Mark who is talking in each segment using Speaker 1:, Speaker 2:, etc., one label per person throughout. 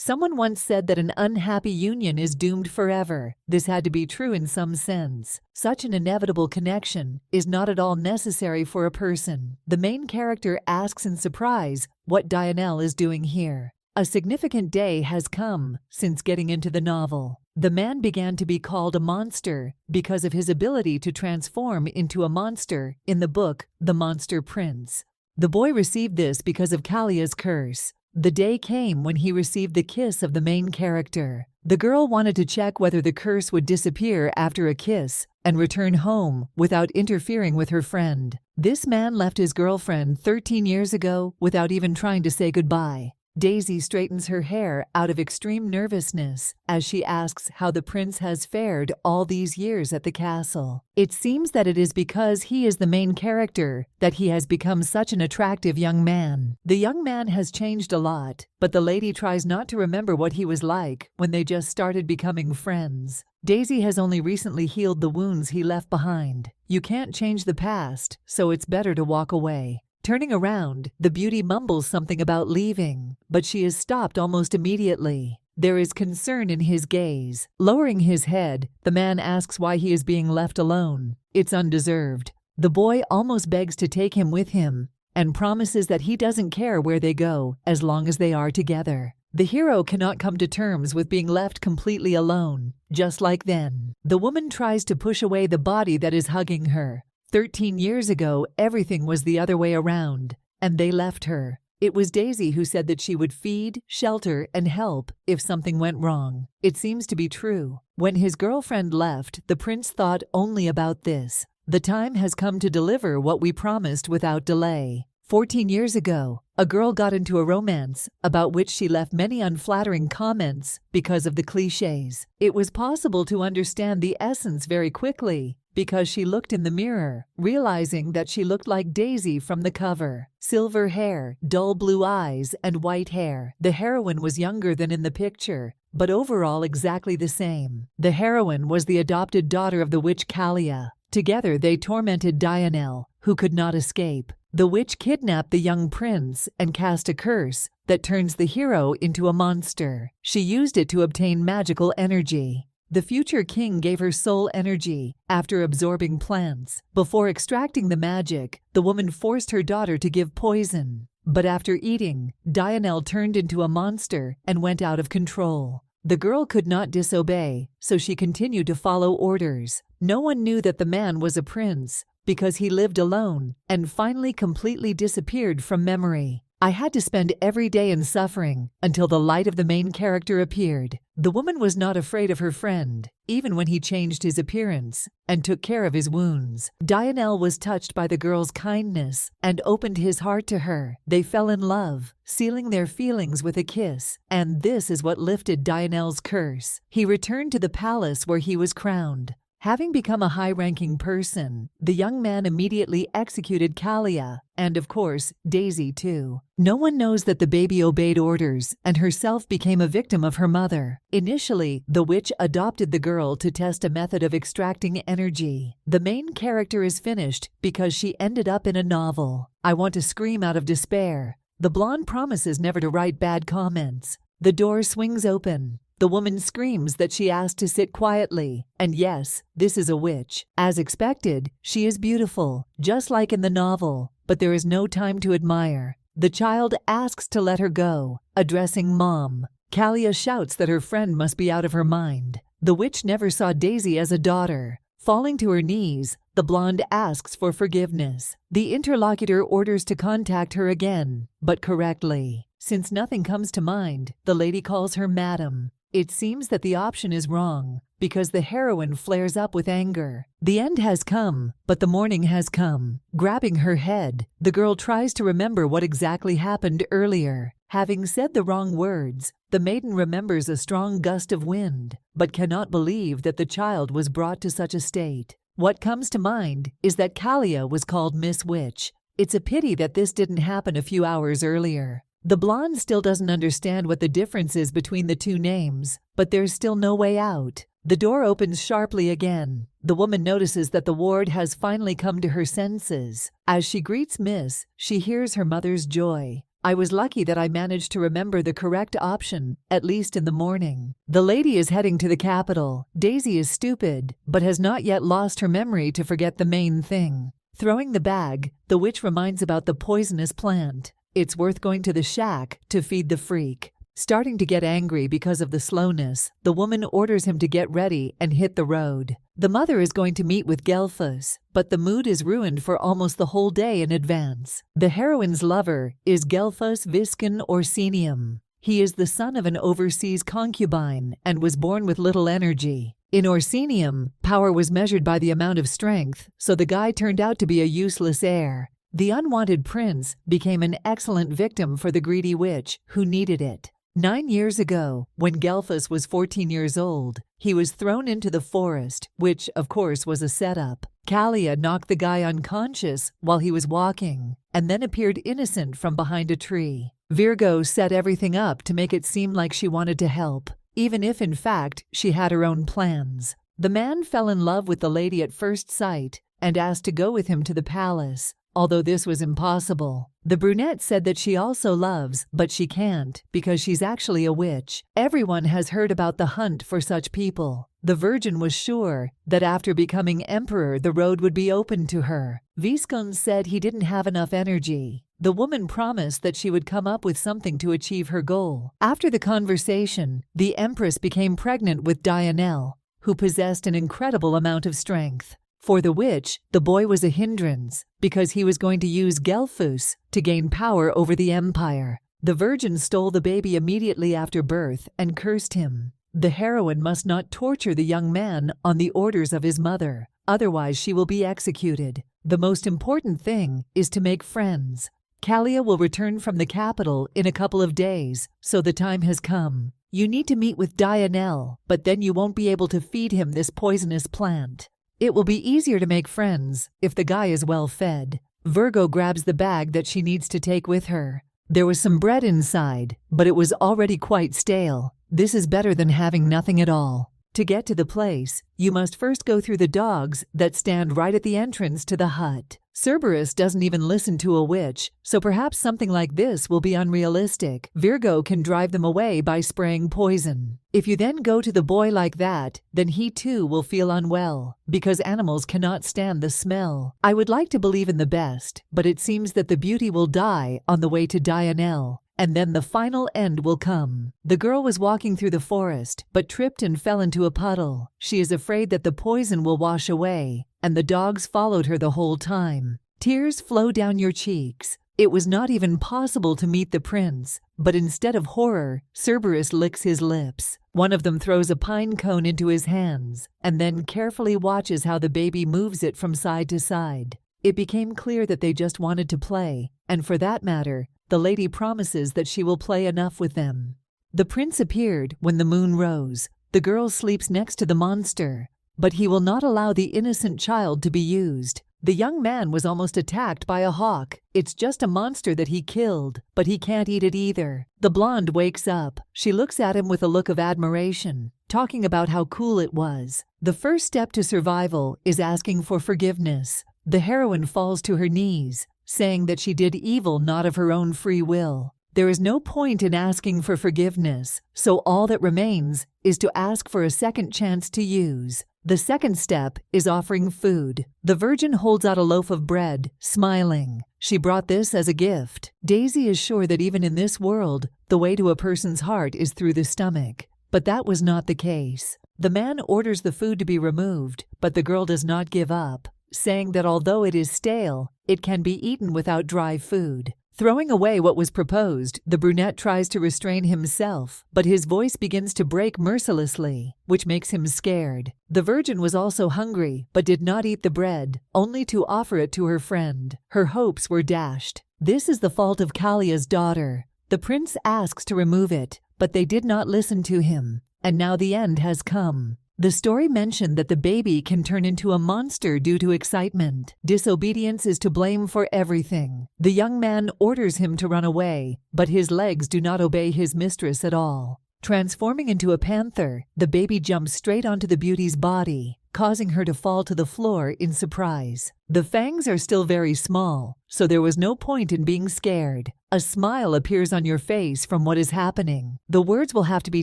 Speaker 1: Someone once said that an unhappy union is doomed forever. This had to be true in some sense. Such an inevitable connection is not at all necessary for a person. The main character asks in surprise what Dianelle is doing here. A significant day has come since getting into the novel. The man began to be called a monster because of his ability to transform into a monster in the book The Monster Prince. The boy received this because of Kalia's curse. The day came when he received the kiss of the main character. The girl wanted to check whether the curse would disappear after a kiss and return home without interfering with her friend. This man left his girlfriend 13 years ago without even trying to say goodbye. Daisy straightens her hair out of extreme nervousness as she asks how the prince has fared all these years at the castle. It seems that it is because he is the main character that he has become such an attractive young man. The young man has changed a lot, but the lady tries not to remember what he was like when they just started becoming friends. Daisy has only recently healed the wounds he left behind. You can't change the past, so it's better to walk away. Turning around, the beauty mumbles something about leaving, but she is stopped almost immediately. There is concern in his gaze. Lowering his head, the man asks why he is being left alone. It's undeserved. The boy almost begs to take him with him and promises that he doesn't care where they go as long as they are together. The hero cannot come to terms with being left completely alone. Just like then, the woman tries to push away the body that is hugging her. 13 years ago, everything was the other way around, and they left her. It was Daisy who said that she would feed, shelter, and help if something went wrong. It seems to be true. When his girlfriend left, the prince thought only about this. The time has come to deliver what we promised without delay. 14 years ago, a girl got into a romance about which she left many unflattering comments because of the cliches. It was possible to understand the essence very quickly because she looked in the mirror, realizing that she looked like Daisy from the cover. Silver hair, dull blue eyes, and white hair. The heroine was younger than in the picture, but overall exactly the same. The heroine was the adopted daughter of the witch Kalia. Together they tormented Dianelle, who could not escape. The witch kidnapped the young prince and cast a curse that turns the hero into a monster. She used it to obtain magical energy. The future king gave her soul energy after absorbing plants. Before extracting the magic, the woman forced her daughter to give poison. But after eating, Dianelle turned into a monster and went out of control. The girl could not disobey, so she continued to follow orders. No one knew that the man was a prince because he lived alone and finally completely disappeared from memory. I had to spend every day in suffering until the light of the main character appeared. The woman was not afraid of her friend, even when he changed his appearance and took care of his wounds. Dianelle was touched by the girl's kindness and opened his heart to her. They fell in love, sealing their feelings with a kiss, and this is what lifted Dianelle's curse. He returned to the palace where he was crowned. Having become a high-ranking person, the young man immediately executed Kalia, and of course, Daisy too. No one knows that the baby obeyed orders and herself became a victim of her mother. Initially, the witch adopted the girl to test a method of extracting energy. The main character is finished because she ended up in a novel. I want to scream out of despair. The blonde promises never to write bad comments. The door swings open. The woman screams that she asked to sit quietly, and yes, this is a witch. As expected, she is beautiful, just like in the novel, but there is no time to admire. The child asks to let her go, addressing Mom. Kalia shouts that her friend must be out of her mind. The witch never saw Daisy as a daughter. Falling to her knees, the blonde asks for forgiveness. The interlocutor orders to contact her again, but correctly. Since nothing comes to mind, the lady calls her Madam. It seems that the option is wrong, because the heroine flares up with anger. The end has come, but the morning has come. Grabbing her head, the girl tries to remember what exactly happened earlier. Having said the wrong words, the maiden remembers a strong gust of wind, but cannot believe that the child was brought to such a state. What comes to mind is that Kalia was called Miss Witch. It's a pity that this didn't happen a few hours earlier. The blonde still doesn't understand what the difference is between the two names, but there's still no way out. The door opens sharply again. The woman notices that the ward has finally come to her senses. As she greets Miss, she hears her mother's joy. I was lucky that I managed to remember the correct option, at least in the morning. The lady is heading to the capital. Daisy is stupid, but has not yet lost her memory to forget the main thing. Throwing the bag, the witch reminds about the poisonous plant. It's worth going to the shack to feed the freak. Starting to get angry because of the slowness, the woman orders him to get ready and hit the road. The mother is going to meet with Gelfus, but the mood is ruined for almost the whole day in advance. The heroine's lover is Gelfus Viscon Orsinium. He is the son of an overseas concubine and was born with little energy. In Orsinium, power was measured by the amount of strength, so the guy turned out to be a useless heir. The unwanted prince became an excellent victim for the greedy witch who needed it. 9 years ago, when Gelfus was 14 years old, he was thrown into the forest, which, of course, was a setup. Kalia knocked the guy unconscious while he was walking, and then appeared innocent from behind a tree. Virgo set everything up to make it seem like she wanted to help, even if, in fact, she had her own plans. The man fell in love with the lady at first sight and asked to go with him to the palace, although this was impossible. The brunette said that she also loves, but she can't because she's actually a witch. Everyone has heard about the hunt for such people. The virgin was sure that after becoming emperor the road would be open to her. Viscon said he didn't have enough energy. The woman promised that she would come up with something to achieve her goal. After the conversation, the empress became pregnant with Dianel, who possessed an incredible amount of strength. For the witch, the boy was a hindrance because he was going to use Gelfus to gain power over the empire. The virgin stole the baby immediately after birth and cursed him. The heroine must not torture the young man on the orders of his mother, otherwise she will be executed. The most important thing is to make friends. Kalia will return from the capital in a couple of days, so the time has come. You need to meet with Dianel, but then you won't be able to feed him this poisonous plant. It will be easier to make friends if the guy is well fed. Virgo grabs the bag that she needs to take with her. There was some bread inside, but it was already quite stale. This is better than having nothing at all. To get to the place, you must first go through the dogs that stand right at the entrance to the hut. Cerberus doesn't even listen to a witch, so perhaps something like this will be unrealistic. Virgo can drive them away by spraying poison. If you then go to the boy like that, then he too will feel unwell, because animals cannot stand the smell. I would like to believe in the best, but it seems that the beauty will die on the way to Dianel. And then the final end will come. The girl was walking through the forest, but tripped and fell into a puddle. She is afraid that the poison will wash away, and the dogs followed her the whole time. Tears flow down your cheeks. It was not even possible to meet the prince, but instead of horror, Cerberus licks his lips. One of them throws a pine cone into his hands, and then carefully watches how the baby moves it from side to side. It became clear that they just wanted to play, and for that matter, the lady promises that she will play enough with them. The prince appeared when the moon rose. The girl sleeps next to the monster, but he will not allow the innocent child to be used. The young man was almost attacked by a hawk. It's just a monster that he killed, but he can't eat it either. The blonde wakes up. She looks at him with a look of admiration, talking about how cool it was. The first step to survival is asking for forgiveness. The heroine falls to her knees, saying that she did evil not of her own free will. There is no point in asking for forgiveness, so all that remains is to ask for a second chance to use. The second step is offering food. The virgin holds out a loaf of bread, smiling. She brought this as a gift. Daisy is sure that even in this world, the way to a person's heart is through the stomach. But that was not the case. The man orders the food to be removed, but the girl does not give up, saying that although it is stale, it can be eaten without dry food. Throwing away what was proposed, the brunette tries to restrain himself, but his voice begins to break mercilessly, which makes him scared. The virgin was also hungry, but did not eat the bread, only to offer it to her friend. Her hopes were dashed. This is the fault of Kalia's daughter. The prince asks to remove it, but they did not listen to him, and now the end has come. The story mentioned that the baby can turn into a monster due to excitement. Disobedience is to blame for everything. The young man orders him to run away, but his legs do not obey his mistress at all. Transforming into a panther, the baby jumps straight onto the beauty's body, causing her to fall to the floor in surprise. The fangs are still very small, so there was no point in being scared. A smile appears on your face from what is happening. The words will have to be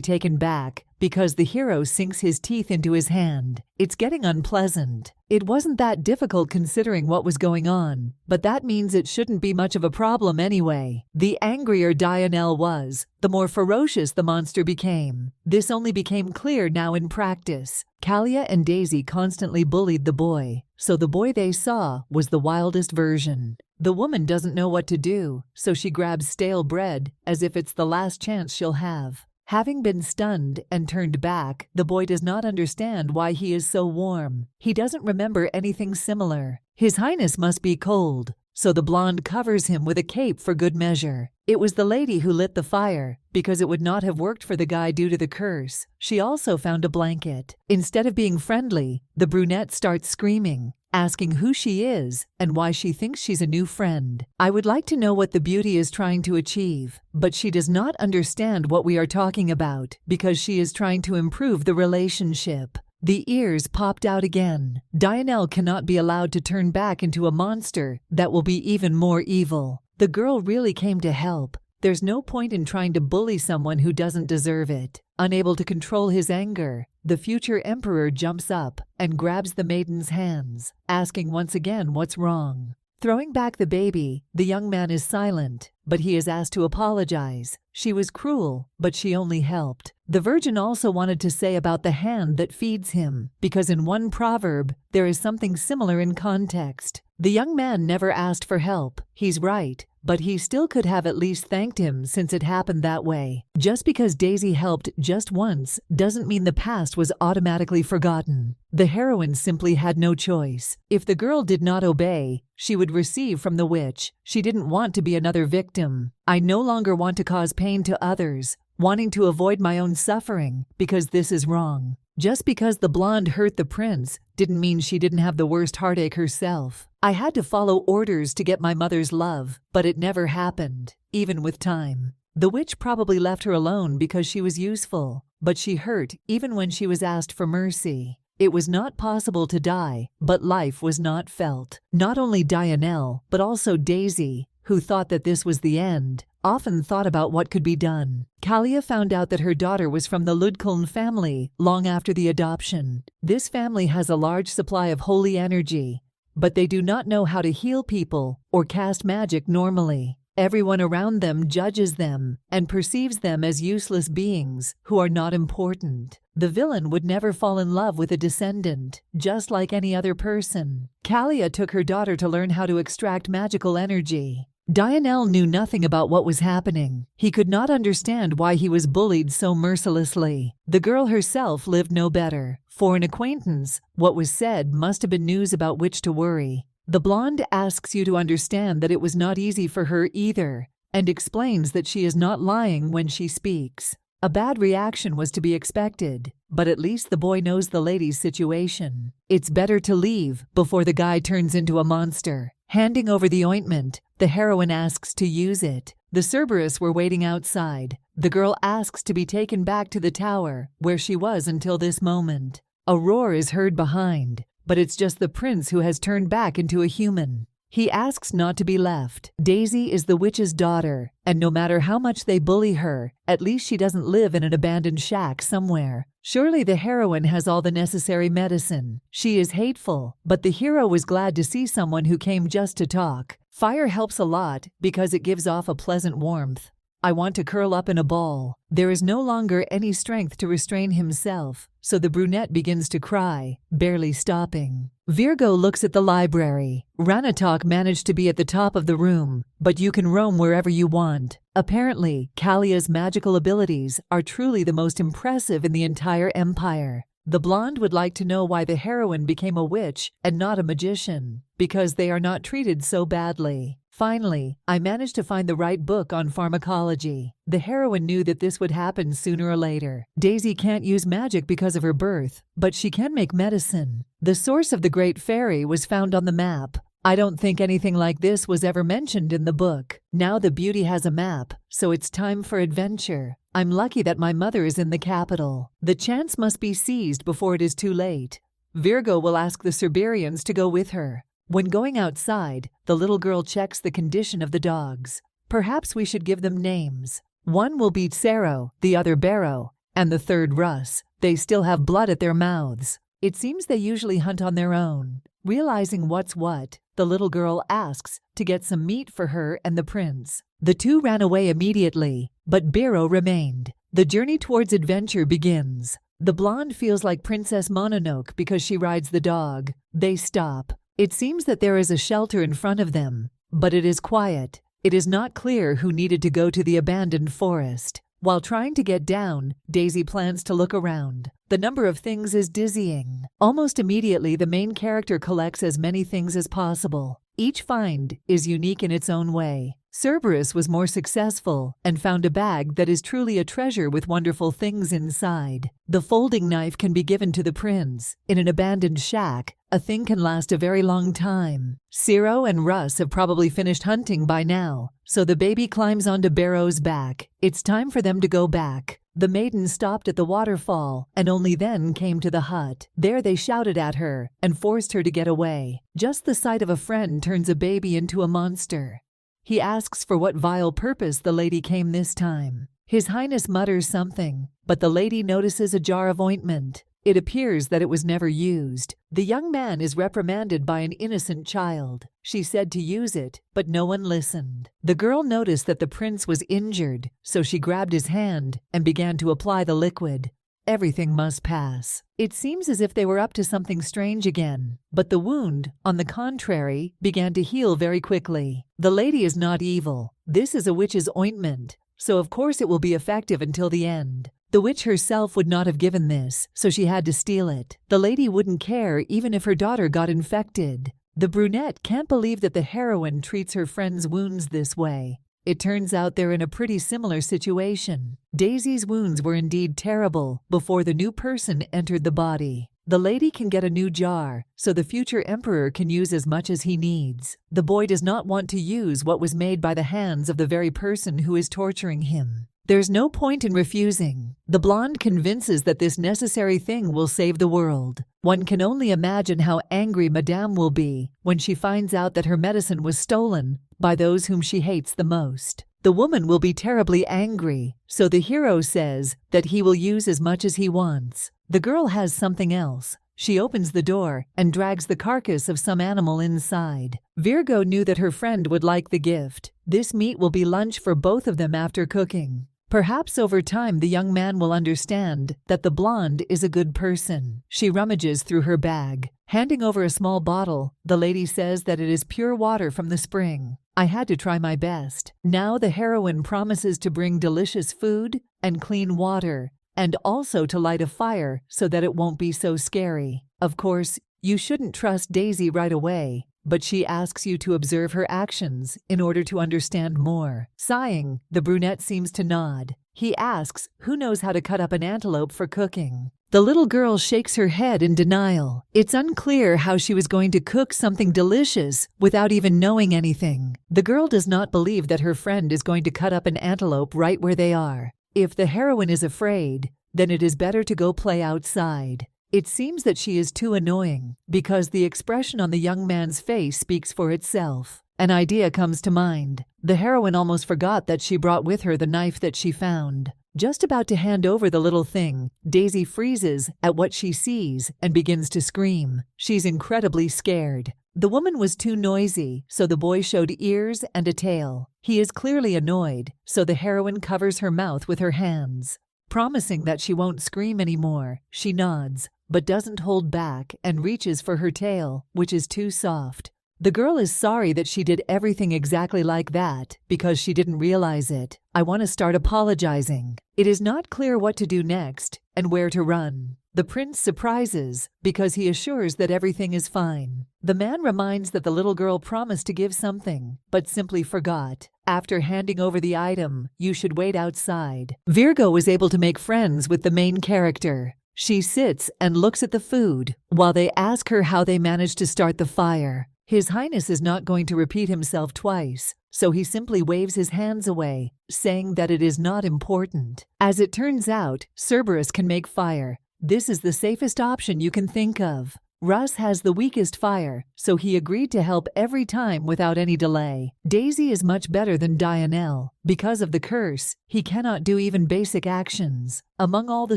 Speaker 1: taken back because the hero sinks his teeth into his hand. It's getting unpleasant. It wasn't that difficult considering what was going on, but that means it shouldn't be much of a problem anyway. The angrier Dianelle was, the more ferocious the monster became. This only became clear now in practice. Kalia and Daisy constantly bullied the boy, so the boy they saw was the wildest version. The woman doesn't know what to do, so she grabs stale bread as if it's the last chance she'll have. Having been stunned and turned back, the boy does not understand why he is so warm. He doesn't remember anything similar. His Highness must be cold, so the blonde covers him with a cape for good measure. It was the lady who lit the fire, because it would not have worked for the guy due to the curse. She also found a blanket. Instead of being friendly, the brunette starts screaming, asking who she is and why she thinks she's a new friend. I would like to know what the beauty is trying to achieve, but she does not understand what we are talking about because she is trying to improve the relationship. The ears popped out again. Dianelle cannot be allowed to turn back into a monster that will be even more evil. The girl really came to help. There's no point in trying to bully someone who doesn't deserve it. Unable to control his anger, the future emperor jumps up and grabs the maiden's hands, asking once again what's wrong. Throwing back the baby, the young man is silent, but he is asked to apologize. She was cruel, but she only helped. The virgin also wanted to say about the hand that feeds him, because in one proverb, there is something similar in context. The young man never asked for help. He's right, but he still could have at least thanked him since it happened that way. Just because Daisy helped just once doesn't mean the past was automatically forgotten. The heroine simply had no choice. If the girl did not obey, she would receive from the witch. She didn't want to be another victim. I no longer want to cause pain to others, wanting to avoid my own suffering, because this is wrong. Just because the blonde hurt the prince didn't mean she didn't have the worst heartache herself. I had to follow orders to get my mother's love, but it never happened, even with time. The witch probably left her alone because she was useful, but she hurt even when she was asked for mercy. It was not possible to die, but life was not felt. Not only Dianelle, but also Daisy, who thought that this was the end, often thought about what could be done. Kalia found out that her daughter was from the Ludkuln family long after the adoption. This family has a large supply of holy energy, but they do not know how to heal people or cast magic normally. Everyone around them judges them and perceives them as useless beings who are not important. The villain would never fall in love with a descendant, just like any other person. Kalia took her daughter to learn how to extract magical energy. Dianelle knew nothing about what was happening. He could not understand why he was bullied so mercilessly. The girl herself lived no better. For an acquaintance, what was said must have been news about which to worry. The blonde asks you to understand that it was not easy for her either, and explains that she is not lying when she speaks. A bad reaction was to be expected, but at least the boy knows the lady's situation. It's better to leave before the guy turns into a monster. Handing over the ointment, the heroine asks to use it. The Cerberus were waiting outside. The girl asks to be taken back to the tower, where she was until this moment. A roar is heard behind, but it's just the prince who has turned back into a human. He asks not to be left. Daisy is the witch's daughter, and no matter how much they bully her, at least she doesn't live in an abandoned shack somewhere. Surely the heroine has all the necessary medicine. She is hateful, but the hero was glad to see someone who came just to talk. Fire helps a lot because it gives off a pleasant warmth. I want to curl up in a ball. There is no longer any strength to restrain himself, so the brunette begins to cry, barely stopping. Virgo looks at the library. Ranatok managed to be at the top of the room, but you can roam wherever you want. Apparently, Kalia's magical abilities are truly the most impressive in the entire empire. The blonde would like to know why the heroine became a witch and not a magician, because they are not treated so badly. Finally, I managed to find the right book on pharmacology. The heroine knew that this would happen sooner or later. Daisy can't use magic because of her birth, but she can make medicine. The source of the Great Fairy was found on the map. I don't think anything like this was ever mentioned in the book. Now the beauty has a map, so it's time for adventure. I'm lucky that my mother is in the capital. The chance must be seized before it is too late. Virgo will ask the Cerberians to go with her. When going outside, the little girl checks the condition of the dogs. Perhaps we should give them names. One will be Tsero, the other Barrow, and the third Russ. They still have blood at their mouths. It seems they usually hunt on their own. Realizing what's what, the little girl asks to get some meat for her and the prince. The two ran away immediately, but Barrow remained. The journey towards adventure begins. The blonde feels like Princess Mononoke because she rides the dog. They stop. It seems that there is a shelter in front of them, but it is quiet. It is not clear who needed to go to the abandoned forest. While trying to get down, Daisy plans to look around. The number of things is dizzying. Almost immediately, the main character collects as many things as possible. Each find is unique in its own way. Cerberus was more successful and found a bag that is truly a treasure with wonderful things inside. The folding knife can be given to the prince. In an abandoned shack, a thing can last a very long time. Tsero and Russ have probably finished hunting by now, so the baby climbs onto Barrow's back. It's time for them to go back. The maiden stopped at the waterfall and only then came to the hut. There they shouted at her and forced her to get away. Just the sight of a friend turns a baby into a monster. He asks for what vile purpose the lady came this time. His Highness mutters something, but the lady notices a jar of ointment. It appears that it was never used. The young man is reprimanded by an innocent child. She said to use it, but no one listened. The girl noticed that the prince was injured, so she grabbed his hand and began to apply the liquid. Everything must pass. It seems as if they were up to something strange again, but the wound, on the contrary, began to heal very quickly. The lady is not evil. This is a witch's ointment, so of course it will be effective until the end. The witch herself would not have given this, so she had to steal it. The lady wouldn't care even if her daughter got infected. The brunette can't believe that the heroine treats her friend's wounds this way. It turns out they're in a pretty similar situation. Daisy's wounds were indeed terrible before the new person entered the body. The lady can get a new jar, so the future emperor can use as much as he needs. The boy does not want to use what was made by the hands of the very person who is torturing him. There's no point in refusing. The blonde convinces that this necessary thing will save the world. One can only imagine how angry Madame will be when she finds out that her medicine was stolen by those whom she hates the most. The woman will be terribly angry, so the hero says that he will use as much as he wants. The girl has something else. She opens the door and drags the carcass of some animal inside. Virgo knew that her friend would like the gift. This meat will be lunch for both of them after cooking. Perhaps over time the young man will understand that the blonde is a good person. She rummages through her bag. Handing over a small bottle, the lady says that it is pure water from the spring. I had to try my best. Now the heroine promises to bring delicious food and clean water, and also to light a fire so that it won't be so scary. Of course, you shouldn't trust Daisy right away, but she asks you to observe her actions in order to understand more. Sighing, the brunette seems to nod. He asks who knows how to cut up an antelope for cooking. The little girl shakes her head in denial. It's unclear how she was going to cook something delicious without even knowing anything. The girl does not believe that her friend is going to cut up an antelope right where they are. If the heroine is afraid, then it is better to go play outside. It seems that she is too annoying, because the expression on the young man's face speaks for itself. An idea comes to mind. The heroine almost forgot that she brought with her the knife that she found. Just about to hand over the little thing, Daisy freezes at what she sees and begins to scream. She's incredibly scared. The woman was too noisy, so the boy showed ears and a tail. He is clearly annoyed, so the heroine covers her mouth with her hands. Promising that she won't scream anymore, she nods, but doesn't hold back and reaches for her tail, which is too soft. The girl is sorry that she did everything exactly like that because she didn't realize it. I want to start apologizing. It is not clear what to do next and where to run. The prince surprises because he assures that everything is fine. The man reminds that the little girl promised to give something, but simply forgot. After handing over the item, you should wait outside. Virgo was able to make friends with the main character. She sits and looks at the food while they ask her how they managed to start the fire. His Highness is not going to repeat himself twice, so he simply waves his hands away, saying that it is not important. As it turns out, Cerberus can make fire. This is the safest option you can think of. Russ has the weakest fire, so he agreed to help every time without any delay. Daisy is much better than Dianelle. Because of the curse, he cannot do even basic actions. Among all the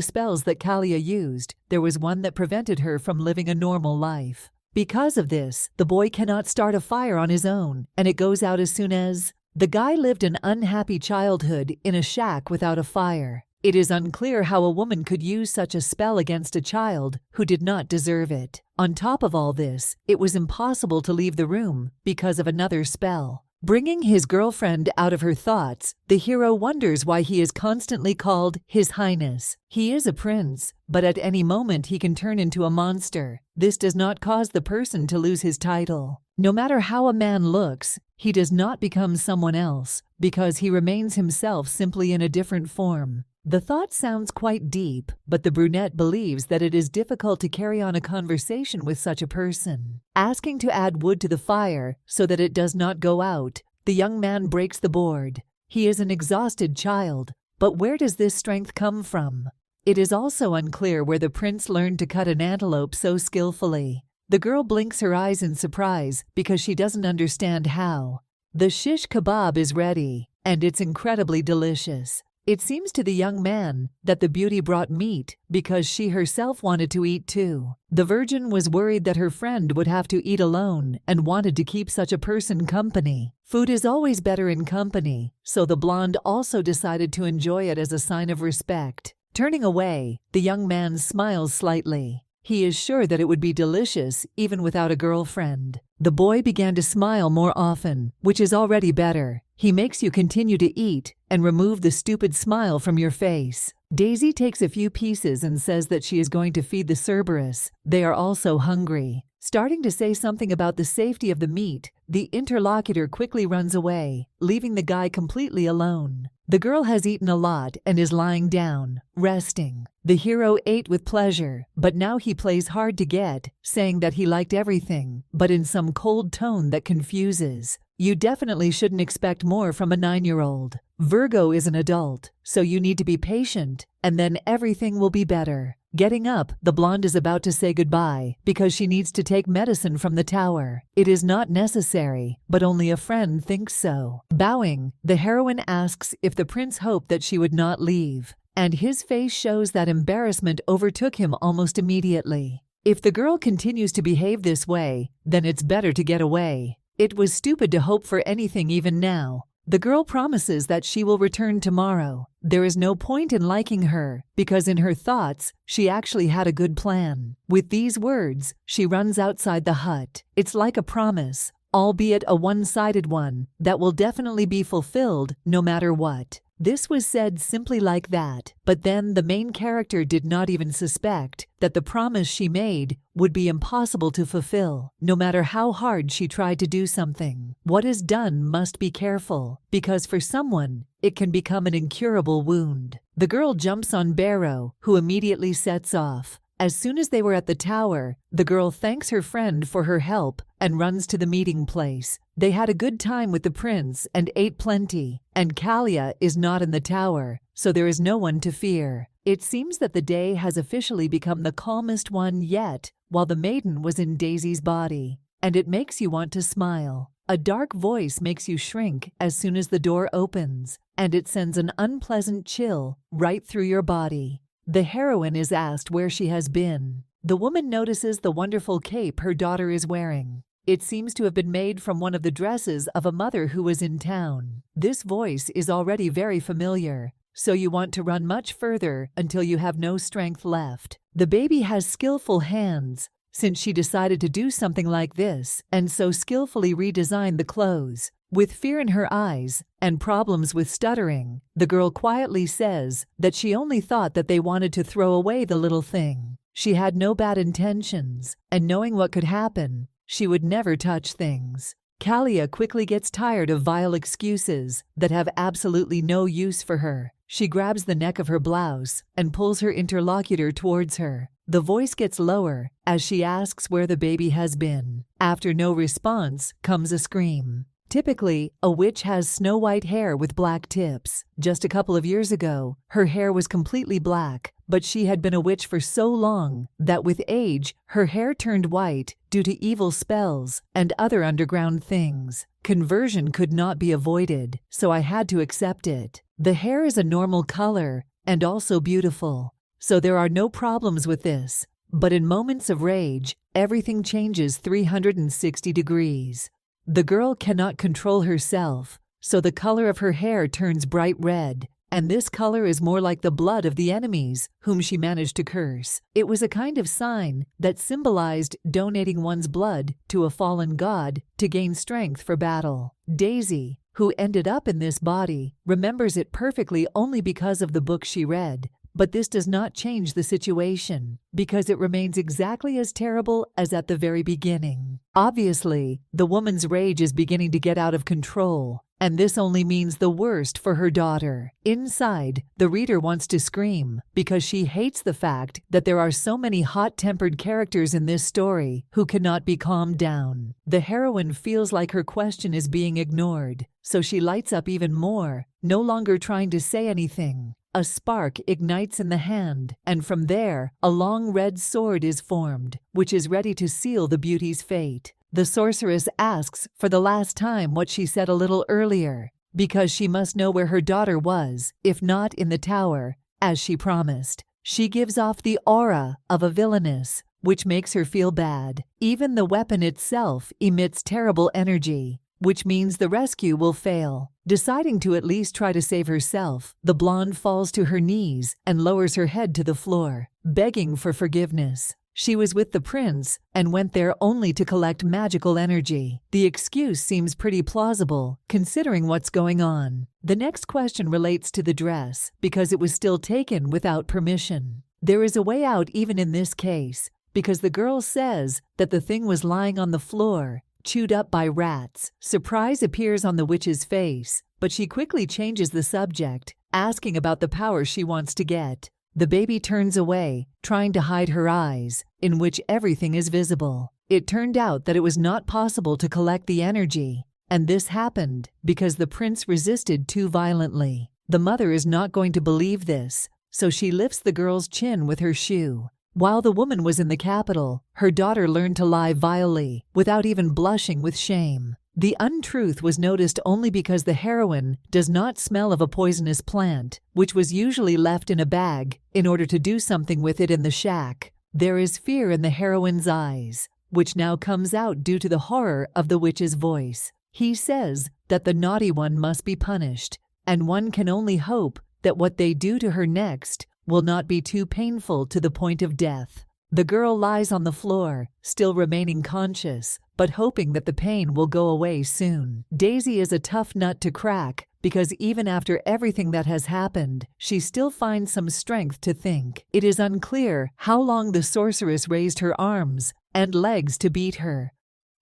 Speaker 1: spells that Kalia used, there was one that prevented her from living a normal life. Because of this, the boy cannot start a fire on his own, and it goes out as soon as the guy lived an unhappy childhood in a shack without a fire. It is unclear how a woman could use such a spell against a child who did not deserve it. On top of all this, it was impossible to leave the room because of another spell. Bringing his girlfriend out of her thoughts, the hero wonders why he is constantly called His Highness. He is a prince, but at any moment he can turn into a monster. This does not cause the person to lose his title. No matter how a man looks, he does not become someone else, because he remains himself simply in a different form. The thought sounds quite deep, but the brunette believes that it is difficult to carry on a conversation with such a person. Asking to add wood to the fire so that it does not go out, the young man breaks the board. He is an exhausted child, but where does this strength come from? It is also unclear where the prince learned to cut an antelope so skillfully. The girl blinks her eyes in surprise because she doesn't understand how. The shish kebab is ready, and it's incredibly delicious. It seems to the young man that the beauty brought meat because she herself wanted to eat too. The virgin was worried that her friend would have to eat alone and wanted to keep such a person company. Food is always better in company, so the blonde also decided to enjoy it as a sign of respect. Turning away, the young man smiles slightly. He is sure that it would be delicious even without a girlfriend. The boy began to smile more often, which is already better. He makes you continue to eat and remove the stupid smile from your face. Daisy takes a few pieces and says that she is going to feed the Cerberus. They are also hungry. Starting to say something about the safety of the meat, the interlocutor quickly runs away, leaving the guy completely alone. The girl has eaten a lot and is lying down, resting. The hero ate with pleasure, but now he plays hard to get, saying that he liked everything, but in some cold tone that confuses. You definitely shouldn't expect more from a 9-year-old. Virgo is an adult, so you need to be patient, and then everything will be better. Getting up, the blonde is about to say goodbye because she needs to take medicine from the tower. It is not necessary, but only a friend thinks so. Bowing, the heroine asks if the prince hoped that she would not leave, and his face shows that embarrassment overtook him almost immediately. If the girl continues to behave this way, then it's better to get away. It was stupid to hope for anything even now. The girl promises that she will return tomorrow. There is no point in liking her, because in her thoughts, she actually had a good plan. With these words, she runs outside the hut. It's like a promise, albeit a one-sided one, that will definitely be fulfilled no matter what. This was said simply like that, but then the main character did not even suspect that the promise she made would be impossible to fulfill, no matter how hard she tried to do something. What is done must be careful, because for someone, it can become an incurable wound. The girl jumps on Barrow, who immediately sets off. As soon as they were at the tower, the girl thanks her friend for her help and runs to the meeting place. They had a good time with the prince and ate plenty, and Kalia is not in the tower, so there is no one to fear. It seems that the day has officially become the calmest one yet, while the maiden was in Daisy's body, and it makes you want to smile. A dark voice makes you shrink as soon as the door opens, and it sends an unpleasant chill right through your body. The heroine is asked where she has been. The woman notices the wonderful cape her daughter is wearing. It seems to have been made from one of the dresses of a mother who was in town. This voice is already very familiar, so you want to run much further until you have no strength left. The baby has skillful hands, since she decided to do something like this, and so skillfully redesigned the clothes. With fear in her eyes and problems with stuttering, the girl quietly says that she only thought that they wanted to throw away the little thing. She had no bad intentions, and knowing what could happen, she would never touch things. Kalia quickly gets tired of vile excuses that have absolutely no use for her. She grabs the neck of her blouse and pulls her interlocutor towards her. The voice gets lower as she asks where the baby has been. After no response comes a scream. Typically, a witch has snow-white hair with black tips. Just a couple of years ago, her hair was completely black, but she had been a witch for so long that with age, her hair turned white due to evil spells and other underground things. Conversion could not be avoided, so I had to accept it. The hair is a normal color and also beautiful, so there are no problems with this. But in moments of rage, everything changes 360 degrees. The girl cannot control herself, so the color of her hair turns bright red, and this color is more like the blood of the enemies whom she managed to curse. It was a kind of sign that symbolized donating one's blood to a fallen god to gain strength for battle. Daisy, who ended up in this body, remembers it perfectly only because of the book she read. But this does not change the situation, because it remains exactly as terrible as at the very beginning. Obviously, the woman's rage is beginning to get out of control, and this only means the worst for her daughter. Inside, the reader wants to scream, because she hates the fact that there are so many hot-tempered characters in this story who cannot be calmed down. The heroine feels like her question is being ignored, so she lights up even more, no longer trying to say anything. A spark ignites in the hand, and from there, a long red sword is formed, which is ready to seal the beauty's fate. The sorceress asks for the last time what she said a little earlier, because she must know where her daughter was, if not in the tower, as she promised. She gives off the aura of a villainess, which makes her feel bad. Even the weapon itself emits terrible energy, which means the rescue will fail. Deciding to at least try to save herself, the blonde falls to her knees and lowers her head to the floor, begging for forgiveness. She was with the prince and went there only to collect magical energy. The excuse seems pretty plausible, considering what's going on. The next question relates to the dress, because it was still taken without permission. There is a way out even in this case, because the girl says that the thing was lying on the floor, chewed up by rats. Surprise appears on the witch's face, but she quickly changes the subject, asking about the power she wants to get. The baby turns away, trying to hide her eyes, in which everything is visible. It turned out that it was not possible to collect the energy, and this happened because the prince resisted too violently. The mother is not going to believe this, so she lifts the girl's chin with her shoe. While the woman was in the capital, her daughter learned to lie vilely, without even blushing with shame. The untruth was noticed only because the heroine does not smell of a poisonous plant, which was usually left in a bag in order to do something with it in the shack. There is fear in the heroine's eyes, which now comes out due to the horror of the witch's voice. He says that the naughty one must be punished, and one can only hope that what they do to her next will not be too painful to the point of death. The girl lies on the floor, still remaining conscious, but hoping that the pain will go away soon. Daisy is a tough nut to crack, because even after everything that has happened, she still finds some strength to think. It is unclear how long the sorceress raised her arms and legs to beat her,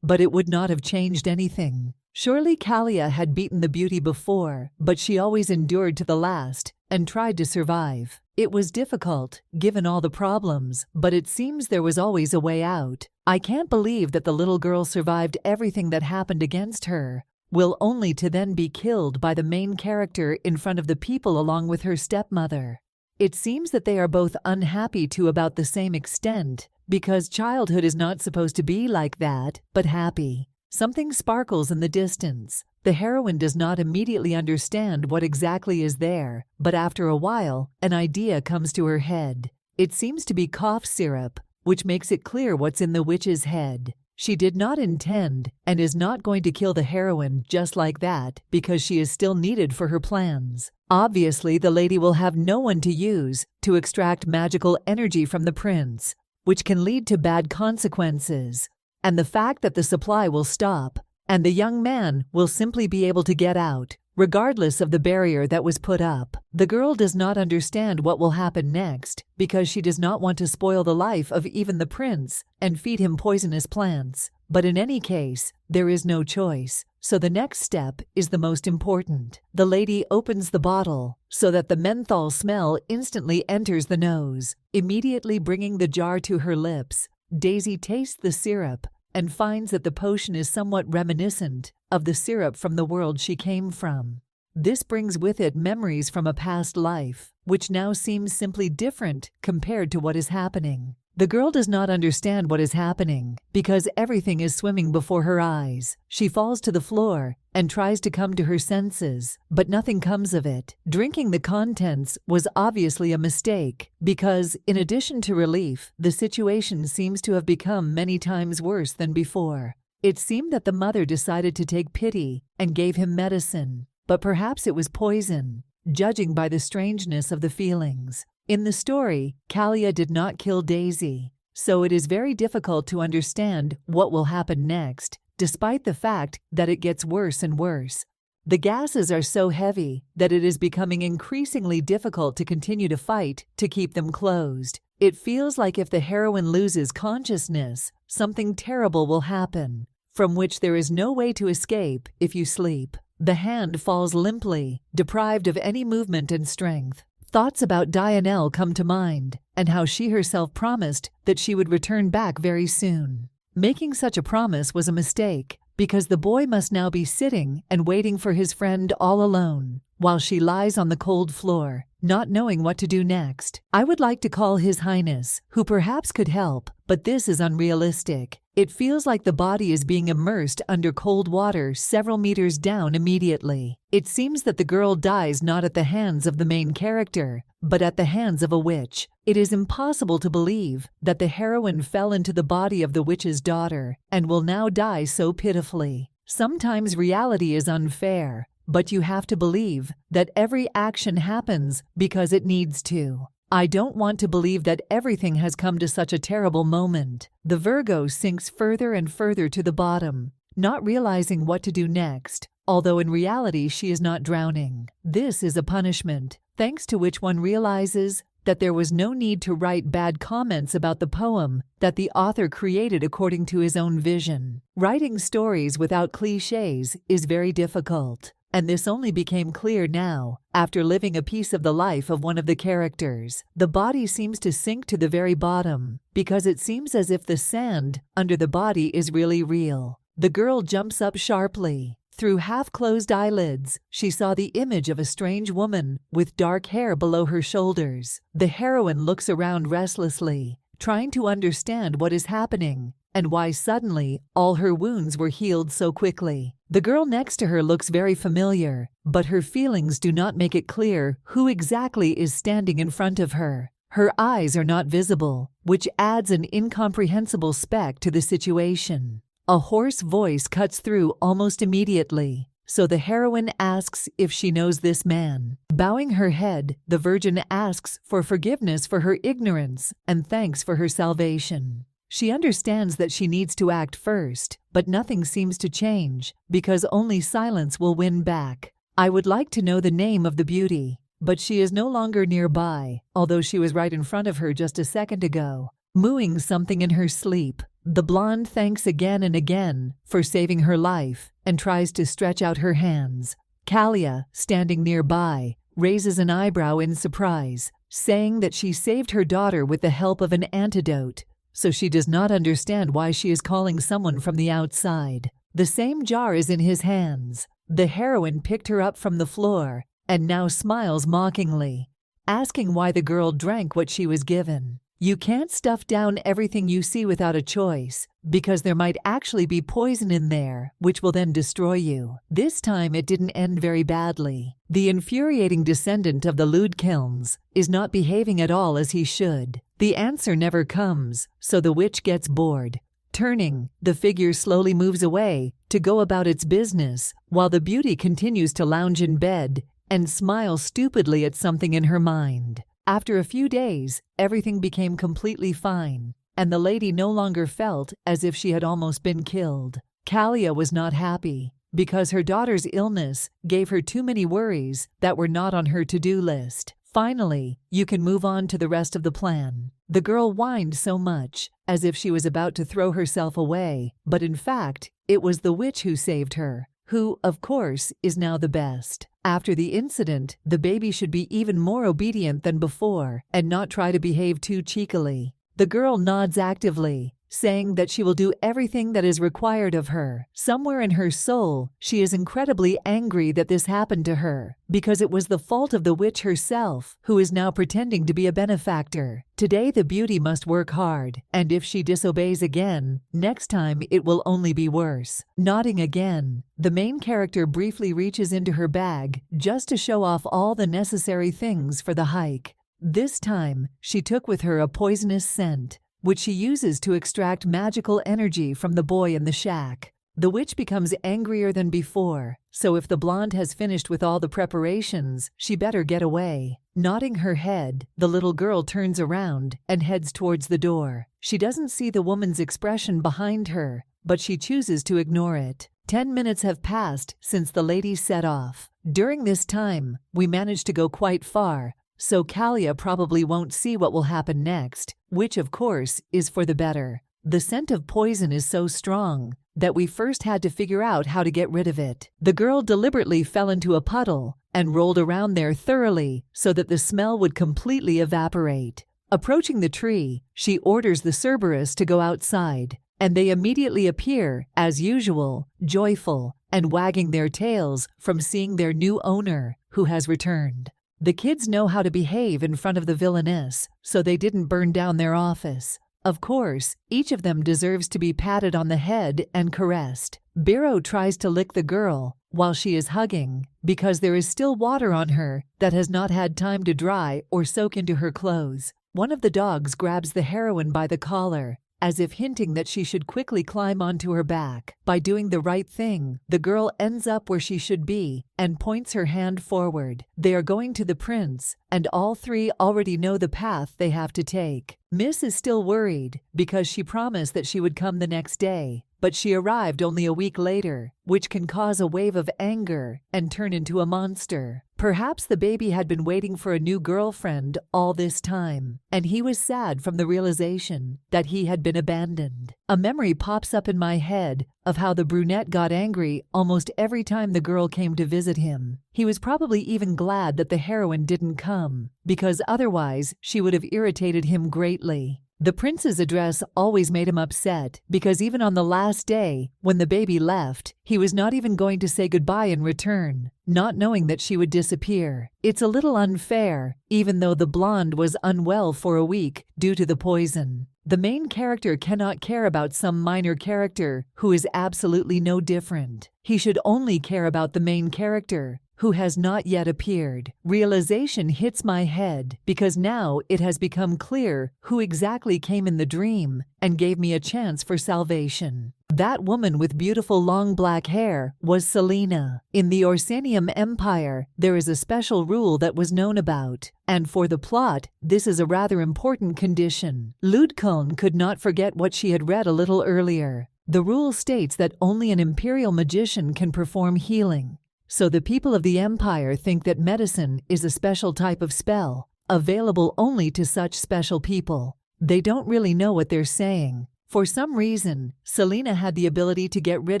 Speaker 1: but it would not have changed anything. Surely Kalia had beaten the beauty before, but she always endured to the last and tried to survive. It was difficult, given all the problems, but it seems there was always a way out. I can't believe that the little girl survived everything that happened against her, will only to then be killed by the main character in front of the people along with her stepmother. It seems that they are both unhappy to about the same extent, because childhood is not supposed to be like that, but happy. Something sparkles in the distance. The heroine does not immediately understand what exactly is there, but after a while, an idea comes to her head. It seems to be cough syrup, which makes it clear what's in the witch's head. She did not intend and is not going to kill the heroine just like that because she is still needed for her plans. Obviously, the lady will have no one to use to extract magical energy from the prince, which can lead to bad consequences. And the fact that the supply will stop, and the young man will simply be able to get out, regardless of the barrier that was put up. The girl does not understand what will happen next, because she does not want to spoil the life of even the prince and feed him poisonous plants. But in any case, there is no choice, so the next step is the most important. The lady opens the bottle, so that the menthol smell instantly enters the nose, immediately bringing the jar to her lips. Daisy tastes the syrup, and finds that the potion is somewhat reminiscent of the syrup from the world she came from. This brings with it memories from a past life, which now seems simply different compared to what is happening. The girl does not understand what is happening because everything is swimming before her eyes. She falls to the floor and tries to come to her senses, but nothing comes of it. Drinking the contents was obviously a mistake because, in addition to relief, the situation seems to have become many times worse than before. It seemed that the mother decided to take pity and gave him medicine, but perhaps it was poison, judging by the strangeness of the feelings. In the story, Kalia did not kill Daisy, so it is very difficult to understand what will happen next, despite the fact that it gets worse and worse. The gases are so heavy that it is becoming increasingly difficult to continue to fight to keep them closed. It feels like if the heroine loses consciousness, something terrible will happen, from which there is no way to escape if you sleep. The hand falls limply, deprived of any movement and strength. Thoughts about Dianelle come to mind, and how she herself promised that she would return back very soon. Making such a promise was a mistake, because the boy must now be sitting and waiting for his friend all alone, while she lies on the cold floor, not knowing what to do next. I would like to call His Highness, who perhaps could help, but this is unrealistic. It feels like the body is being immersed under cold water several meters down immediately. It seems that the girl dies not at the hands of the main character, but at the hands of a witch. It is impossible to believe that the heroine fell into the body of the witch's daughter and will now die so pitifully. Sometimes reality is unfair, but you have to believe that every action happens because it needs to. I don't want to believe that everything has come to such a terrible moment. The Virgo sinks further and further to the bottom, not realizing what to do next, although in reality she is not drowning. This is a punishment, thanks to which one realizes that there was no need to write bad comments about the poem that the author created according to his own vision. Writing stories without cliches is very difficult. And this only became clear now, after living a piece of the life of one of the characters. The body seems to sink to the very bottom, because it seems as if the sand under the body is really real. The girl jumps up sharply. Through half-closed eyelids, she saw the image of a strange woman with dark hair below her shoulders. The heroine looks around restlessly, trying to understand what is happening and why suddenly all her wounds were healed so quickly. The girl next to her looks very familiar, but her feelings do not make it clear who exactly is standing in front of her. Her eyes are not visible, which adds an incomprehensible speck to the situation. A hoarse voice cuts through almost immediately, so the heroine asks if she knows this man. Bowing her head, the Virgin asks for forgiveness for her ignorance and thanks for her salvation. She understands that she needs to act first, but nothing seems to change, because only silence will win back. I would like to know the name of the beauty, but she is no longer nearby, although she was right in front of her just a second ago, mooing something in her sleep. The blonde thanks again and again for saving her life and tries to stretch out her hands. Kalia, standing nearby, raises an eyebrow in surprise, saying that she saved her daughter with the help of an antidote. So she does not understand why she is calling someone from the outside. The same jar is in his hands. The heroine picked her up from the floor and now smiles mockingly, asking why the girl drank what she was given. You can't stuff down everything you see without a choice, because there might actually be poison in there, which will then destroy you. This time it didn't end very badly. The infuriating descendant of the Ludkilns is not behaving at all as he should. The answer never comes, so the witch gets bored. Turning, the figure slowly moves away to go about its business, while the beauty continues to lounge in bed and smile stupidly at something in her mind. After a few days, everything became completely fine, and the lady no longer felt as if she had almost been killed. Kalia was not happy, because her daughter's illness gave her too many worries that were not on her to-do list. Finally, you can move on to the rest of the plan. The girl whined so much, as if she was about to throw herself away, but in fact, it was the witch who saved her, who, of course, is now the best. After the incident, the baby should be even more obedient than before and not try to behave too cheekily. The girl nods actively, saying that she will do everything that is required of her. Somewhere in her soul, she is incredibly angry that this happened to her, because it was the fault of the witch herself, who is now pretending to be a benefactor. Today the beauty must work hard, and if she disobeys again, next time it will only be worse. Nodding again, the main character briefly reaches into her bag just to show off all the necessary things for the hike. This time, she took with her a poisonous scent, which she uses to extract magical energy from the boy in the shack. The witch becomes angrier than before, so if the blonde has finished with all the preparations, she better get away. Nodding her head, the little girl turns around and heads towards the door. She doesn't see the woman's expression behind her, but she chooses to ignore it. 10 minutes have passed since the ladies set off. During this time, we managed to go quite far, so Kalia probably won't see what will happen next, which of course is for the better. The scent of poison is so strong that we first had to figure out how to get rid of it. The girl deliberately fell into a puddle and rolled around there thoroughly so that the smell would completely evaporate. Approaching the tree, she orders the Cerberus to go outside, and they immediately appear, as usual, joyful and wagging their tails from seeing their new owner, who has returned. The kids know how to behave in front of the villainess, so they didn't burn down their office. Of course, each of them deserves to be patted on the head and caressed. Biro tries to lick the girl while she is hugging, because there is still water on her that has not had time to dry or soak into her clothes. One of the dogs grabs the heroine by the collar, as if hinting that she should quickly climb onto her back. By doing the right thing, the girl ends up where she should be and points her hand forward. They are going to the prince, and all three already know the path they have to take. Miss is still worried because she promised that she would come the next day, but she arrived only a week later, which can cause a wave of anger and turn into a monster. Perhaps the baby had been waiting for a new girlfriend all this time, and he was sad from the realization that he had been abandoned. A memory pops up in my head of how the brunette got angry almost every time the girl came to visit him. He was probably even glad that the heroine didn't come, because otherwise she would have irritated him greatly. The prince's address always made him upset, because even on the last day, when the baby left, he was not even going to say goodbye in return, not knowing that she would disappear. It's a little unfair, even though the blonde was unwell for a week due to the poison. The main character cannot care about some minor character who is absolutely no different. He should only care about the main character, who has not yet appeared. Realization hits my head because now it has become clear who exactly came in the dream and gave me a chance for salvation. That woman with beautiful long black hair was Selena. In the Orsanium Empire, there is a special rule that was known about, and for the plot, this is a rather important condition. Ludkuln could not forget what she had read a little earlier. The rule states that only an imperial magician can perform healing. So the people of the empire think that medicine is a special type of spell, available only to such special people. They don't really know what they're saying. For some reason, Selena had the ability to get rid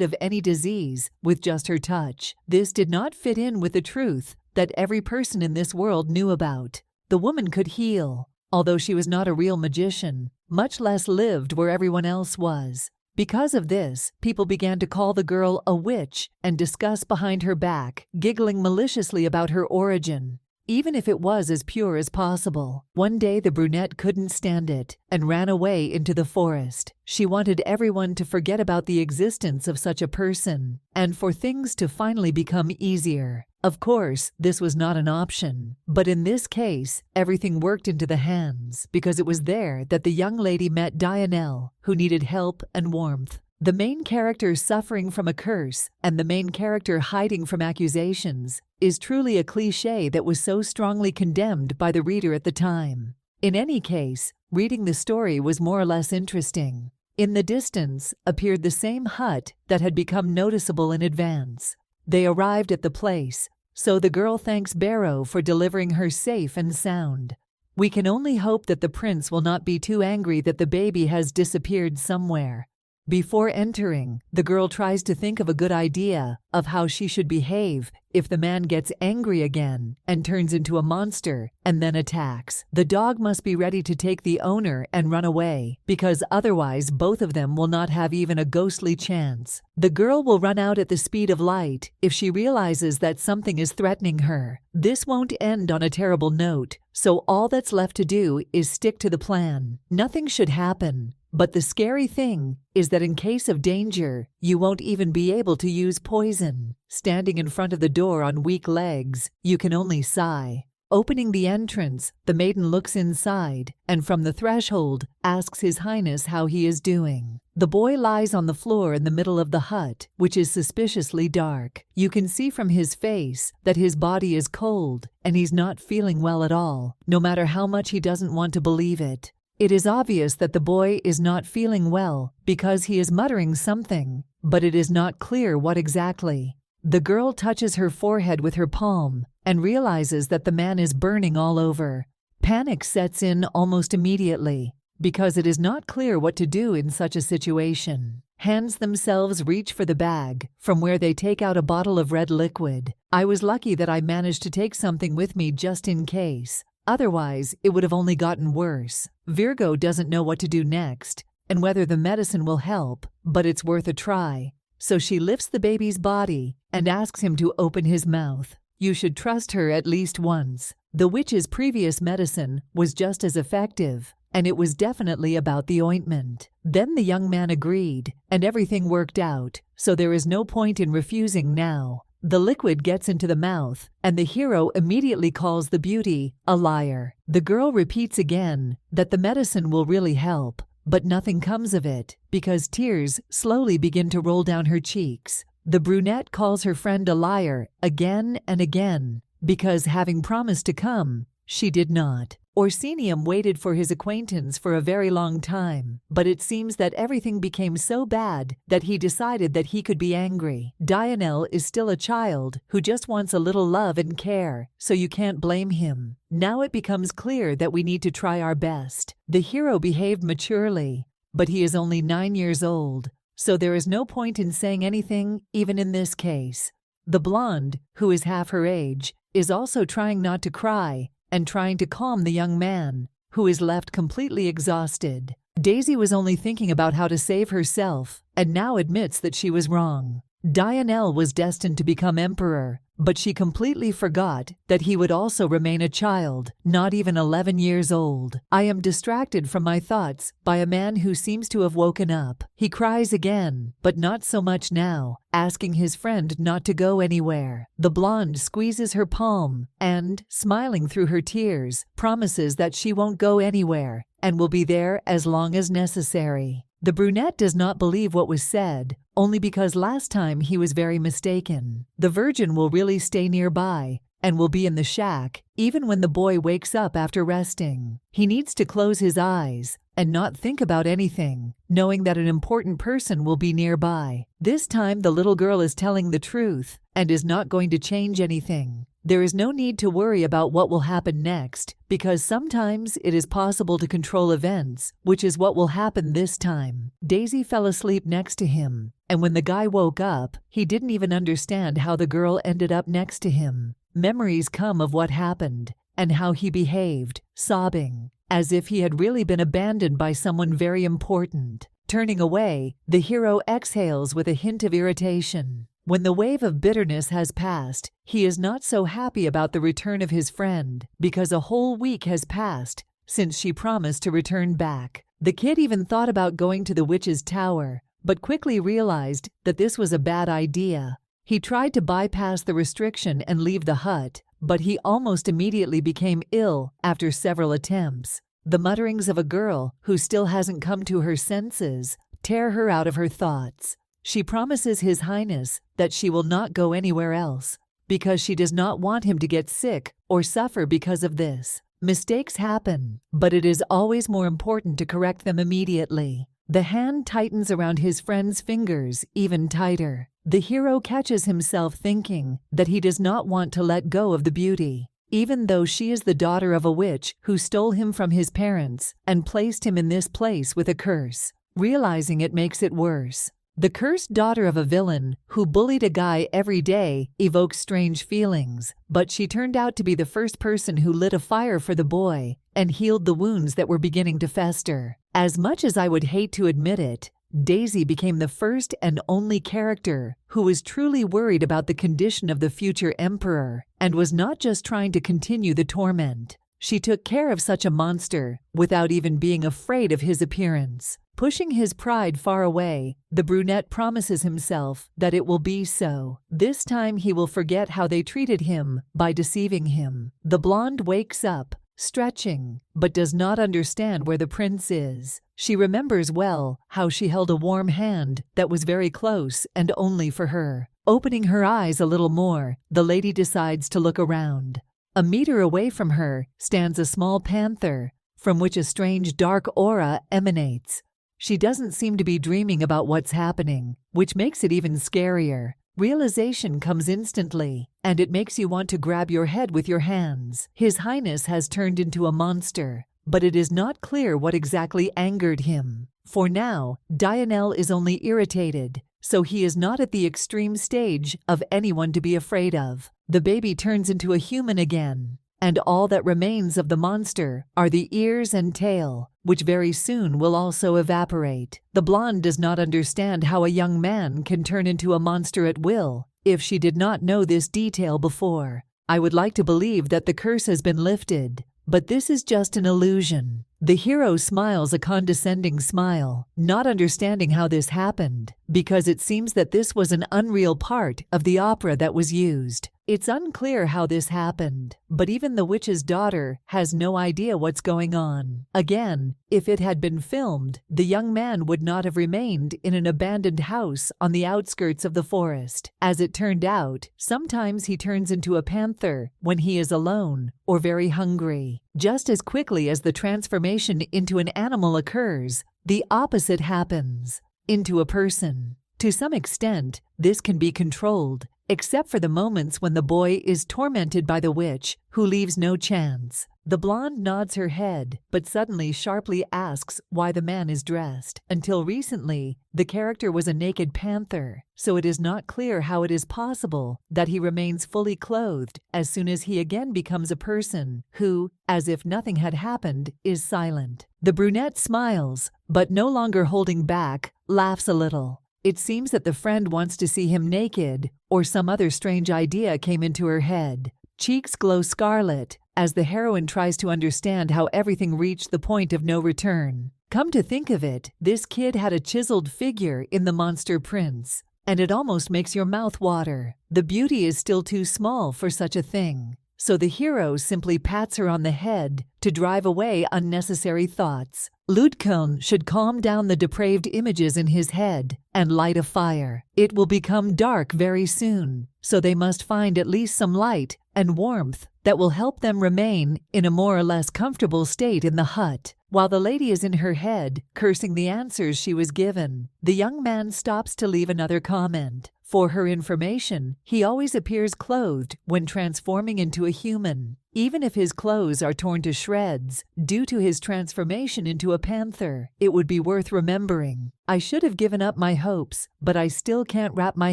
Speaker 1: of any disease with just her touch. This did not fit in with the truth that every person in this world knew about. The woman could heal, although she was not a real magician, much less lived where everyone else was. Because of this, people began to call the girl a witch and discuss behind her back, giggling maliciously about her origin, even if it was as pure as possible. One day the brunette couldn't stand it and ran away into the forest. She wanted everyone to forget about the existence of such a person and for things to finally become easier. Of course, this was not an option, but in this case, everything worked into the hands because it was there that the young lady met Dianelle, who needed help and warmth. The main character suffering from a curse and the main character hiding from accusations is truly a cliché that was so strongly condemned by the reader at the time. In any case, reading the story was more or less interesting. In the distance appeared the same hut that had become noticeable in advance. They arrived at the place, so the girl thanks Barrow for delivering her safe and sound. We can only hope that the prince will not be too angry that the baby has disappeared somewhere. Before entering, the girl tries to think of a good idea of how she should behave if the man gets angry again and turns into a monster and then attacks. The dog must be ready to take the owner and run away, because otherwise both of them will not have even a ghostly chance. The girl will run out at the speed of light if she realizes that something is threatening her. This won't end on a terrible note, so all that's left to do is stick to the plan. Nothing should happen. But the scary thing is that in case of danger, you won't even be able to use poison. Standing in front of the door on weak legs, you can only sigh. Opening the entrance, the maiden looks inside, and from the threshold, asks His Highness how he is doing. The boy lies on the floor in the middle of the hut, which is suspiciously dark. You can see from his face that his body is cold, and he's not feeling well at all, no matter how much he doesn't want to believe it. It is obvious that the boy is not feeling well because he is muttering something, but it is not clear what exactly. The girl touches her forehead with her palm and realizes that the man is burning all over. Panic sets in almost immediately because it is not clear what to do in such a situation. Hands themselves reach for the bag, from where they take out a bottle of red liquid. I was lucky that I managed to take something with me just in case. Otherwise, it would have only gotten worse. Virgo doesn't know what to do next and whether the medicine will help, but it's worth a try. So she lifts the baby's body and asks him to open his mouth. You should trust her at least once. The witch's previous medicine was just as effective, and it was definitely about the ointment. Then the young man agreed, and everything worked out, so there is no point in refusing now. The liquid gets into the mouth, and the hero immediately calls the beauty a liar. The girl repeats again that the medicine will really help, but nothing comes of it because tears slowly begin to roll down her cheeks. The brunette calls her friend a liar again and again because, having promised to come, she did not. Orsinium waited for his acquaintance for a very long time, but it seems that everything became so bad that he decided that he could be angry. Dionel is still a child who just wants a little love and care, so you can't blame him. Now it becomes clear that we need to try our best. The hero behaved maturely, but he is only 9 years old, so there is no point in saying anything even in this case. The blonde, who is half her age, is also trying not to cry and trying to calm the young man, who is left completely exhausted. Daisy was only thinking about how to save herself and now admits that she was wrong. Dionel was destined to become emperor, but she completely forgot that he would also remain a child, not even 11 years old. I am distracted from my thoughts by a man who seems to have woken up. He cries again, but not so much now, asking his friend not to go anywhere. The blonde squeezes her palm and, smiling through her tears, promises that she won't go anywhere and will be there as long as necessary. The brunette does not believe what was said, only because last time he was very mistaken. The virgin will really stay nearby and will be in the shack even when the boy wakes up after resting. He needs to close his eyes and not think about anything, knowing that an important person will be nearby. This time the little girl is telling the truth and is not going to change anything. There is no need to worry about what will happen next, because sometimes it is possible to control events, which is what will happen this time. Daisy fell asleep next to him, and when the guy woke up, he didn't even understand how the girl ended up next to him. Memories come of what happened and how he behaved, sobbing, as if he had really been abandoned by someone very important. Turning away, the hero exhales with a hint of irritation. When the wave of bitterness has passed, he is not so happy about the return of his friend because a whole week has passed since she promised to return back. The kid even thought about going to the witch's tower, but quickly realized that this was a bad idea. He tried to bypass the restriction and leave the hut, but he almost immediately became ill after several attempts. The mutterings of a girl who still hasn't come to her senses tear her out of her thoughts. She promises His Highness that she will not go anywhere else because she does not want him to get sick or suffer because of this. Mistakes happen, but it is always more important to correct them immediately. The hand tightens around his friend's fingers even tighter. The hero catches himself thinking that he does not want to let go of the beauty, even though she is the daughter of a witch who stole him from his parents and placed him in this place with a curse. Realizing it makes it worse. The cursed daughter of a villain who bullied a guy every day evokes strange feelings, but she turned out to be the first person who lit a fire for the boy and healed the wounds that were beginning to fester. As much as I would hate to admit it, Daisy became the first and only character who was truly worried about the condition of the future emperor and was not just trying to continue the torment. She took care of such a monster without even being afraid of his appearance. Pushing his pride far away, the brunette promises himself that it will be so. This time he will forget how they treated him by deceiving him. The blonde wakes up, stretching, but does not understand where the prince is. She remembers well how she held a warm hand that was very close and only for her. Opening her eyes a little more, the lady decides to look around. A meter away from her stands a small panther, from which a strange dark aura emanates. She doesn't seem to be dreaming about what's happening, which makes it even scarier. Realization comes instantly, and it makes you want to grab your head with your hands. His Highness has turned into a monster, but it is not clear what exactly angered him. For now, Dionel is only irritated, so he is not at the extreme stage of anyone to be afraid of. The baby turns into a human again, and all that remains of the monster are the ears and tail, which very soon will also evaporate. The blonde does not understand how a young man can turn into a monster at will if she did not know this detail before. I would like to believe that the curse has been lifted, but this is just an illusion. The hero smiles a condescending smile, not understanding how this happened, because it seems that this was an unreal part of the opera that was used. It's unclear how this happened, but even the witch's daughter has no idea what's going on. Again, if it had been filmed, the young man would not have remained in an abandoned house on the outskirts of the forest. As it turned out, sometimes he turns into a panther when he is alone or very hungry. Just as quickly as the transformation into an animal occurs, the opposite happens, into a person. To some extent, this can be controlled, except for the moments when the boy is tormented by the witch, who leaves no chance. The blonde nods her head, but suddenly sharply asks why the man is dressed. Until recently, the character was a naked panther, so it is not clear how it is possible that he remains fully clothed as soon as he again becomes a person who, as if nothing had happened, is silent. The brunette smiles, but no longer holding back, laughs a little. It seems that the friend wants to see him naked, or some other strange idea came into her head. Cheeks glow scarlet as the heroine tries to understand how everything reached the point of no return. Come to think of it, this kid had a chiseled figure in the monster prince, and it almost makes your mouth water. The beauty is still too small for such a thing, so the hero simply pats her on the head to drive away unnecessary thoughts. Ludkun should calm down the depraved images in his head and light a fire. It will become dark very soon, so they must find at least some light and warmth that will help them remain in a more or less comfortable state in the hut. While the lady is in her head, cursing the answers she was given, the young man stops to leave another comment. For her information, he always appears clothed when transforming into a human, even if his clothes are torn to shreds due to his transformation into a panther. It would be worth remembering. I should have given up my hopes, but I still can't wrap my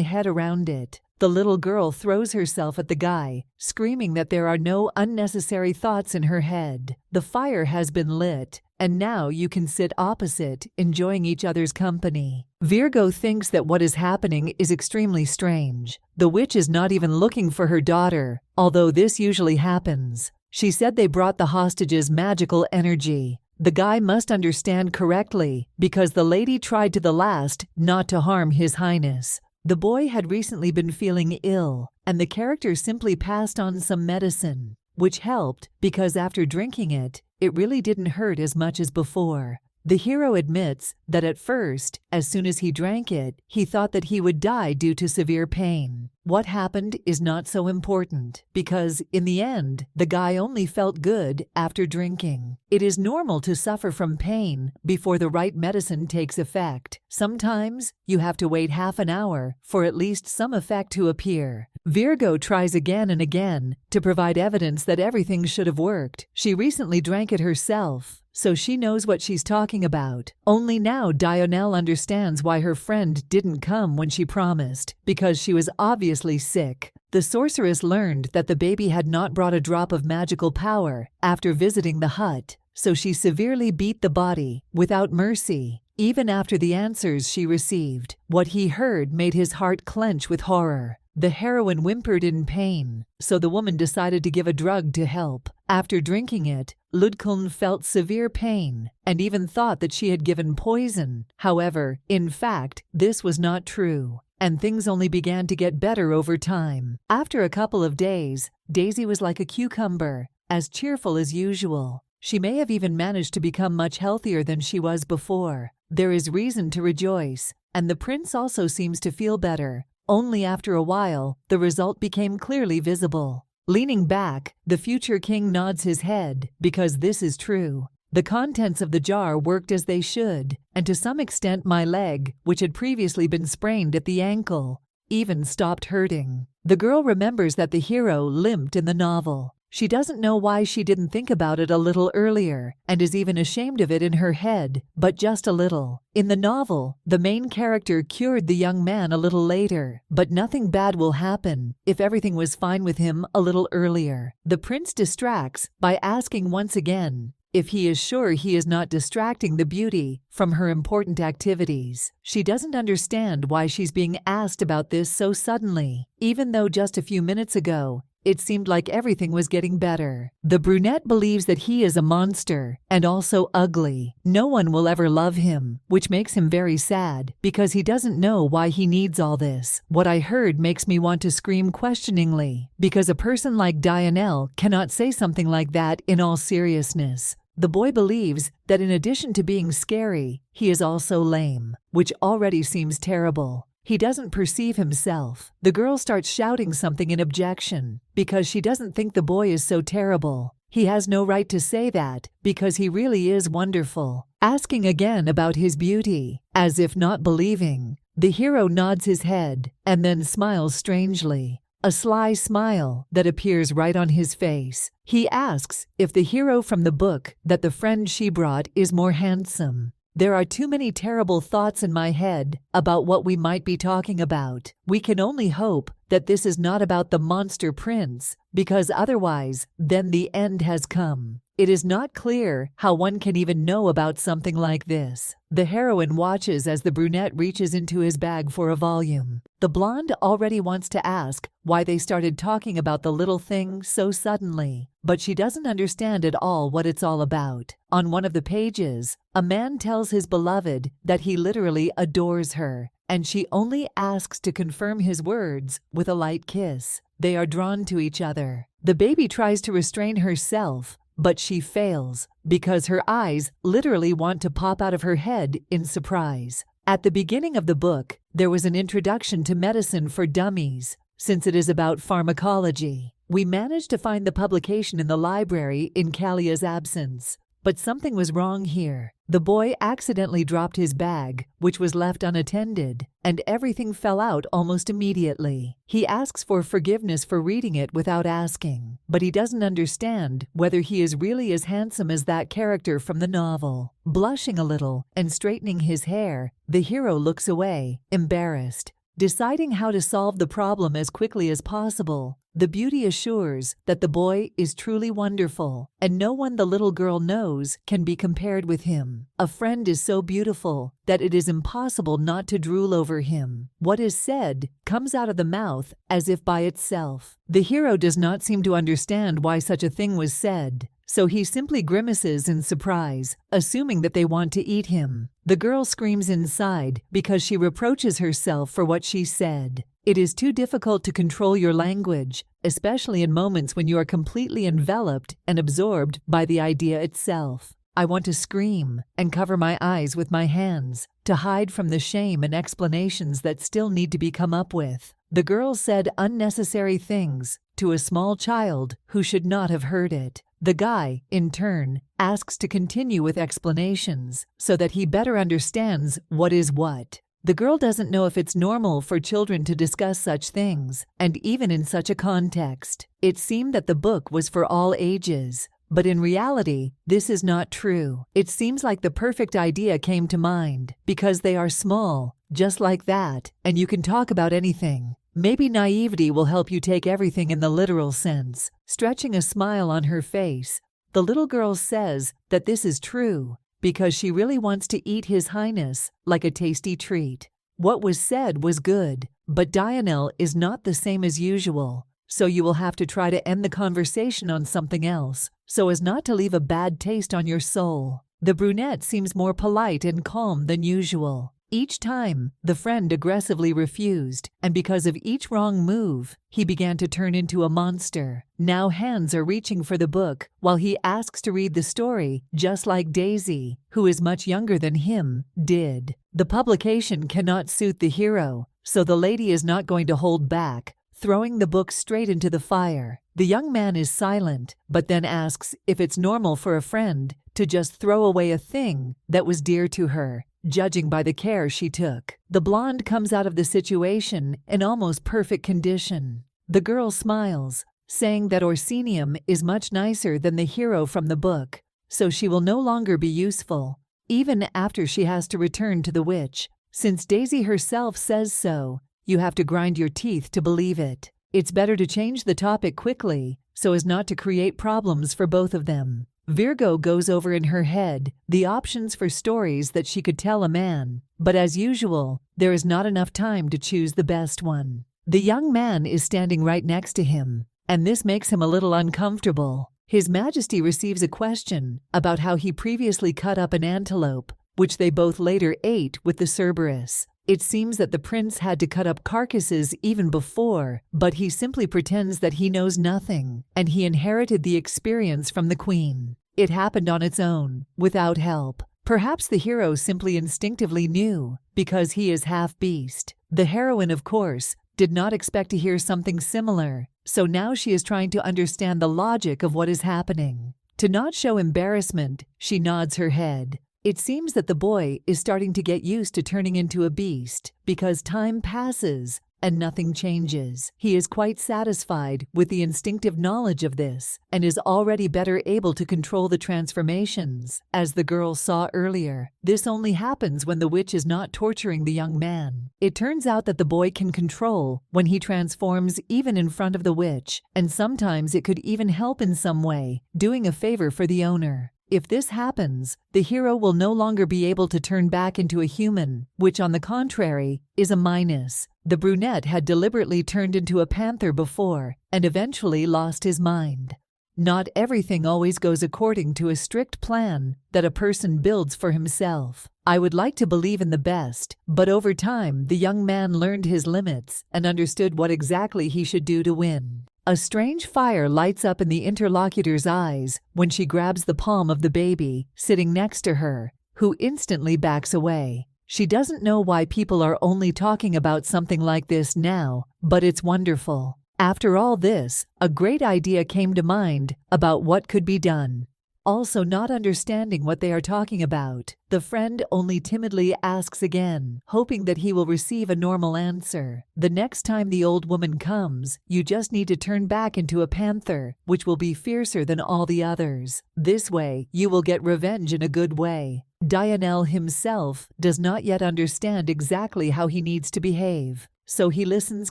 Speaker 1: head around it. The little girl throws herself at the guy, screaming that there are no unnecessary thoughts in her head. The fire has been lit, and now you can sit opposite, enjoying each other's company. Virgo thinks that what is happening is extremely strange. The witch is not even looking for her daughter, although this usually happens. She said they brought the hostages magical energy. The guy must understand correctly, because the lady tried to the last not to harm His Highness. The boy had recently been feeling ill, and the character simply passed on some medicine, which helped because after drinking it, it really didn't hurt as much as before. The hero admits that at first, as soon as he drank it, he thought that he would die due to severe pain. What happened is not so important, because in the end, the guy only felt good after drinking. It is normal to suffer from pain before the right medicine takes effect. Sometimes, you have to wait half an hour for at least some effect to appear. Virgo tries again and again to provide evidence that everything should have worked. She recently drank it herself, so she knows what she's talking about. Only now Dionelle understands why her friend didn't come when she promised, because she was obviously sick. The sorceress learned that the baby had not brought a drop of magical power after visiting the hut, so she severely beat the body, without mercy. Even after the answers she received, what he heard made his heart clench with horror. The heroine whimpered in pain, so the woman decided to give a drug to help. After drinking it, Ludkuln felt severe pain and even thought that she had given poison. However, in fact, this was not true, and things only began to get better over time. After a couple of days, Daisy was like a cucumber, as cheerful as usual. She may have even managed to become much healthier than she was before. There is reason to rejoice, and the prince also seems to feel better. Only after a while, the result became clearly visible. Leaning back, the future king nods his head, because this is true. The contents of the jar worked as they should, and to some extent my leg, which had previously been sprained at the ankle, even stopped hurting. The girl remembers that the hero limped in the novel. She doesn't know why she didn't think about it a little earlier, and is even ashamed of it in her head, but just a little. In the novel, the main character cured the young man a little later, but nothing bad will happen if everything was fine with him a little earlier. The prince distracts by asking once again if he is sure he is not distracting the beauty from her important activities. She doesn't understand why she's being asked about this so suddenly, even though just a few minutes ago, it seemed like everything was getting better. The brunette believes that he is a monster and also ugly. No one will ever love him, which makes him very sad because he doesn't know why he needs all this. What I heard makes me want to scream questioningly because a person like Dionelle cannot say something like that in all seriousness. The boy believes that in addition to being scary, he is also lame, which already seems terrible. He doesn't perceive himself. The girl starts shouting something in objection because she doesn't think the boy is so terrible. He has no right to say that because he really is wonderful. Asking again about his beauty, as if not believing, the hero nods his head and then smiles strangely. A sly smile that appears right on his face. He asks if the hero from the book that the friend she brought is more handsome. There are too many terrible thoughts in my head about what we might be talking about. We can only hope that this is not about the monster prince, because otherwise, then the end has come. It is not clear how one can even know about something like this. The heroine watches as the brunette reaches into his bag for a volume. The blonde already wants to ask why they started talking about the little thing so suddenly, but she doesn't understand at all what it's all about. On one of the pages, a man tells his beloved that he literally adores her, and she only asks to confirm his words with a light kiss. They are drawn to each other. The baby tries to restrain herself, but she fails because her eyes literally want to pop out of her head in surprise. At the beginning of the book, there was an introduction to medicine for dummies. Since it is about pharmacology, we managed to find the publication in the library in Kalia's absence. But something was wrong here. The boy accidentally dropped his bag, which was left unattended, and everything fell out almost immediately. He asks for forgiveness for reading it without asking, but he doesn't understand whether he is really as handsome as that character from the novel. Blushing a little and straightening his hair, the hero looks away, embarrassed. Deciding how to solve the problem as quickly as possible, the beauty assures that the boy is truly wonderful, and no one the little girl knows can be compared with him. A friend is so beautiful that it is impossible not to drool over him. What is said comes out of the mouth as if by itself. The hero does not seem to understand why such a thing was said, so he simply grimaces in surprise, assuming that they want to eat him. The girl screams inside because she reproaches herself for what she said. It is too difficult to control your language, especially in moments when you are completely enveloped and absorbed by the idea itself. I want to scream and cover my eyes with my hands to hide from the shame and explanations that still need to be come up with. The girl said unnecessary things to a small child who should not have heard it. The guy, in turn, asks to continue with explanations so that he better understands what is what. The girl doesn't know if it's normal for children to discuss such things, and even in such a context. It seemed that the book was for all ages, But in reality, this is not true. It seems like the perfect idea came to mind, because they are small, just like that, and you can talk about anything. Maybe naivety will help you take everything in the literal sense. Stretching a smile on her face, the little girl says that this is true, because she really wants to eat His Highness like a tasty treat. What was said was good, but Dionel is not the same as usual, so you will have to try to end the conversation on something else, so as not to leave a bad taste on your soul. The brunette seems more polite and calm than usual. Each time, the friend aggressively refused, and because of each wrong move, he began to turn into a monster. Now hands are reaching for the book, while he asks to read the story, just like Daisy, who is much younger than him, did. The publication cannot suit the hero, so the lady is not going to hold back, throwing the book straight into the fire. The young man is silent, but then asks if it's normal for a friend to just throw away a thing that was dear to her, judging by the care she took. The blonde comes out of the situation in almost perfect condition. The girl smiles, saying that Orsinium is much nicer than the hero from the book, so she will no longer be useful, even after she has to return to the witch. Since Daisy herself says so, you have to grind your teeth to believe it. It's better to change the topic quickly, so as not to create problems for both of them. Virgo goes over in her head the options for stories that she could tell a man, but as usual, there is not enough time to choose the best one. The young man is standing right next to him, and this makes him a little uncomfortable. His Majesty receives a question about how he previously cut up an antelope, which they both later ate with the Cerberus. It seems that the prince had to cut up carcasses even before, but he simply pretends that he knows nothing, and he inherited the experience from the queen. It happened on its own, without help. Perhaps the hero simply instinctively knew, because he is half beast. The heroine, of course, did not expect to hear something similar, so now she is trying to understand the logic of what is happening. To not show embarrassment, she nods her head. It seems that the boy is starting to get used to turning into a beast, because time passes and nothing changes. He is quite satisfied with the instinctive knowledge of this, and is already better able to control the transformations. As the girl saw earlier, this only happens when the witch is not torturing the young man. It turns out that the boy can control when he transforms even in front of the witch, and sometimes it could even help in some way, doing a favor for the owner. If this happens, the hero will no longer be able to turn back into a human, which on the contrary, is a minus. The brunette had deliberately turned into a panther before, and eventually lost his mind. Not everything always goes according to a strict plan that a person builds for himself. I would like to believe in the best, but over time the young man learned his limits and understood what exactly he should do to win. A strange fire lights up in the interlocutor's eyes when she grabs the palm of the baby sitting next to her, who instantly backs away. She doesn't know why people are only talking about something like this now, but it's wonderful. After all this, a great idea came to mind about what could be done. Also not understanding what they are talking about, the friend only timidly asks again, hoping that he will receive a normal answer. The next time the old woman comes, you just need to turn back into a panther, which will be fiercer than all the others. This way, you will get revenge in a good way. Dionel himself does not yet understand exactly how he needs to behave, so he listens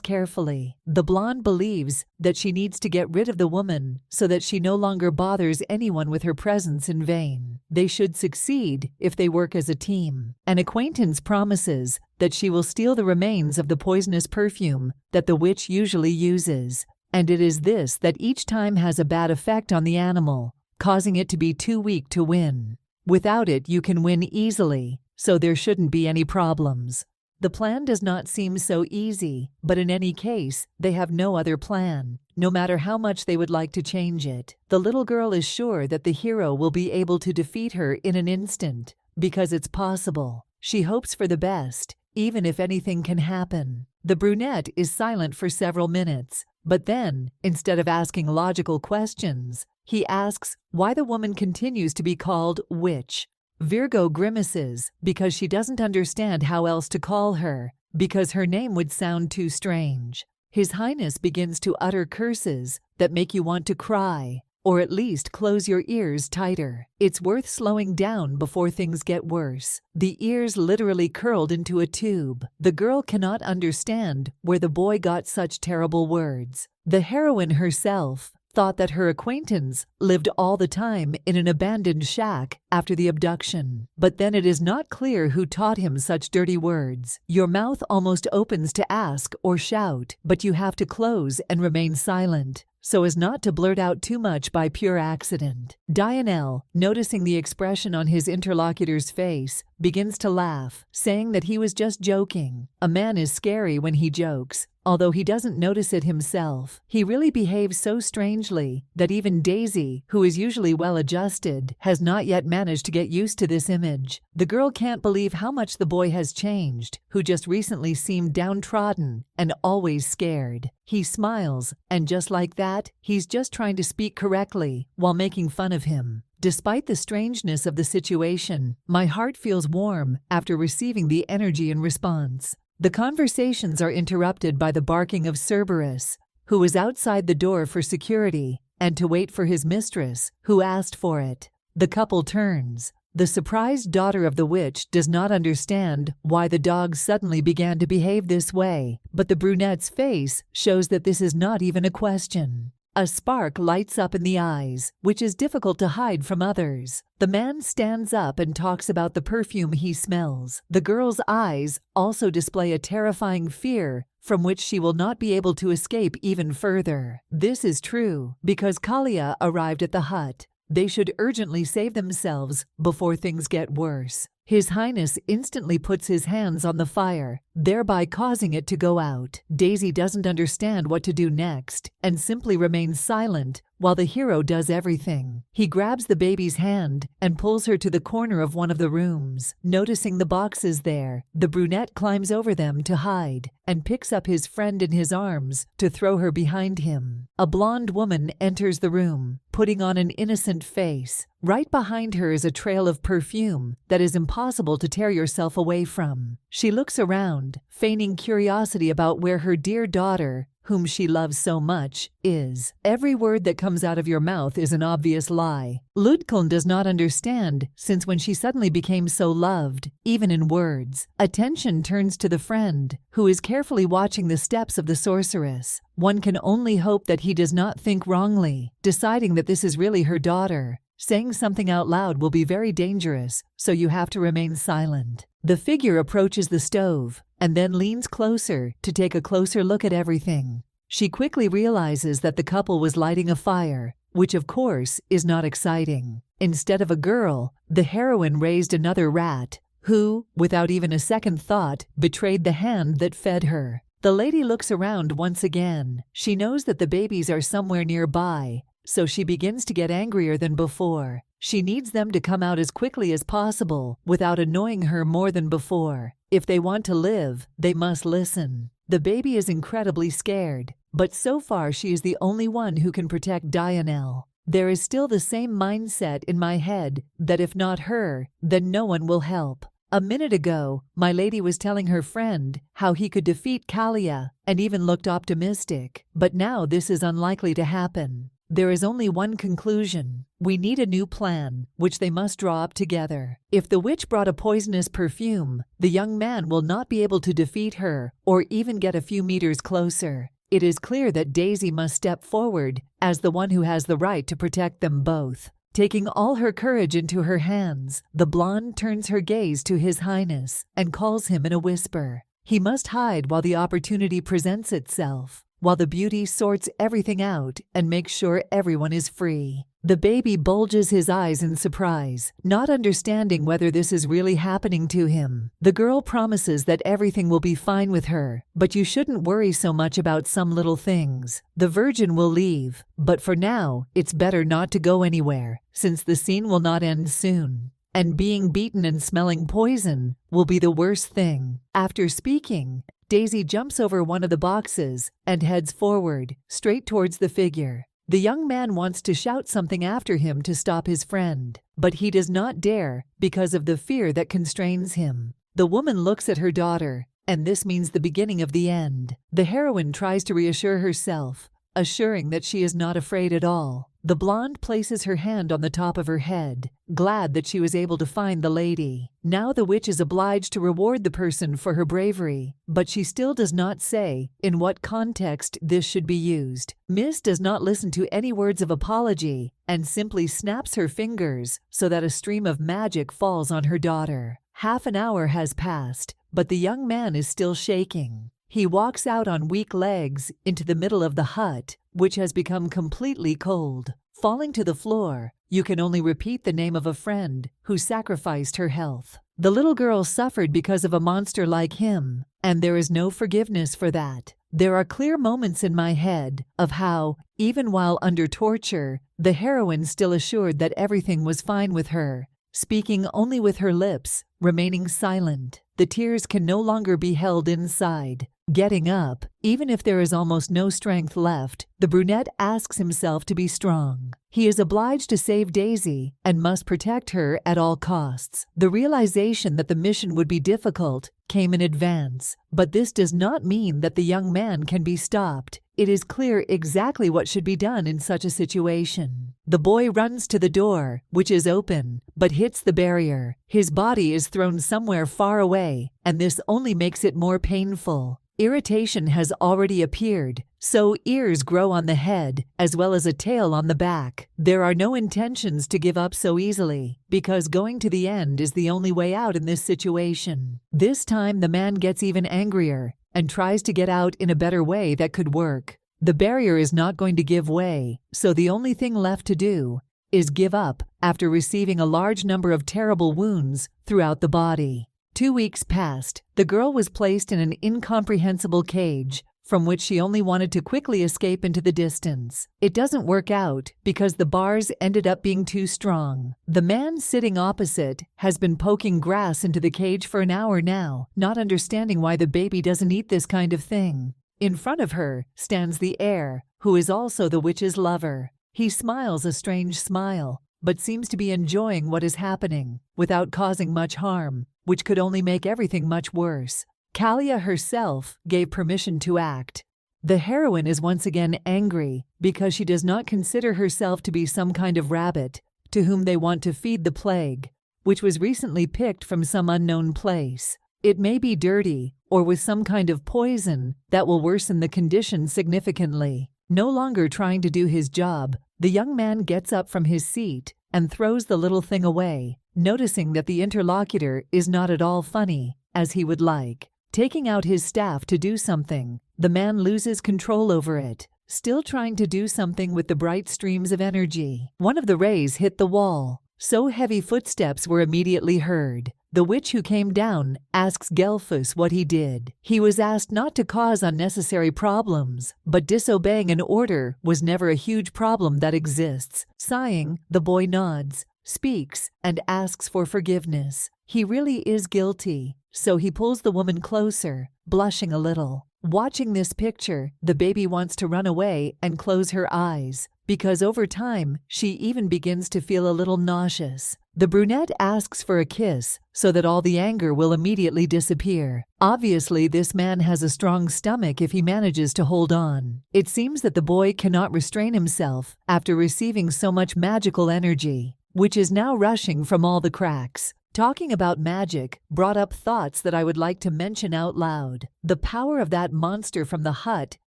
Speaker 1: carefully. The blonde believes that she needs to get rid of the woman so that she no longer bothers anyone with her presence in vain. They should succeed if they work as a team. An acquaintance promises that she will steal the remains of the poisonous perfume that the witch usually uses, and it is this that each time has a bad effect on the animal, causing it to be too weak to win. Without it, you can win easily, so there shouldn't be any problems. The plan does not seem so easy, but in any case, they have no other plan, no matter how much they would like to change it. The little girl is sure that the hero will be able to defeat her in an instant, because it's possible. She hopes for the best, even if anything can happen. The brunette is silent for several minutes, but then, instead of asking logical questions, he asks why the woman continues to be called witch. Virgo grimaces because she doesn't understand how else to call her, because her name would sound too strange. His Highness begins to utter curses that make you want to cry. or at least close your ears tighter. It's worth slowing down before things get worse. The ears literally curled into a tube. The girl cannot understand where the boy got such terrible words. The heroine herself thought that her acquaintance lived all the time in an abandoned shack after the abduction. But then it is not clear who taught him such dirty words. Your mouth almost opens to ask or shout, but you have to close and remain silent, so as not to blurt out too much by pure accident. Dionel, noticing the expression on his interlocutor's face, begins to laugh, saying that he was just joking. A man is scary when he jokes, although he doesn't notice it himself. He really behaves so strangely that even Daisy, who is usually well-adjusted, has not yet managed to get used to this image. The girl can't believe how much the boy has changed, who just recently seemed downtrodden and always scared. He smiles, and just like that, he's just trying to speak correctly while making fun of him. Despite the strangeness of the situation, my heart feels warm after receiving the energy in response. The conversations are interrupted by the barking of Cerberus, who is outside the door for security and to wait for his mistress, who asked for it. The couple turns. The surprised daughter of the witch does not understand why the dog suddenly began to behave this way, but the brunette's face shows that this is not even a question. A spark lights up in the eyes, which is difficult to hide from others. The man stands up and talks about the perfume he smells. The girl's eyes also display a terrifying fear from which she will not be able to escape even further. This is true because Kalia arrived at the hut. They should urgently save themselves before things get worse. His Highness instantly puts his hands on the fire, thereby causing it to go out. Daisy doesn't understand what to do next and simply remains silent while the hero does everything. He grabs the baby's hand and pulls her to the corner of one of the rooms. Noticing the boxes there, the brunette climbs over them to hide and picks up his friend in his arms to throw her behind him. A blonde woman enters the room, putting on an innocent face. Right behind her is a trail of perfume that is impossible to tear yourself away from. She looks around, feigning curiosity about where her dear daughter, whom she loves so much, is. Every word that comes out of your mouth is an obvious lie. Ludkiln does not understand, since when she suddenly became so loved, even in words. Attention turns to the friend, who is carefully watching the steps of the sorceress. One can only hope that he does not think wrongly, deciding that this is really her daughter. Saying something out loud will be very dangerous, so you have to remain silent. The figure approaches the stove and then leans closer to take a closer look at everything. She quickly realizes that the couple was lighting a fire, which of course is not exciting. Instead of a girl, the heroine raised another rat, who, without even a second thought, betrayed the hand that fed her. The lady looks around once again. She knows that the babies are somewhere nearby, so she begins to get angrier than before. She needs them to come out as quickly as possible without annoying her more than before. If they want to live, they must listen. The baby is incredibly scared, but so far she is the only one who can protect Dionel. There is still the same mindset in my head that if not her, then no one will help. A minute ago, my lady was telling her friend how he could defeat Kalia and even looked optimistic, but now this is unlikely to happen. There is only one conclusion. We need a new plan, which they must draw up together. If the witch brought a poisonous perfume, the young man will not be able to defeat her or even get a few meters closer. It is clear that Daisy must step forward as the one who has the right to protect them both. Taking all her courage into her hands, the blonde turns her gaze to His Highness and calls him in a whisper. He must hide while the opportunity presents itself, while the beauty sorts everything out and makes sure everyone is free. The baby bulges his eyes in surprise, not understanding whether this is really happening to him. The girl promises that everything will be fine with her, but you shouldn't worry so much about some little things. The virgin will leave, but for now, it's better not to go anywhere, since the scene will not end soon. And being beaten and smelling poison will be the worst thing. After speaking, Daisy jumps over one of the boxes and heads forward, straight towards the figure. The young man wants to shout something after him to stop his friend, but he does not dare because of the fear that constrains him. The woman looks at her daughter, and this means the beginning of the end. The heroine tries to reassure herself, assuring that she is not afraid at all. The blonde places her hand on the top of her head, glad that she was able to find the lady. Now the witch is obliged to reward the person for her bravery, but she still does not say in what context this should be used. Miss does not listen to any words of apology and simply snaps her fingers so that a stream of magic falls on her daughter. Half an hour has passed, but the young man is still shaking. He walks out on weak legs into the middle of the hut, which has become completely cold. Falling to the floor, you can only repeat the name of a friend who sacrificed her health. The little girl suffered because of a monster like him, and there is no forgiveness for that. There are clear moments in my head of how, even while under torture, the heroine still assured that everything was fine with her, speaking only with her lips, remaining silent. The tears can no longer be held inside. Getting up, even if there is almost no strength left, the brunette asks himself to be strong. He is obliged to save Daisy and must protect her at all costs. The realization that the mission would be difficult came in advance, but this does not mean that the young man can be stopped. It is clear exactly what should be done in such a situation. The boy runs to the door, which is open, but hits the barrier. His body is thrown somewhere far away, and this only makes it more painful. Irritation has already appeared, so ears grow on the head as well as a tail on the back. There are no intentions to give up so easily, because going to the end is the only way out in this situation. This time the man gets even angrier and tries to get out in a better way that could work. The barrier is not going to give way, so the only thing left to do is give up after receiving a large number of terrible wounds throughout the body. 2 weeks passed. The girl was placed in an incomprehensible cage from which she only wanted to quickly escape into the distance. It doesn't work out because the bars ended up being too strong. The man sitting opposite has been poking grass into the cage for an hour now, not understanding why the baby doesn't eat this kind of thing. In front of her stands the heir, who is also the witch's lover. He smiles a strange smile, but seems to be enjoying what is happening without causing much harm, which could only make everything much worse. Kalia herself gave permission to act. The heroine is once again angry because she does not consider herself to be some kind of rabbit to whom they want to feed the plague, which was recently picked from some unknown place. It may be dirty or with some kind of poison that will worsen the condition significantly. No longer trying to do his job, the young man gets up from his seat and throws the little thing away, noticing that the interlocutor is not at all funny, as he would like. Taking out his staff to do something, the man loses control over it, still trying to do something with the bright streams of energy. One of the rays hit the wall, so heavy footsteps were immediately heard. The witch who came down asks Gelfus what he did. He was asked not to cause unnecessary problems, but disobeying an order was never a huge problem that exists. Sighing, the boy nods, speaks, and asks for forgiveness. He really is guilty, so he pulls the woman closer, blushing a little. Watching this picture, the baby wants to run away and close her eyes, because over time, she even begins to feel a little nauseous. The brunette asks for a kiss so that all the anger will immediately disappear. Obviously, this man has a strong stomach if he manages to hold on. It seems that the boy cannot restrain himself after receiving so much magical energy, which is now rushing from all the cracks. Talking about magic brought up thoughts that I would like to mention out loud. The power of that monster from the hut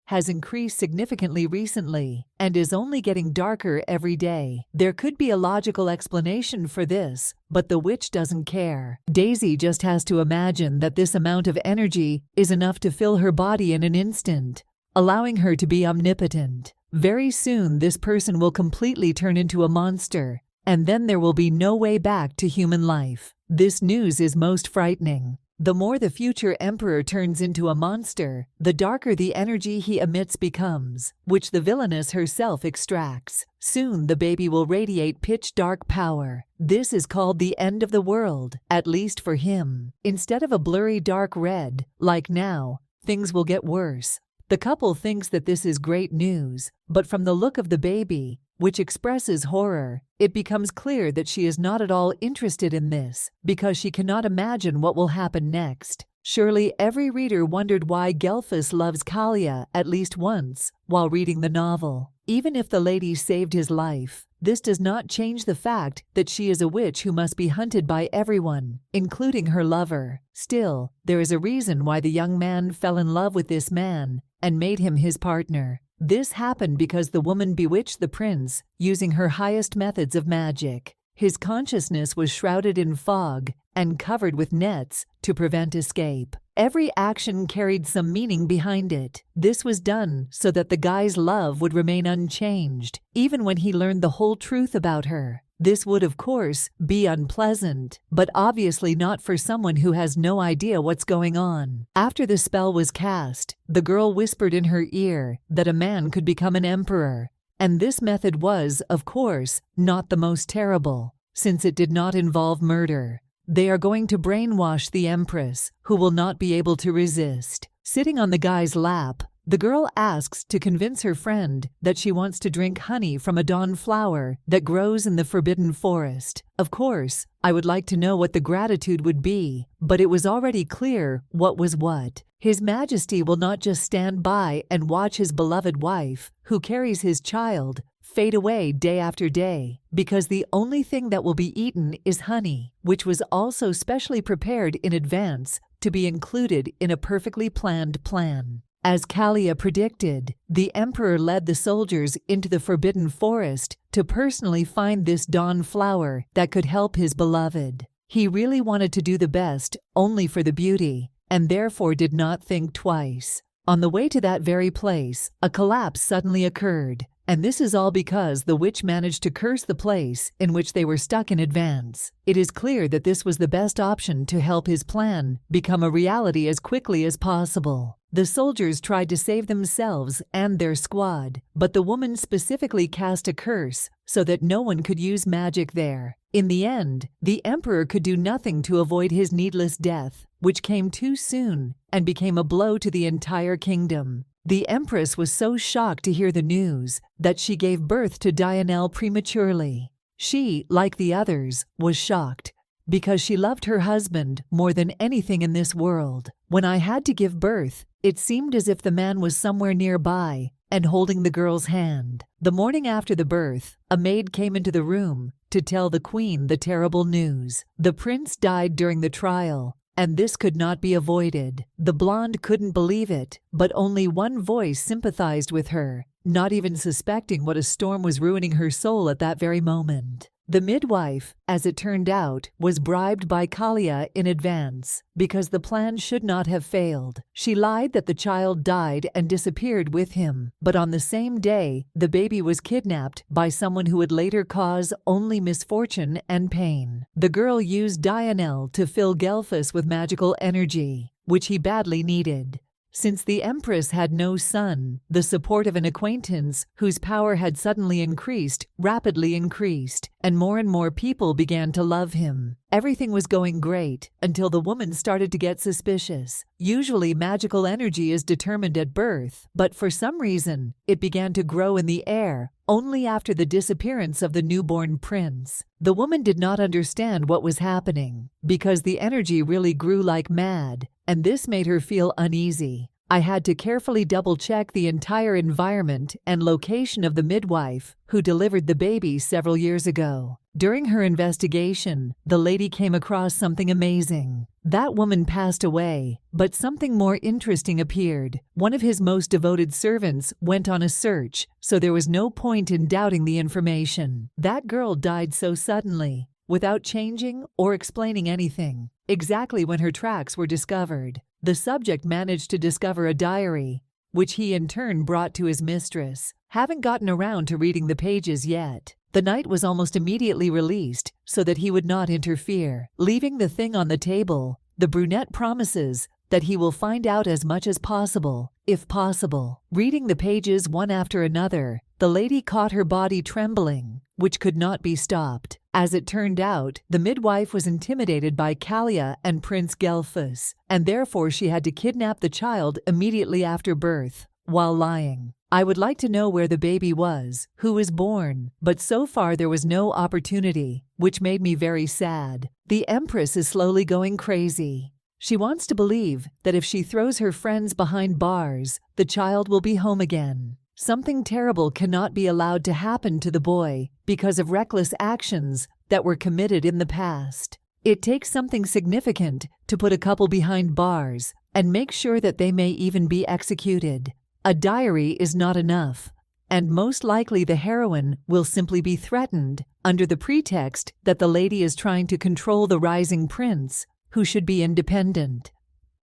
Speaker 1: has increased significantly recently and is only getting darker every day. There could be a logical explanation for this, but the witch doesn't care. Daisy just has to imagine that this amount of energy is enough to fill her body in an instant, allowing her to be omnipotent. Very soon, this person will completely turn into a monster, and then there will be no way back to human life. This news is most frightening. The more the future emperor turns into a monster, the darker the energy he emits becomes, which the villainess herself extracts. Soon the baby will radiate pitch-dark power. This is called the end of the world, at least for him. Instead of a blurry dark red, like now, things will get worse. The couple thinks that this is great news, but from the look of the baby, which expresses horror, it becomes clear that she is not at all interested in this, because she cannot imagine what will happen next. Surely every reader wondered why Gelfus loves Kalia at least once while reading the novel. Even if the lady saved his life, this does not change the fact that she is a witch who must be hunted by everyone, including her lover. Still, there is a reason why the young man fell in love with this man and made him his partner. This happened because the woman bewitched the prince using her highest methods of magic. His consciousness was shrouded in fog and covered with nets to prevent escape. Every action carried some meaning behind it. This was done so that the guy's love would remain unchanged, even when he learned the whole truth about her. This would, of course, be unpleasant, but obviously not for someone who has no idea what's going on. After the spell was cast, the girl whispered in her ear that a man could become an emperor. And this method was, of course, not the most terrible, since it did not involve murder. They are going to brainwash the empress, who will not be able to resist. Sitting on the guy's lap, the girl asks to convince her friend that she wants to drink honey from a dawn flower that grows in the forbidden forest. Of course, I would like to know what the gratitude would be, but it was already clear what was what. His Majesty will not just stand by and watch his beloved wife, who carries his child, fade away day after day, because the only thing that will be eaten is honey, which was also specially prepared in advance to be included in a perfectly planned plan. As Kalia predicted, the emperor led the soldiers into the forbidden forest to personally find this dawn flower that could help his beloved. He really wanted to do the best only for the beauty, and therefore did not think twice. On the way to that very place, a collapse suddenly occurred, and this is all because the witch managed to curse the place in which they were stuck in advance. It is clear that this was the best option to help his plan become a reality as quickly as possible. The soldiers tried to save themselves and their squad, but the woman specifically cast a curse so that no one could use magic there. In the end, the emperor could do nothing to avoid his needless death, which came too soon and became a blow to the entire kingdom. The empress was so shocked to hear the news that she gave birth to Dionel prematurely. She, like the others, was shocked because she loved her husband more than anything in this world. When I had to give birth, it seemed as if the man was somewhere nearby and holding the girl's hand. The morning after the birth, a maid came into the room to tell the queen the terrible news. The prince died during the trial, and this could not be avoided. The blonde couldn't believe it, but only one voice sympathized with her, not even suspecting what a storm was ruining her soul at that very moment. The midwife, as it turned out, was bribed by Kalia in advance because the plan should not have failed. She lied that the child died and disappeared with him, but on the same day, the baby was kidnapped by someone who would later cause only misfortune and pain. The girl used Dionel to fill Gelfus with magical energy, which he badly needed. Since the empress had no son, the support of an acquaintance whose power had suddenly increased, rapidly increased, and more people began to love him. Everything was going great until the woman started to get suspicious. Usually magical energy is determined at birth, but for some reason, it began to grow in the air only after the disappearance of the newborn prince. The woman did not understand what was happening because the energy really grew like mad, and this made her feel uneasy. I had to carefully double-check the entire environment and location of the midwife who delivered the baby several years ago. During her investigation, the lady came across something amazing. That woman passed away, but something more interesting appeared. One of his most devoted servants went on a search, so there was no point in doubting the information. That girl died so suddenly, without changing or explaining anything, exactly when her tracks were discovered. The subject managed to discover a diary, which he in turn brought to his mistress. Haven't gotten around to reading the pages yet. The knight was almost immediately released so that he would not interfere. Leaving the thing on the table, the brunette promises that he will find out as much as possible, if possible. Reading the pages one after another, the lady caught her body trembling, which could not be stopped. As it turned out, the midwife was intimidated by Kalia and Prince Gelfus, and therefore she had to kidnap the child immediately after birth, while lying. I would like to know where the baby was, who was born, but so far there was no opportunity, which made me very sad. The empress is slowly going crazy. She wants to believe that if she throws her friends behind bars, the child will be home again. Something terrible cannot be allowed to happen to the boy because of reckless actions that were committed in the past. It takes something significant to put a couple behind bars and make sure that they may even be executed. A diary is not enough, and most likely the heroine will simply be threatened under the pretext that the lady is trying to control the rising prince, who should be independent.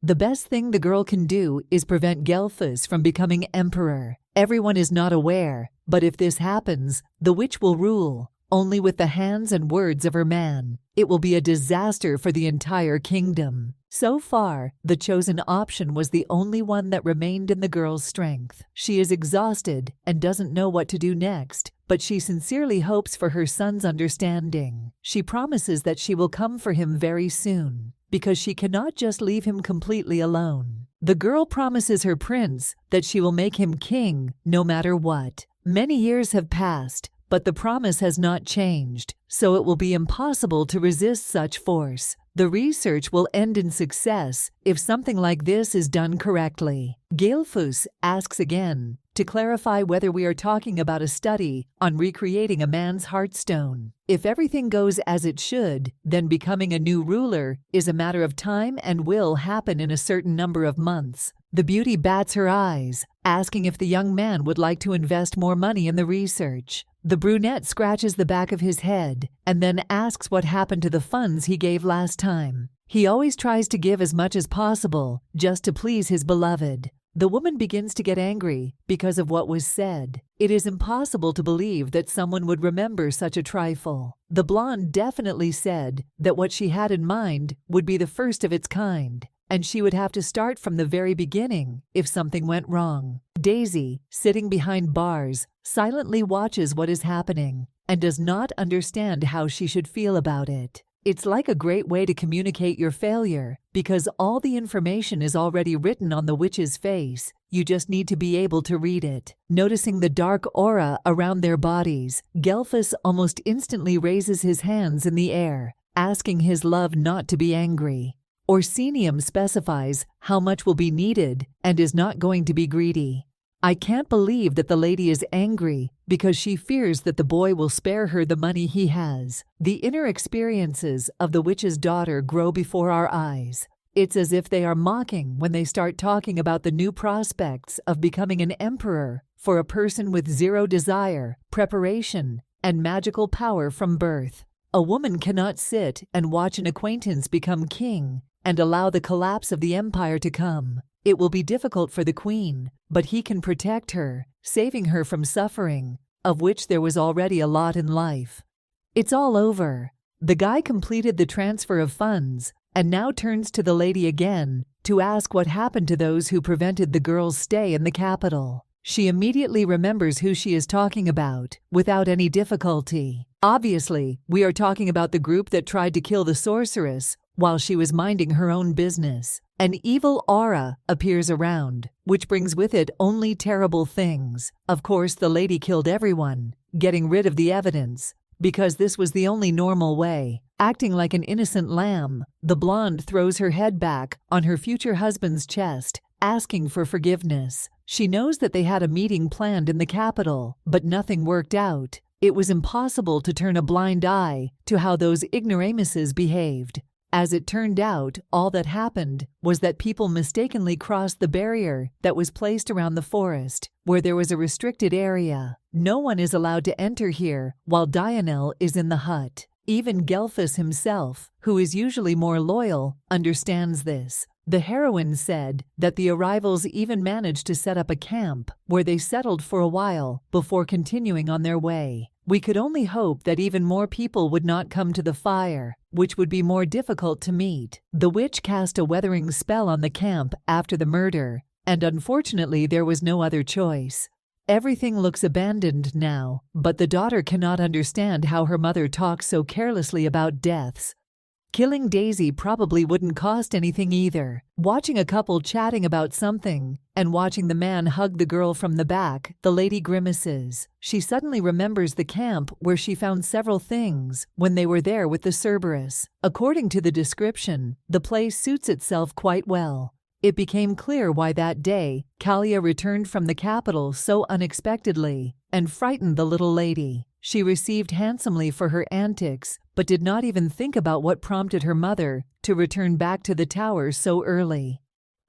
Speaker 1: The best thing the girl can do is prevent Gelfus from becoming emperor. Everyone is not aware, but if this happens, the witch will rule, only with the hands and words of her man. It will be a disaster for the entire kingdom. So far, the chosen option was the only one that remained in the girl's strength. She is exhausted and doesn't know what to do next, but she sincerely hopes for her son's understanding. She promises that she will come for him very soon, because she cannot just leave him completely alone. The girl promises her prince that she will make him king no matter what. Many years have passed, but the promise has not changed, so it will be impossible to resist such force. The research will end in success if something like this is done correctly. Gelfus asks again to clarify whether we are talking about a study on recreating a man's heartstone. If everything goes as it should, then becoming a new ruler is a matter of time and will happen in a certain number of months. The beauty bats her eyes, asking if the young man would like to invest more money in the research. The brunette scratches the back of his head and then asks what happened to the funds he gave last time. He always tries to give as much as possible just to please his beloved. The woman begins to get angry because of what was said. It is impossible to believe that someone would remember such a trifle. The blonde definitely said that what she had in mind would be the first of its kind, and she would have to start from the very beginning if something went wrong. Daisy, sitting behind bars, silently watches what is happening and does not understand how she should feel about it. It's like a great way to communicate your failure because all the information is already written on the witch's face. You just need to be able to read it. Noticing the dark aura around their bodies, Gelfus almost instantly raises his hands in the air, asking his love not to be angry. Orsinium specifies how much will be needed and is not going to be greedy. I can't believe that the lady is angry because she fears that the boy will spare her the money he has. The inner experiences of the witch's daughter grow before our eyes. It's as if they are mocking when they start talking about the new prospects of becoming an emperor for a person with zero desire, preparation, and magical power from birth. A woman cannot sit and watch an acquaintance become king and allow the collapse of the empire to come. It will be difficult for the queen, but he can protect her, saving her from suffering, of which there was already a lot in life. It's all over. The guy completed the transfer of funds and now turns to the lady again to ask what happened to those who prevented the girl's stay in the capital. She immediately remembers who she is talking about, without any difficulty. Obviously, we are talking about the group that tried to kill the sorceress while she was minding her own business. An evil aura appears around, which brings with it only terrible things. Of course, the lady killed everyone, getting rid of the evidence, because this was the only normal way. Acting like an innocent lamb, the blonde throws her head back on her future husband's chest, asking for forgiveness. She knows that they had a meeting planned in the capital, but nothing worked out. It was impossible to turn a blind eye to how those ignoramuses behaved. As it turned out, all that happened was that people mistakenly crossed the barrier that was placed around the forest, where there was a restricted area. No one is allowed to enter here while Dionel is in the hut. Even Gelfus himself, who is usually more loyal, understands this. The heroine said that the arrivals even managed to set up a camp where they settled for a while before continuing on their way. We could only hope that even more people would not come to the fire, which would be more difficult to meet. The witch cast a weathering spell on the camp after the murder, and unfortunately there was no other choice. Everything looks abandoned now, but the daughter cannot understand how her mother talks so carelessly about deaths. Killing Daisy probably wouldn't cost anything either. Watching a couple chatting about something and watching the man hug the girl from the back, the lady grimaces. She suddenly remembers the camp where she found several things when they were there with the Cerberus. According to the description, the place suits itself quite well. It became clear why that day Kalia returned from the capital so unexpectedly and frightened the little lady. She received handsomely for her antics, but did not even think about what prompted her mother to return back to the tower so early.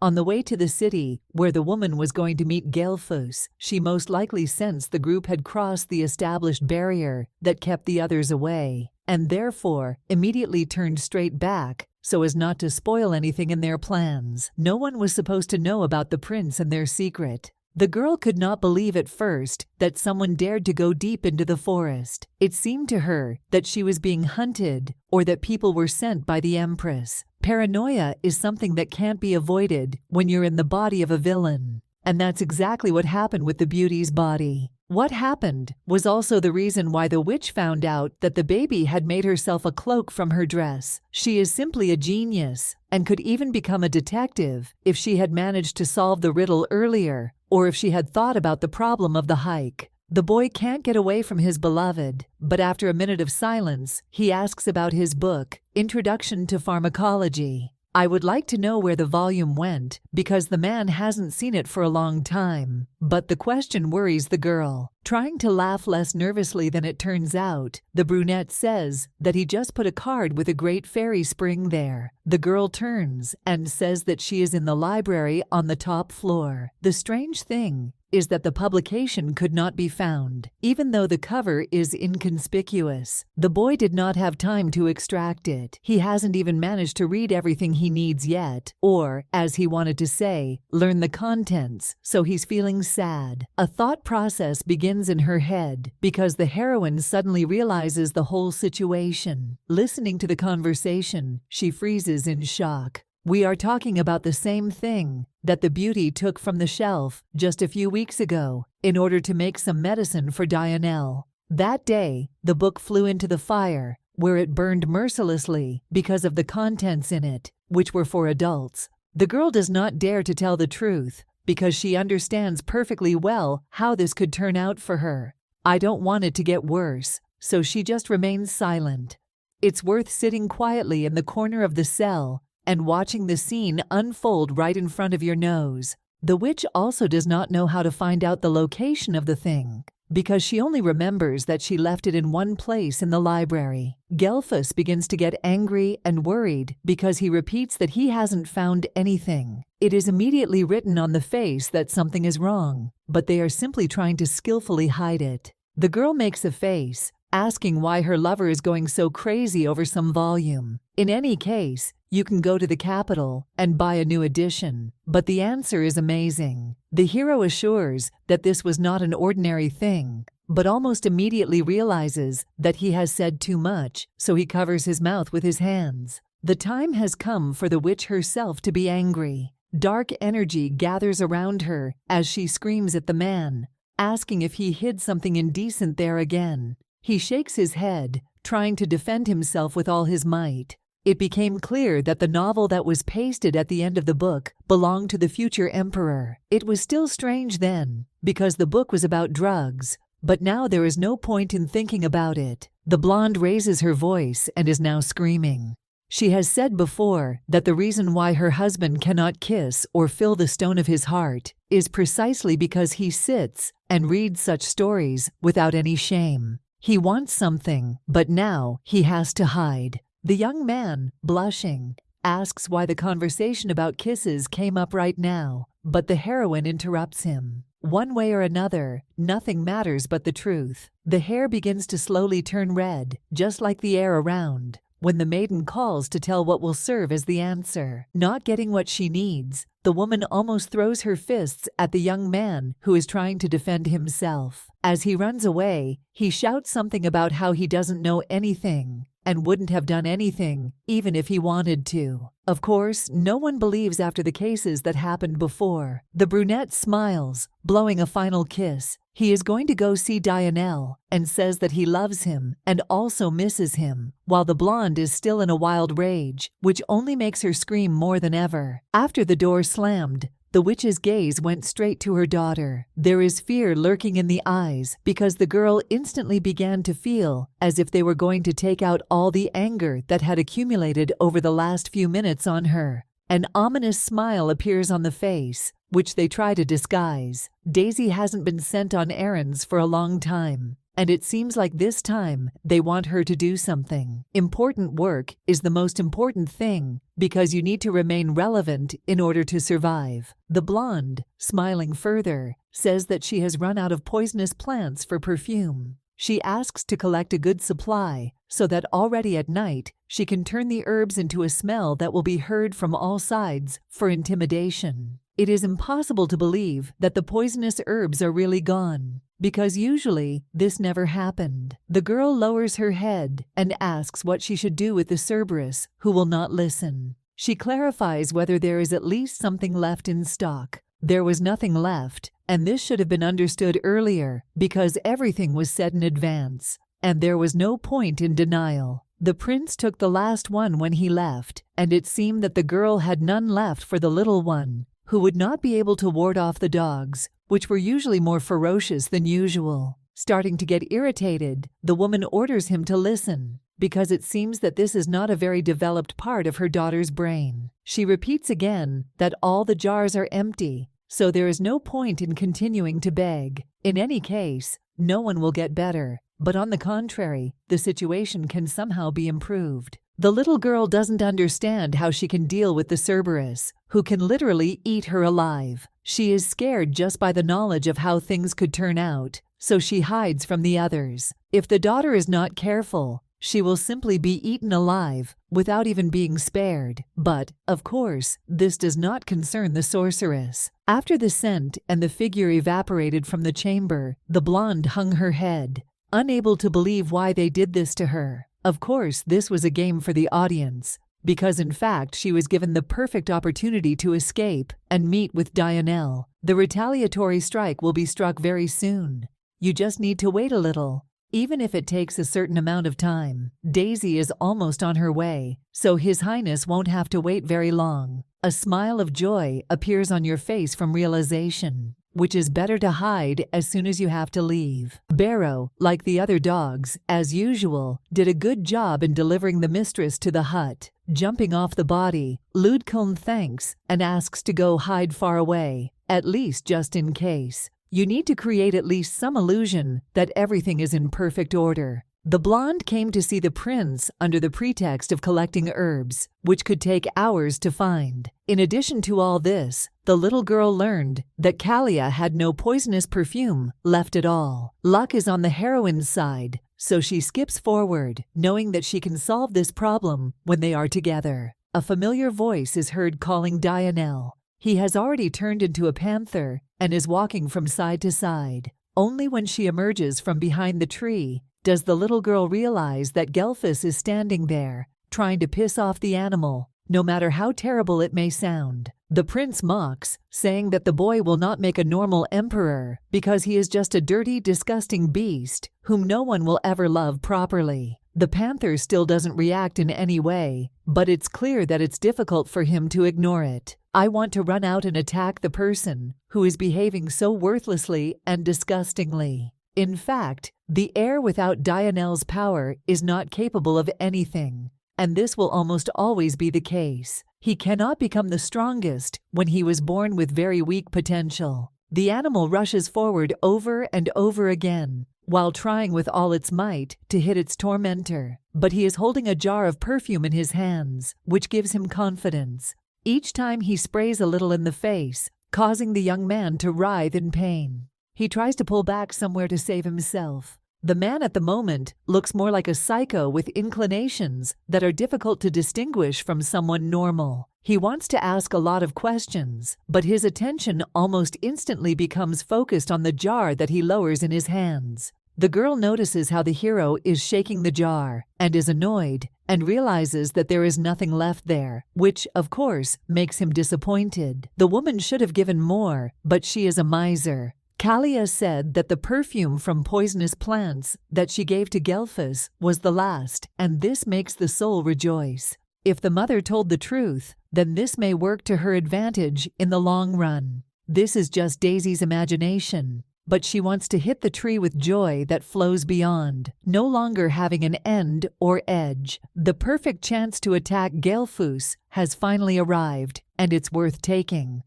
Speaker 1: On the way to the city, where the woman was going to meet Gelfus, she most likely sensed the group had crossed the established barrier that kept the others away, and therefore immediately turned straight back so as not to spoil anything in their plans. No one was supposed to know about the prince and their secret. The girl could not believe at first that someone dared to go deep into the forest. It seemed to her that she was being hunted or that people were sent by the empress. Paranoia is something that can't be avoided when you're in the body of a villain. And that's exactly what happened with the beauty's body. What happened was also the reason why the witch found out that the baby had made herself a cloak from her dress. She is simply a genius and could even become a detective if she had managed to solve the riddle earlier, or if she had thought about the problem of the hike. The boy can't get away from his beloved, but after a minute of silence, he asks about his book, Introduction to Pharmacology. I would like to know where the volume went, because the man hasn't seen it for a long time. But the question worries the girl. Trying to laugh less nervously than it turns out, the brunette says that he just put a card with a great fairy spring there. The girl turns and says that she is in the library on the top floor. The strange thing is that the publication could not be found, even though the cover is inconspicuous. The boy did not have time to extract it. He hasn't even managed to read everything he needs yet, or, as he wanted to say, learn the contents, so he's feeling sad. A thought process begins in her head because the heroine suddenly realizes the whole situation. Listening to the conversation, she freezes in shock. We are talking about the same thing that the beauty took from the shelf just a few weeks ago in order to make some medicine for Dianelle. That day, the book flew into the fire, where it burned mercilessly because of the contents in it, which were for adults. The girl does not dare to tell the truth because she understands perfectly well how this could turn out for her. I don't want it to get worse, so she just remains silent. It's worth sitting quietly in the corner of the cell and watching the scene unfold right in front of your nose. The witch also does not know how to find out the location of the thing, because she only remembers that she left it in one place in the library. Gelfus begins to get angry and worried because he repeats that he hasn't found anything. It is immediately written on the face that something is wrong, but they are simply trying to skillfully hide it. The girl makes a face, asking why her lover is going so crazy over some volume. In any case, you can go to the capital and buy a new edition. But the answer is amazing. The hero assures that this was not an ordinary thing, but almost immediately realizes that he has said too much, so he covers his mouth with his hands. The time has come for the witch herself to be angry. Dark energy gathers around her as she screams at the man, asking if he hid something indecent there again. He shakes his head, trying to defend himself with all his might. It became clear that the novel that was pasted at the end of the book belonged to the future emperor. It was still strange then, because the book was about drugs, but now there is no point in thinking about it. The blonde raises her voice and is now screaming. She has said before that the reason why her husband cannot kiss or fill the stone of his heart is precisely because he sits and reads such stories without any shame. He wants something, but now he has to hide. The young man, blushing, asks why the conversation about kisses came up right now, but the heroine interrupts him. One way or another, nothing matters but the truth. The hair begins to slowly turn red, just like the air around, when the maiden calls to tell what will serve as the answer. Not getting what she needs, the woman almost throws her fists at the young man who is trying to defend himself. As he runs away, he shouts something about how he doesn't know anything and wouldn't have done anything even if he wanted to. Of course, no one believes after the cases that happened before. The brunette smiles, blowing a final kiss. He is going to go see Dianelle and says that he loves him and also misses him, while the blonde is still in a wild rage, which only makes her scream more than ever. After the door slammed, the witch's gaze went straight to her daughter. There is fear lurking in the eyes because the girl instantly began to feel as if they were going to take out all the anger that had accumulated over the last few minutes on her. An ominous smile appears on the face, which they try to disguise. Daisy hasn't been sent on errands for a long time, and it seems like this time they want her to do something. Important work is the most important thing because you need to remain relevant in order to survive. The blonde, smiling further, says that she has run out of poisonous plants for perfume. She asks to collect a good supply so that already at night she can turn the herbs into a smell that will be heard from all sides for intimidation. It is impossible to believe that the poisonous herbs are really gone, because usually this never happened. The girl lowers her head and asks what she should do with the Cerberus, who will not listen. She clarifies whether there is at least something left in stock. There was nothing left, and this should have been understood earlier because everything was said in advance, and there was no point in denial. The prince took the last one when he left, and it seemed that the girl had none left for the little one, who would not be able to ward off the dogs, which were usually more ferocious than usual. Starting to get irritated, the woman orders him to listen, because it seems that this is not a very developed part of her daughter's brain. She repeats again that all the jars are empty, so there is no point in continuing to beg. In any case, no one will get better, but on the contrary, the situation can somehow be improved. The little girl doesn't understand how she can deal with the Cerberus, who can literally eat her alive. She is scared just by the knowledge of how things could turn out, so she hides from the others. If the daughter is not careful, she will simply be eaten alive without even being spared. But, of course, this does not concern the sorceress. After the scent and the figure evaporated from the chamber, the blonde hung her head, unable to believe why they did this to her. Of course, this was a game for the audience, because in fact she was given the perfect opportunity to escape and meet with Dionel. The retaliatory strike will be struck very soon. You just need to wait a little. Even if it takes a certain amount of time, Daisy is almost on her way, so His Highness won't have to wait very long. A smile of joy appears on your face from realization, which is better to hide as soon as you have to leave. Barrow, like the other dogs, as usual, did a good job in delivering the mistress to the hut. Jumping off the body, Ludcombe thanks and asks to go hide far away, at least just in case. You need to create at least some illusion that everything is in perfect order. The blonde came to see the prince under the pretext of collecting herbs, which could take hours to find. In addition to all this, the little girl learned that Kalia had no poisonous perfume left at all. Luck is on the heroine's side, so she skips forward, knowing that she can solve this problem when they are together. A familiar voice is heard calling Dionel. He has already turned into a panther and is walking from side to side. Only when she emerges from behind the tree does the little girl realize that Gelfus is standing there, trying to piss off the animal, no matter how terrible it may sound. The prince mocks, saying that the boy will not make a normal emperor because he is just a dirty, disgusting beast whom no one will ever love properly. The panther still doesn't react in any way, but it's clear that it's difficult for him to ignore it. I want to run out and attack the person who is behaving so worthlessly and disgustingly. In fact, the heir without Dionel's power is not capable of anything, and this will almost always be the case. He cannot become the strongest when he was born with very weak potential. The animal rushes forward over and over again, while trying with all its might to hit its tormentor. But he is holding a jar of perfume in his hands, which gives him confidence. Each time he sprays a little in the face, causing the young man to writhe in pain. He tries to pull back somewhere to save himself. The man at the moment looks more like a psycho with inclinations that are difficult to distinguish from someone normal. He wants to ask a lot of questions, but his attention almost instantly becomes focused on the jar that he lowers in his hands. The girl notices how the hero is shaking the jar and is annoyed and realizes that there is nothing left there, which, of course, makes him disappointed. The woman should have given more, but she is a miser. Kalia said that the perfume from poisonous plants that she gave to Gelfus was the last, and this makes the soul rejoice. If the mother told the truth, then this may work to her advantage in the long run. This is just Daisy's imagination, but she wants to hit the tree with joy that flows beyond, no longer having an end or edge. The perfect chance to attack Gelfus has finally arrived, and it's worth taking.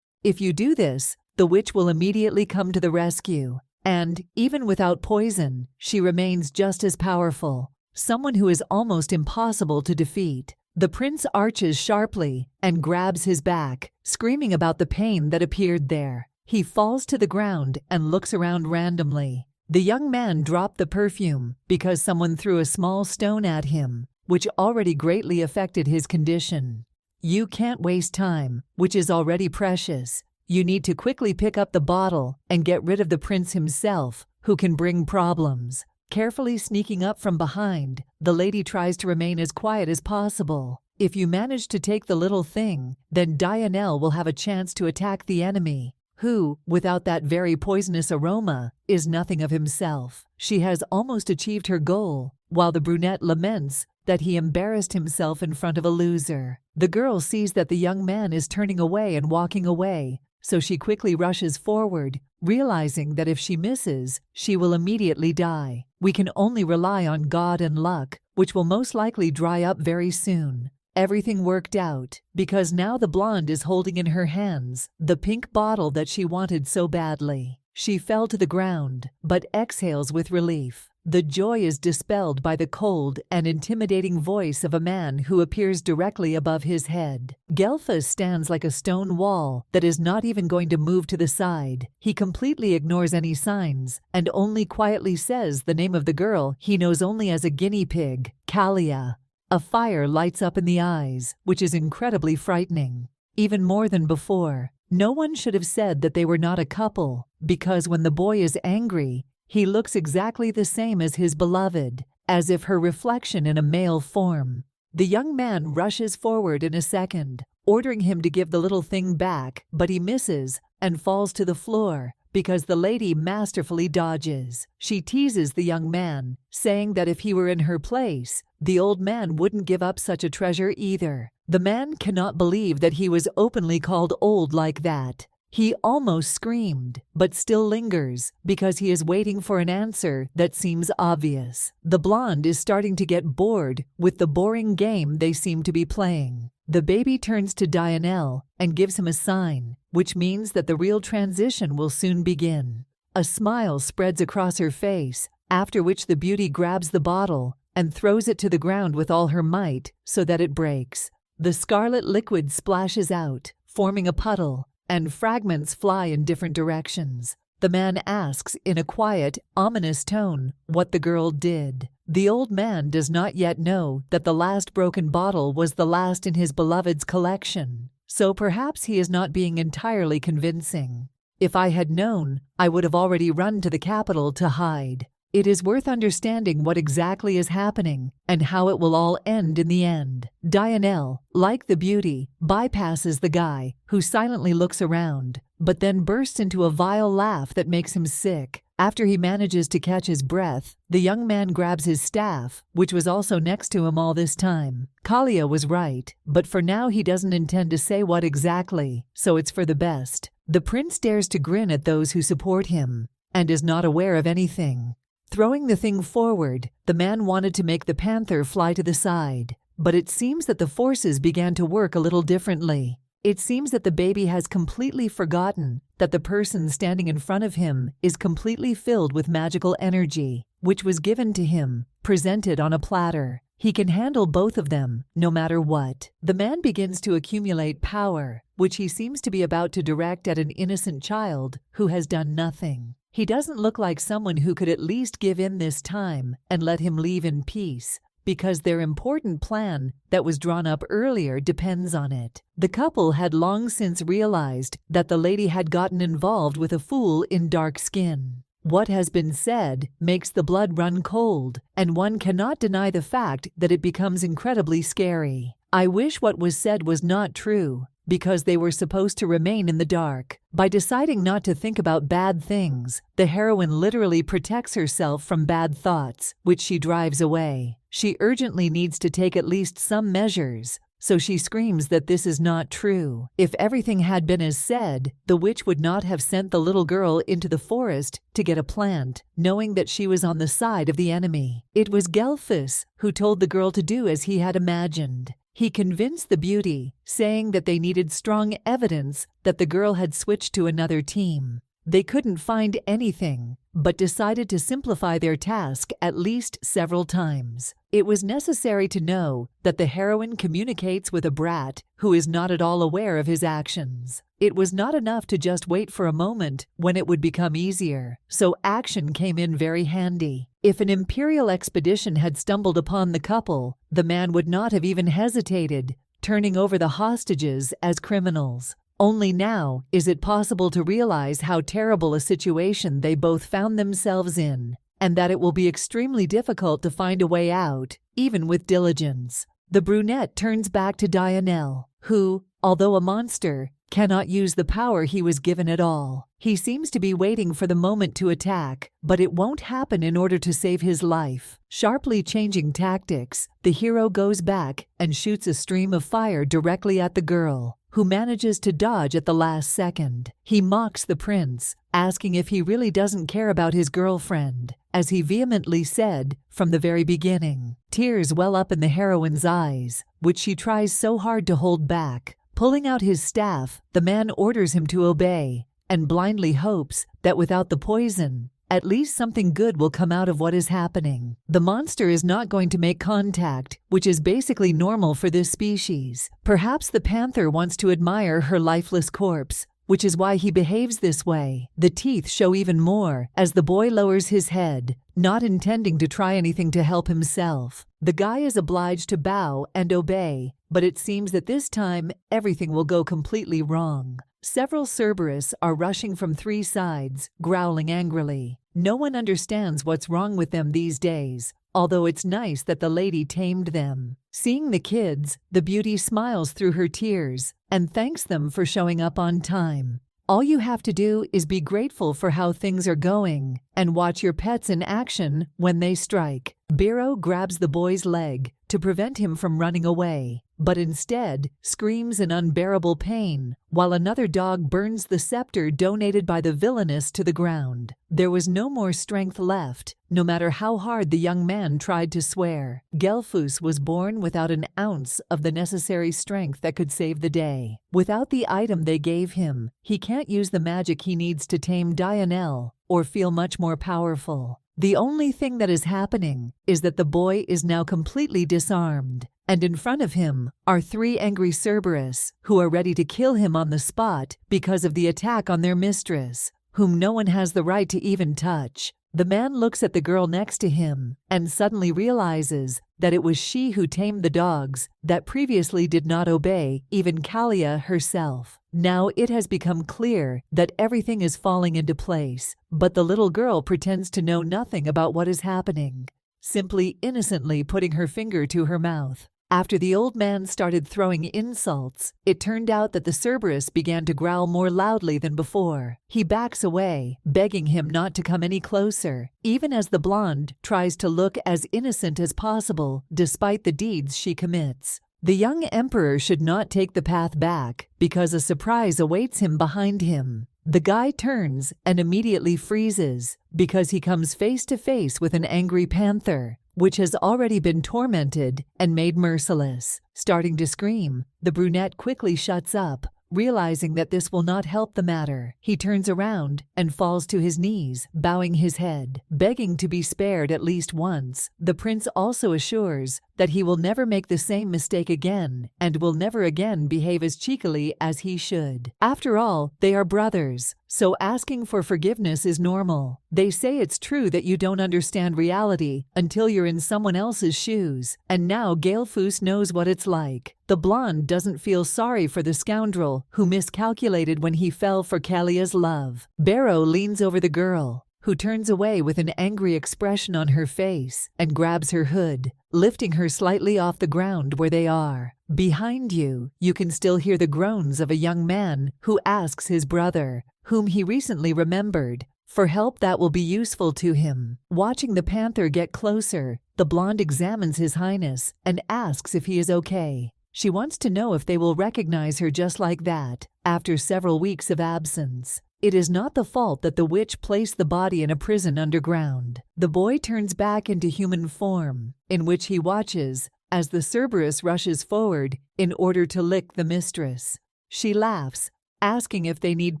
Speaker 1: If you do this, the witch will immediately come to the rescue, and, even without poison, she remains just as powerful, someone who is almost impossible to defeat. The prince arches sharply and grabs his back, screaming about the pain that appeared there. He falls to the ground and looks around randomly. The young man dropped the perfume because someone threw a small stone at him, which already greatly affected his condition. You can't waste time, which is already precious. You need to quickly pick up the bottle and get rid of the prince himself, who can bring problems. Carefully sneaking up from behind, the lady tries to remain as quiet as possible. If you manage to take the little thing, then Dianelle will have a chance to attack the enemy, who, without that very poisonous aroma, is nothing of himself. She has almost achieved her goal, while the brunette laments that he embarrassed himself in front of a loser. The girl sees that the young man is turning away and walking away, so she quickly rushes forward, realizing that if she misses, she will immediately die. We can only rely on God and luck, which will most likely dry up very soon. Everything worked out, because now the blonde is holding in her hands the pink bottle that she wanted so badly. She fell to the ground, but exhales with relief. The joy is dispelled by the cold and intimidating voice of a man who appears directly above his head. Gelfus stands like a stone wall that is not even going to move to the side. He completely ignores any signs and only quietly says the name of the girl he knows only as a guinea pig, Kalia. A fire lights up in the eyes, which is incredibly frightening. Even more than before, no one should have said that they were not a couple, because when the boy is angry, he looks exactly the same as his beloved, as if her reflection in a male form. The young man rushes forward in a second, ordering him to give the little thing back, but he misses and falls to the floor because the lady masterfully dodges. She teases the young man, saying that if he were in her place, the old man wouldn't give up such a treasure either. The man cannot believe that he was openly called old like that. He almost screamed, but still lingers because he is waiting for an answer that seems obvious. The blonde is starting to get bored with the boring game they seem to be playing. The baby turns to Dianelle and gives him a sign, which means that the real transition will soon begin. A smile spreads across her face, after which the beauty grabs the bottle and throws it to the ground with all her might so that it breaks. The scarlet liquid splashes out, forming a puddle, and fragments fly in different directions. The man asks in a quiet, ominous tone what the girl did. The old man does not yet know that the last broken bottle was the last in his beloved's collection, so perhaps he is not being entirely convincing. If I had known, I would have already run to the capital to hide. It is worth understanding what exactly is happening and how it will all end in the end. Dianelle, like the beauty, bypasses the guy, who silently looks around, but then bursts into a vile laugh that makes him sick. After he manages to catch his breath, the young man grabs his staff, which was also next to him all this time. Kalia was right, but for now he doesn't intend to say what exactly, so it's for the best. The prince dares to grin at those who support him, and is not aware of anything. Throwing the thing forward, the man wanted to make the panther fly to the side, but it seems that the forces began to work a little differently. It seems that the baby has completely forgotten that the person standing in front of him is completely filled with magical energy, which was given to him, presented on a platter. He can handle both of them, no matter what. The man begins to accumulate power, which he seems to be about to direct at an innocent child who has done nothing. He doesn't look like someone who could at least give in this time and let him leave in peace, because their important plan that was drawn up earlier depends on it. The couple had long since realized that the lady had gotten involved with a fool in dark skin. What has been said makes the blood run cold, and one cannot deny the fact that it becomes incredibly scary. I wish what was said was not true, because they were supposed to remain in the dark. By deciding not to think about bad things, the heroine literally protects herself from bad thoughts, which she drives away. She urgently needs to take at least some measures, so she screams that this is not true. If everything had been as said, the witch would not have sent the little girl into the forest to get a plant, knowing that she was on the side of the enemy. It was Gelfus who told the girl to do as he had imagined. He convinced the beauty, saying that they needed strong evidence that the girl had switched to another team. They couldn't find anything, but decided to simplify their task at least several times. It was necessary to know that the heroine communicates with a brat who is not at all aware of his actions. It was not enough to just wait for a moment when it would become easier, so action came in very handy. If an imperial expedition had stumbled upon the couple, the man would not have even hesitated, turning over the hostages as criminals. Only now is it possible to realize how terrible a situation they both found themselves in, and that it will be extremely difficult to find a way out, even with diligence. The brunette turns back to Dionel, who, although a monster, cannot use the power he was given at all. He seems to be waiting for the moment to attack, but it won't happen in order to save his life. Sharply changing tactics, the hero goes back and shoots a stream of fire directly at the girl, who manages to dodge at the last second. He mocks the prince, asking if he really doesn't care about his girlfriend, as he vehemently said from the very beginning. Tears well up in the heroine's eyes, which she tries so hard to hold back. Pulling out his staff, the man orders him to obey, and blindly hopes that without the poison, at least something good will come out of what is happening. The monster is not going to make contact, which is basically normal for this species. Perhaps the panther wants to admire her lifeless corpse, which is why he behaves this way. The teeth show even more as the boy lowers his head, not intending to try anything to help himself. The guy is obliged to bow and obey, but it seems that this time everything will go completely wrong. Several Cerberus are rushing from three sides, growling angrily. No one understands what's wrong with them these days, although it's nice that the lady tamed them. Seeing the kids, the beauty smiles through her tears and thanks them for showing up on time. All you have to do is be grateful for how things are going and watch your pets in action when they strike. Biro grabs the boy's leg to prevent him from running away, but instead screams in unbearable pain, while another dog burns the scepter donated by the villainess to the ground. There was no more strength left, no matter how hard the young man tried to swear. Gelfus was born without an ounce of the necessary strength that could save the day. Without the item they gave him, he can't use the magic he needs to tame Dionel or feel much more powerful. The only thing that is happening is that the boy is now completely disarmed, and in front of him are three angry Cerberus who are ready to kill him on the spot because of the attack on their mistress, whom no one has the right to even touch. The man looks at the girl next to him and suddenly realizes that it was she who tamed the dogs that previously did not obey even Kalia herself. Now it has become clear that everything is falling into place, but the little girl pretends to know nothing about what is happening, simply innocently putting her finger to her mouth. After the old man started throwing insults, it turned out that the Cerberus began to growl more loudly than before. He backs away, begging him not to come any closer, even as the blonde tries to look as innocent as possible despite the deeds she commits. The young emperor should not take the path back because a surprise awaits him behind him. The guy turns and immediately freezes because he comes face to face with an angry panther, which has already been tormented and made merciless. Starting to scream, the brunette quickly shuts up, realizing that this will not help the matter. He turns around and falls to his knees, bowing his head, begging to be spared at least once. The prince also assures that he will never make the same mistake again and will never again behave as cheekily as he should. After all, they are brothers, so asking for forgiveness is normal. They say it's true that you don't understand reality until you're in someone else's shoes, and now Gelfus knows what it's like. The blonde doesn't feel sorry for the scoundrel who miscalculated when he fell for Kalia's love. Barrow leans over the girl, who turns away with an angry expression on her face and grabs her hood, lifting her slightly off the ground where they are. Behind you, you can still hear the groans of a young man who asks his brother, whom he recently remembered, for help that will be useful to him. Watching the panther get closer, the blonde examines His Highness and asks if he is okay. She wants to know if they will recognize her just like that, after several weeks of absence. It is not the fault that the witch placed the body in a prison underground. The boy turns back into human form, in which he watches as the Cerberus rushes forward in order to lick the mistress. She laughs, asking if they need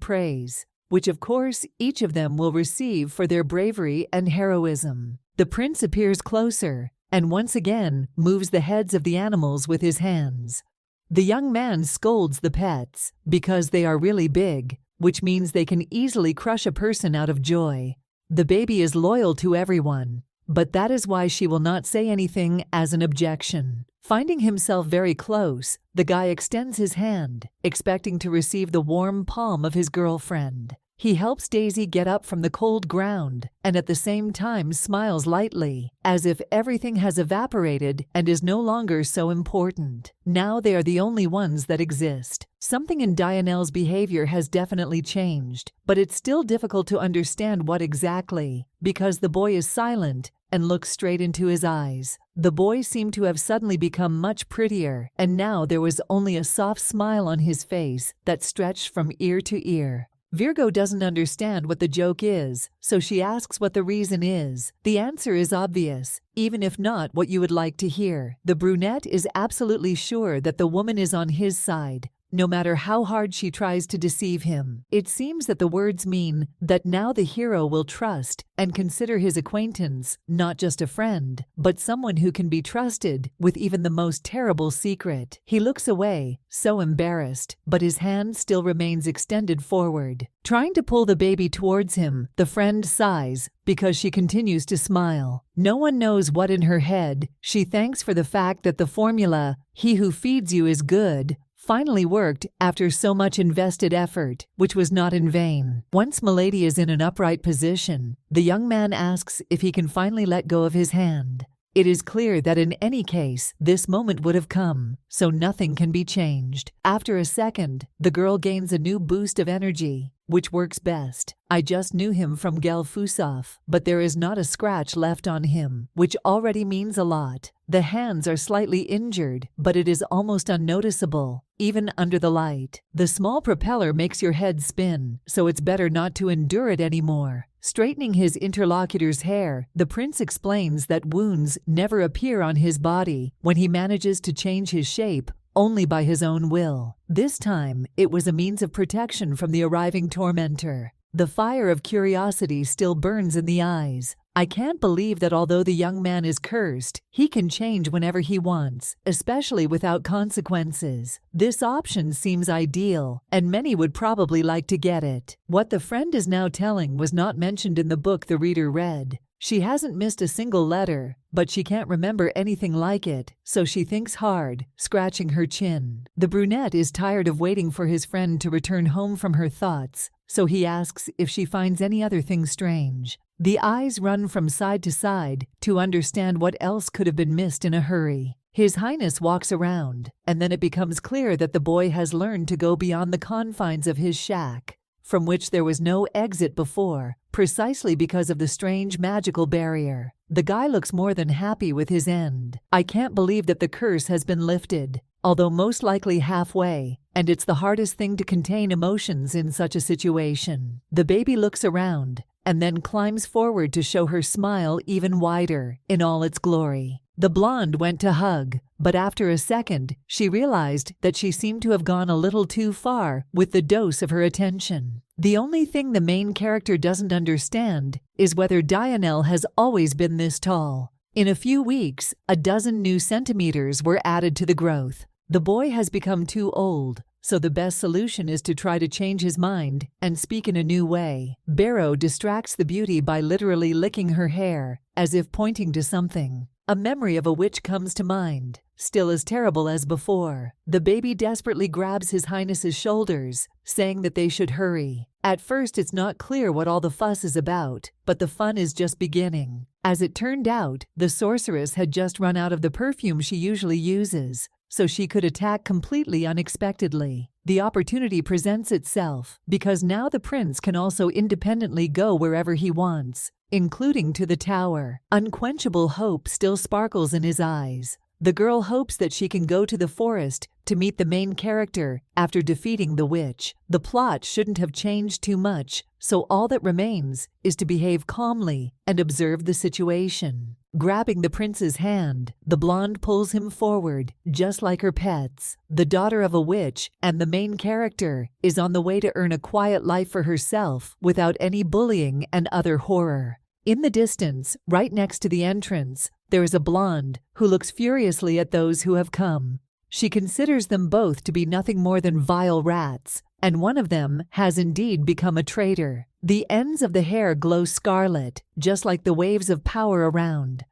Speaker 1: praise, which of course each of them will receive for their bravery and heroism. The prince appears closer and once again moves the heads of the animals with his hands. The young man scolds the pets because they are really big, which means they can easily crush a person out of joy. The baby is loyal to everyone, but that is why she will not say anything as an objection. Finding himself very close, the guy extends his hand, expecting to receive the warm palm of his girlfriend. He helps Daisy get up from the cold ground and at the same time smiles lightly, as if everything has evaporated and is no longer so important. Now they are the only ones that exist. Something in Dianelle's behavior has definitely changed, but it's still difficult to understand what exactly, because the boy is silent and looks straight into his eyes. The boy seemed to have suddenly become much prettier, and now there was only a soft smile on his face that stretched from ear to ear. Virgo doesn't understand what the joke is, so she asks what the reason is. The answer is obvious, even if not what you would like to hear. The brunette is absolutely sure that the woman is on his side, no matter how hard she tries to deceive him. It seems that the words mean that now the hero will trust and consider his acquaintance not just a friend, but someone who can be trusted with even the most terrible secret. He looks away, so embarrassed, but his hand still remains extended forward. Trying to pull the baby towards him, the friend sighs because she continues to smile. No one knows what in her head. She thanks for the fact that the formula, "he who feeds you is good," finally worked after so much invested effort, which was not in vain. Once Milady is in an upright position, the young man asks if he can finally let go of his hand. It is clear that in any case, this moment would have come, so nothing can be changed. After a second, the girl gains a new boost of energy, which works best. I just knew him from Gelfusov, but there is not a scratch left on him, which already means a lot. The hands are slightly injured, but it is almost unnoticeable, even under the light. The small propeller makes your head spin, so it's better not to endure it anymore. Straightening his interlocutor's hair, the prince explains that wounds never appear on his body when he manages to change his shape only by his own will. This time, it was a means of protection from the arriving tormentor. The fire of curiosity still burns in the eyes. I can't believe that although the young man is cursed, he can change whenever he wants, especially without consequences. This option seems ideal, and many would probably like to get it. What the friend is now telling was not mentioned in the book the reader read. She hasn't missed a single letter, but she can't remember anything like it, so she thinks hard, scratching her chin. The brunette is tired of waiting for his friend to return home from her thoughts, so he asks if she finds any other thing strange. The eyes run from side to side to understand what else could have been missed in a hurry. His Highness walks around, and then it becomes clear that the boy has learned to go beyond the confines of his shack, from which there was no exit before, precisely because of the strange magical barrier. The guy looks more than happy with his end. I can't believe that the curse has been lifted, although most likely halfway, and it's the hardest thing to contain emotions in such a situation. The baby looks around, and then climbs forward to show her smile even wider, in all its glory. The blonde went to hug, but after a second, she realized that she seemed to have gone a little too far with the dose of her attention. The only thing the main character doesn't understand is whether Dianelle has always been this tall. In a few weeks, 12 new centimeters were added to the growth. The boy has become too old, so the best solution is to try to change his mind and speak in a new way. Barrow distracts the beauty by literally licking her hair, as if pointing to something. A memory of a witch comes to mind, still as terrible as before. The baby desperately grabs His Highness's shoulders, saying that they should hurry. At first it's not clear what all the fuss is about, but the fun is just beginning. As it turned out, the sorceress had just run out of the perfume she usually uses, so she could attack completely unexpectedly. The opportunity presents itself, because now the prince can also independently go wherever he wants, including to the tower. Unquenchable hope still sparkles in his eyes. The girl hopes that she can go to the forest to meet the main character after defeating the witch. The plot shouldn't have changed too much, so all that remains is to behave calmly and observe the situation. Grabbing the prince's hand, the blonde pulls him forward, just like her pets. The daughter of a witch and the main character is on the way to earn a quiet life for herself without any bullying and other horror. In the distance, right next to the entrance, there is a blonde who looks furiously at those who have come. She considers them both to be nothing more than vile rats, and one of them has indeed become a traitor. The ends of the hair glow scarlet, just like the waves of power around.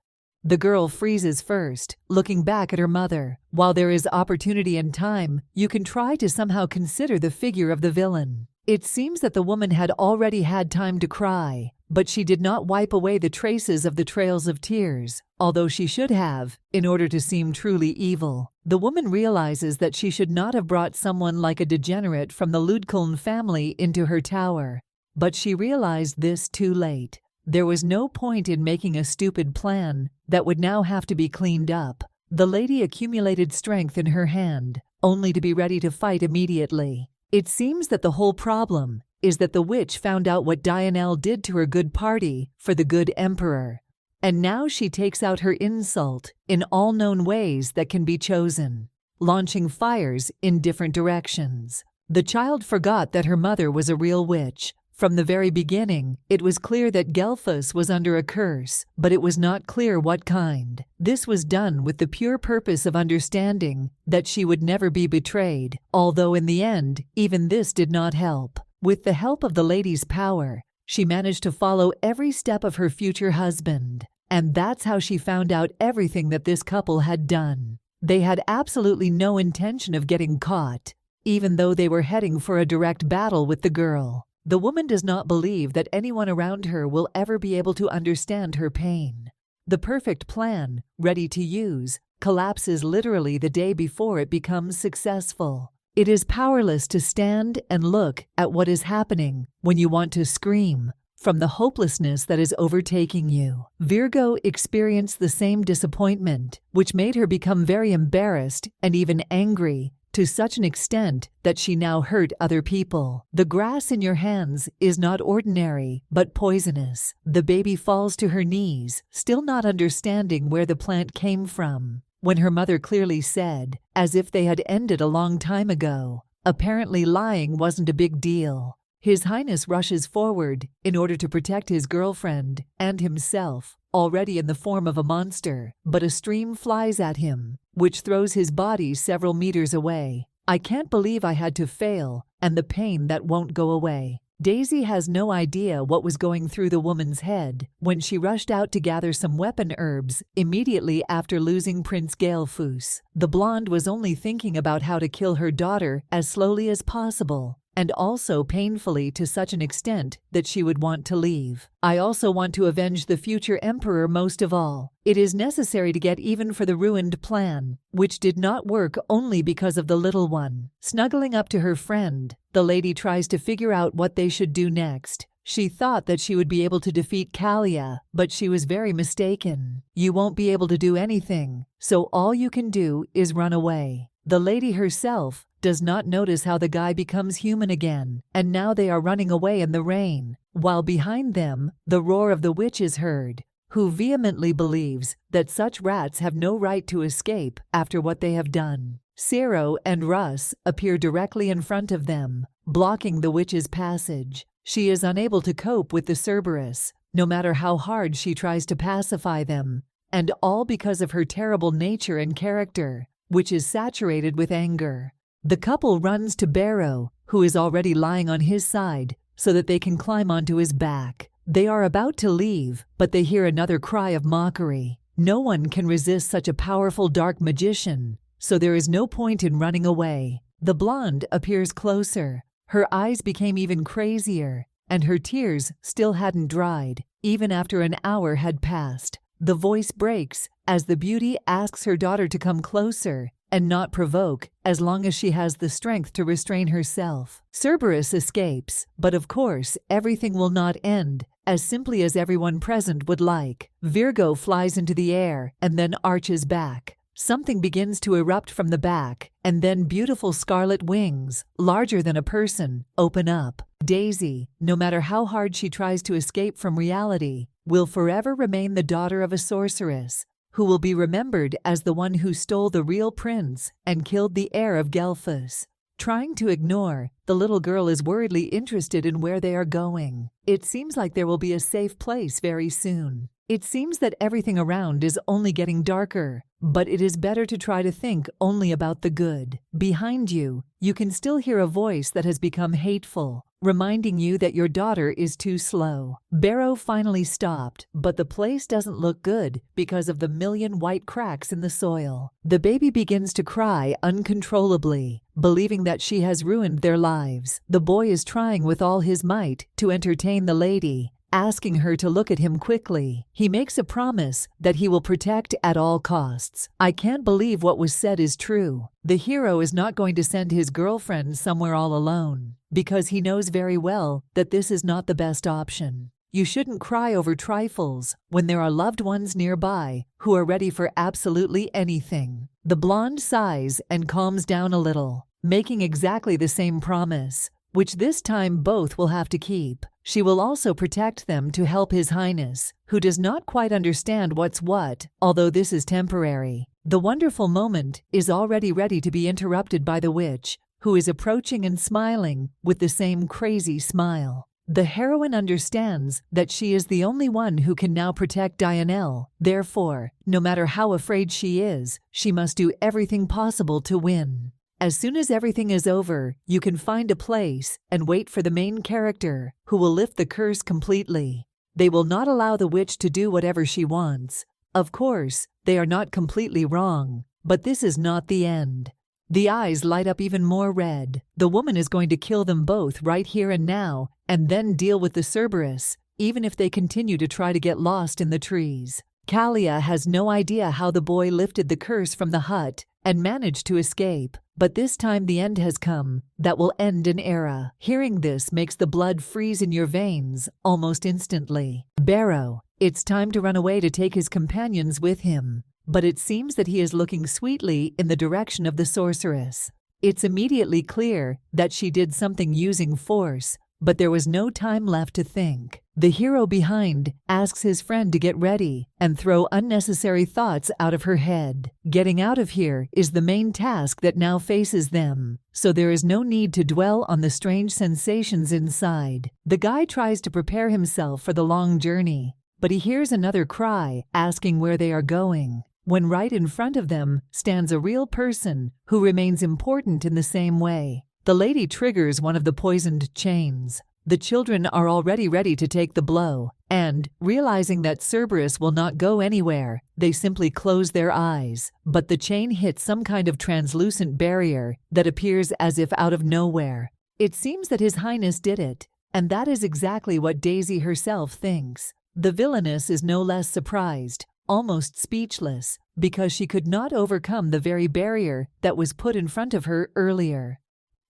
Speaker 1: The girl freezes first, looking back at her mother. While there is opportunity and time, you can try to somehow consider the figure of the villain. It seems that the woman had already had time to cry, but she did not wipe away the traces of the trails of tears, although she should have, in order to seem truly evil. The woman realizes that she should not have brought someone like a degenerate from the Ludkuln family into her tower. But she realized this too late. There was no point in making a stupid plan that would now have to be cleaned up. The lady accumulated strength in her hand, only to be ready to fight immediately. It seems that the whole problem is that the witch found out what Dianelle did to her good party for the good emperor. And now she takes out her insult in all known ways that can be chosen, launching fires in different directions. The child forgot that her mother was a real witch. From the very beginning, it was clear that Gelfus was under a curse, but it was not clear what kind. This was done with the pure purpose of understanding that she would never be betrayed, although in the end, even this did not help. With the help of the lady's power, she managed to follow every step of her future husband, and that's how she found out everything that this couple had done. They had absolutely no intention of getting caught, even though they were heading for a direct battle with the girl. The woman does not believe that anyone around her will ever be able to understand her pain. The perfect plan, ready to use, collapses literally the day before it becomes successful. It is powerless to stand and look at what is happening when you want to scream from the hopelessness that is overtaking you. Virgo experienced the same disappointment, which made her become very embarrassed and even angry, to such an extent that she now hurt other people. The grass in your hands is not ordinary, but poisonous. The baby falls to her knees, still not understanding where the plant came from, when her mother clearly said, as if they had ended a long time ago, apparently lying wasn't a big deal. His Highness rushes forward in order to protect his girlfriend and himself, already in the form of a monster, but a stream flies at him, which throws his body several meters away. I can't believe I had to fail, and the pain that won't go away. Daisy has no idea what was going through the woman's head when she rushed out to gather some weapon herbs immediately after losing Prince Galefus. The blonde was only thinking about how to kill her daughter as slowly as possible, and also painfully to such an extent that she would want to leave. I also want to avenge the future emperor most of all. It is necessary to get even for the ruined plan, which did not work only because of the little one. Snuggling up to her friend, the lady tries to figure out what they should do next. She thought that she would be able to defeat Kalia, but she was very mistaken. You won't be able to do anything, so all you can do is run away. The lady herself does not notice how the guy becomes human again, and now they are running away in the rain, while behind them, the roar of the witch is heard, who vehemently believes that such rats have no right to escape after what they have done. Cero and Russ appear directly in front of them, blocking the witch's passage. She is unable to cope with the Cerberus, no matter how hard she tries to pacify them, and all because of her terrible nature and character, which is saturated with anger. The couple runs to Barrow, who is already lying on his side, so that they can climb onto his back. They are about to leave, but they hear another cry of mockery. No one can resist such a powerful dark magician, so there is no point in running away. The blonde appears closer. Her eyes became even crazier, and her tears still hadn't dried, even after an hour had passed. The voice breaks as the beauty asks her daughter to come closer and not provoke, as long as she has the strength to restrain herself. Cerberus escapes, but of course, everything will not end as simply as everyone present would like. Virgo flies into the air and then arches back. something begins to erupt from the back, and then beautiful scarlet wings, larger than a person, open up. Daisy, no matter how hard she tries to escape from reality, will forever remain the daughter of a sorceress, who will be remembered as the one who stole the real prince and killed the heir of Gelfus. Trying to ignore, the little girl is worriedly interested in where they are going. It seems like there will be a safe place very soon. It seems that everything around is only getting darker, but it is better to try to think only about the good. Behind you, you can still hear a voice that has become hateful, reminding you that your daughter is too slow. Barrow finally stopped, but the place doesn't look good because of the million white cracks in the soil. The baby begins to cry uncontrollably, believing that she has ruined their lives. The boy is trying with all his might to entertain the lady, asking her to look at him quickly. He makes a promise that he will protect at all costs. I can't believe what was said is true. The hero is not going to send his girlfriend somewhere all alone, because he knows very well that this is not the best option. You shouldn't cry over trifles when there are loved ones nearby who are ready for absolutely anything. The blonde sighs and calms down a little, making exactly the same promise, which this time both will have to keep. She will also protect them to help His Highness, who does not quite understand what's what, although this is temporary. The wonderful moment is already ready to be interrupted by the witch, who is approaching and smiling with the same crazy smile. The heroine understands that she is the only one who can now protect Dianelle. Therefore, no matter how afraid she is, she must do everything possible to win. As soon as everything is over, you can find a place and wait for the main character, who will lift the curse completely. They will not allow the witch to do whatever she wants. Of course, they are not completely wrong, but this is not the end. The eyes light up even more red. The woman is going to kill them both right here and now, and then deal with the Cerberus, even if they continue to try to get lost in the trees. Kalia has no idea how the boy lifted the curse from the hut and managed to escape, but this time the end has come that will end an era. Hearing this makes the blood freeze in your veins almost instantly. Barrow, it's time to run away to take his companions with him, but it seems that he is looking sweetly in the direction of the sorceress. It's immediately clear that she did something using force, but there was no time left to think. The hero behind asks his friend to get ready and throw unnecessary thoughts out of her head. Getting out of here is the main task that now faces them, so there is no need to dwell on the strange sensations inside. The guy tries to prepare himself for the long journey, but he hears another cry asking where they are going, when right in front of them stands a real person who remains important in the same way. The lady triggers one of the poisoned chains. The children are already ready to take the blow, and, realizing that Cerberus will not go anywhere, they simply close their eyes. But the chain hits some kind of translucent barrier that appears as if out of nowhere. It seems that His Highness did it, and that is exactly what Daisy herself thinks. The villainess is no less surprised, almost speechless, because she could not overcome the very barrier that was put in front of her earlier.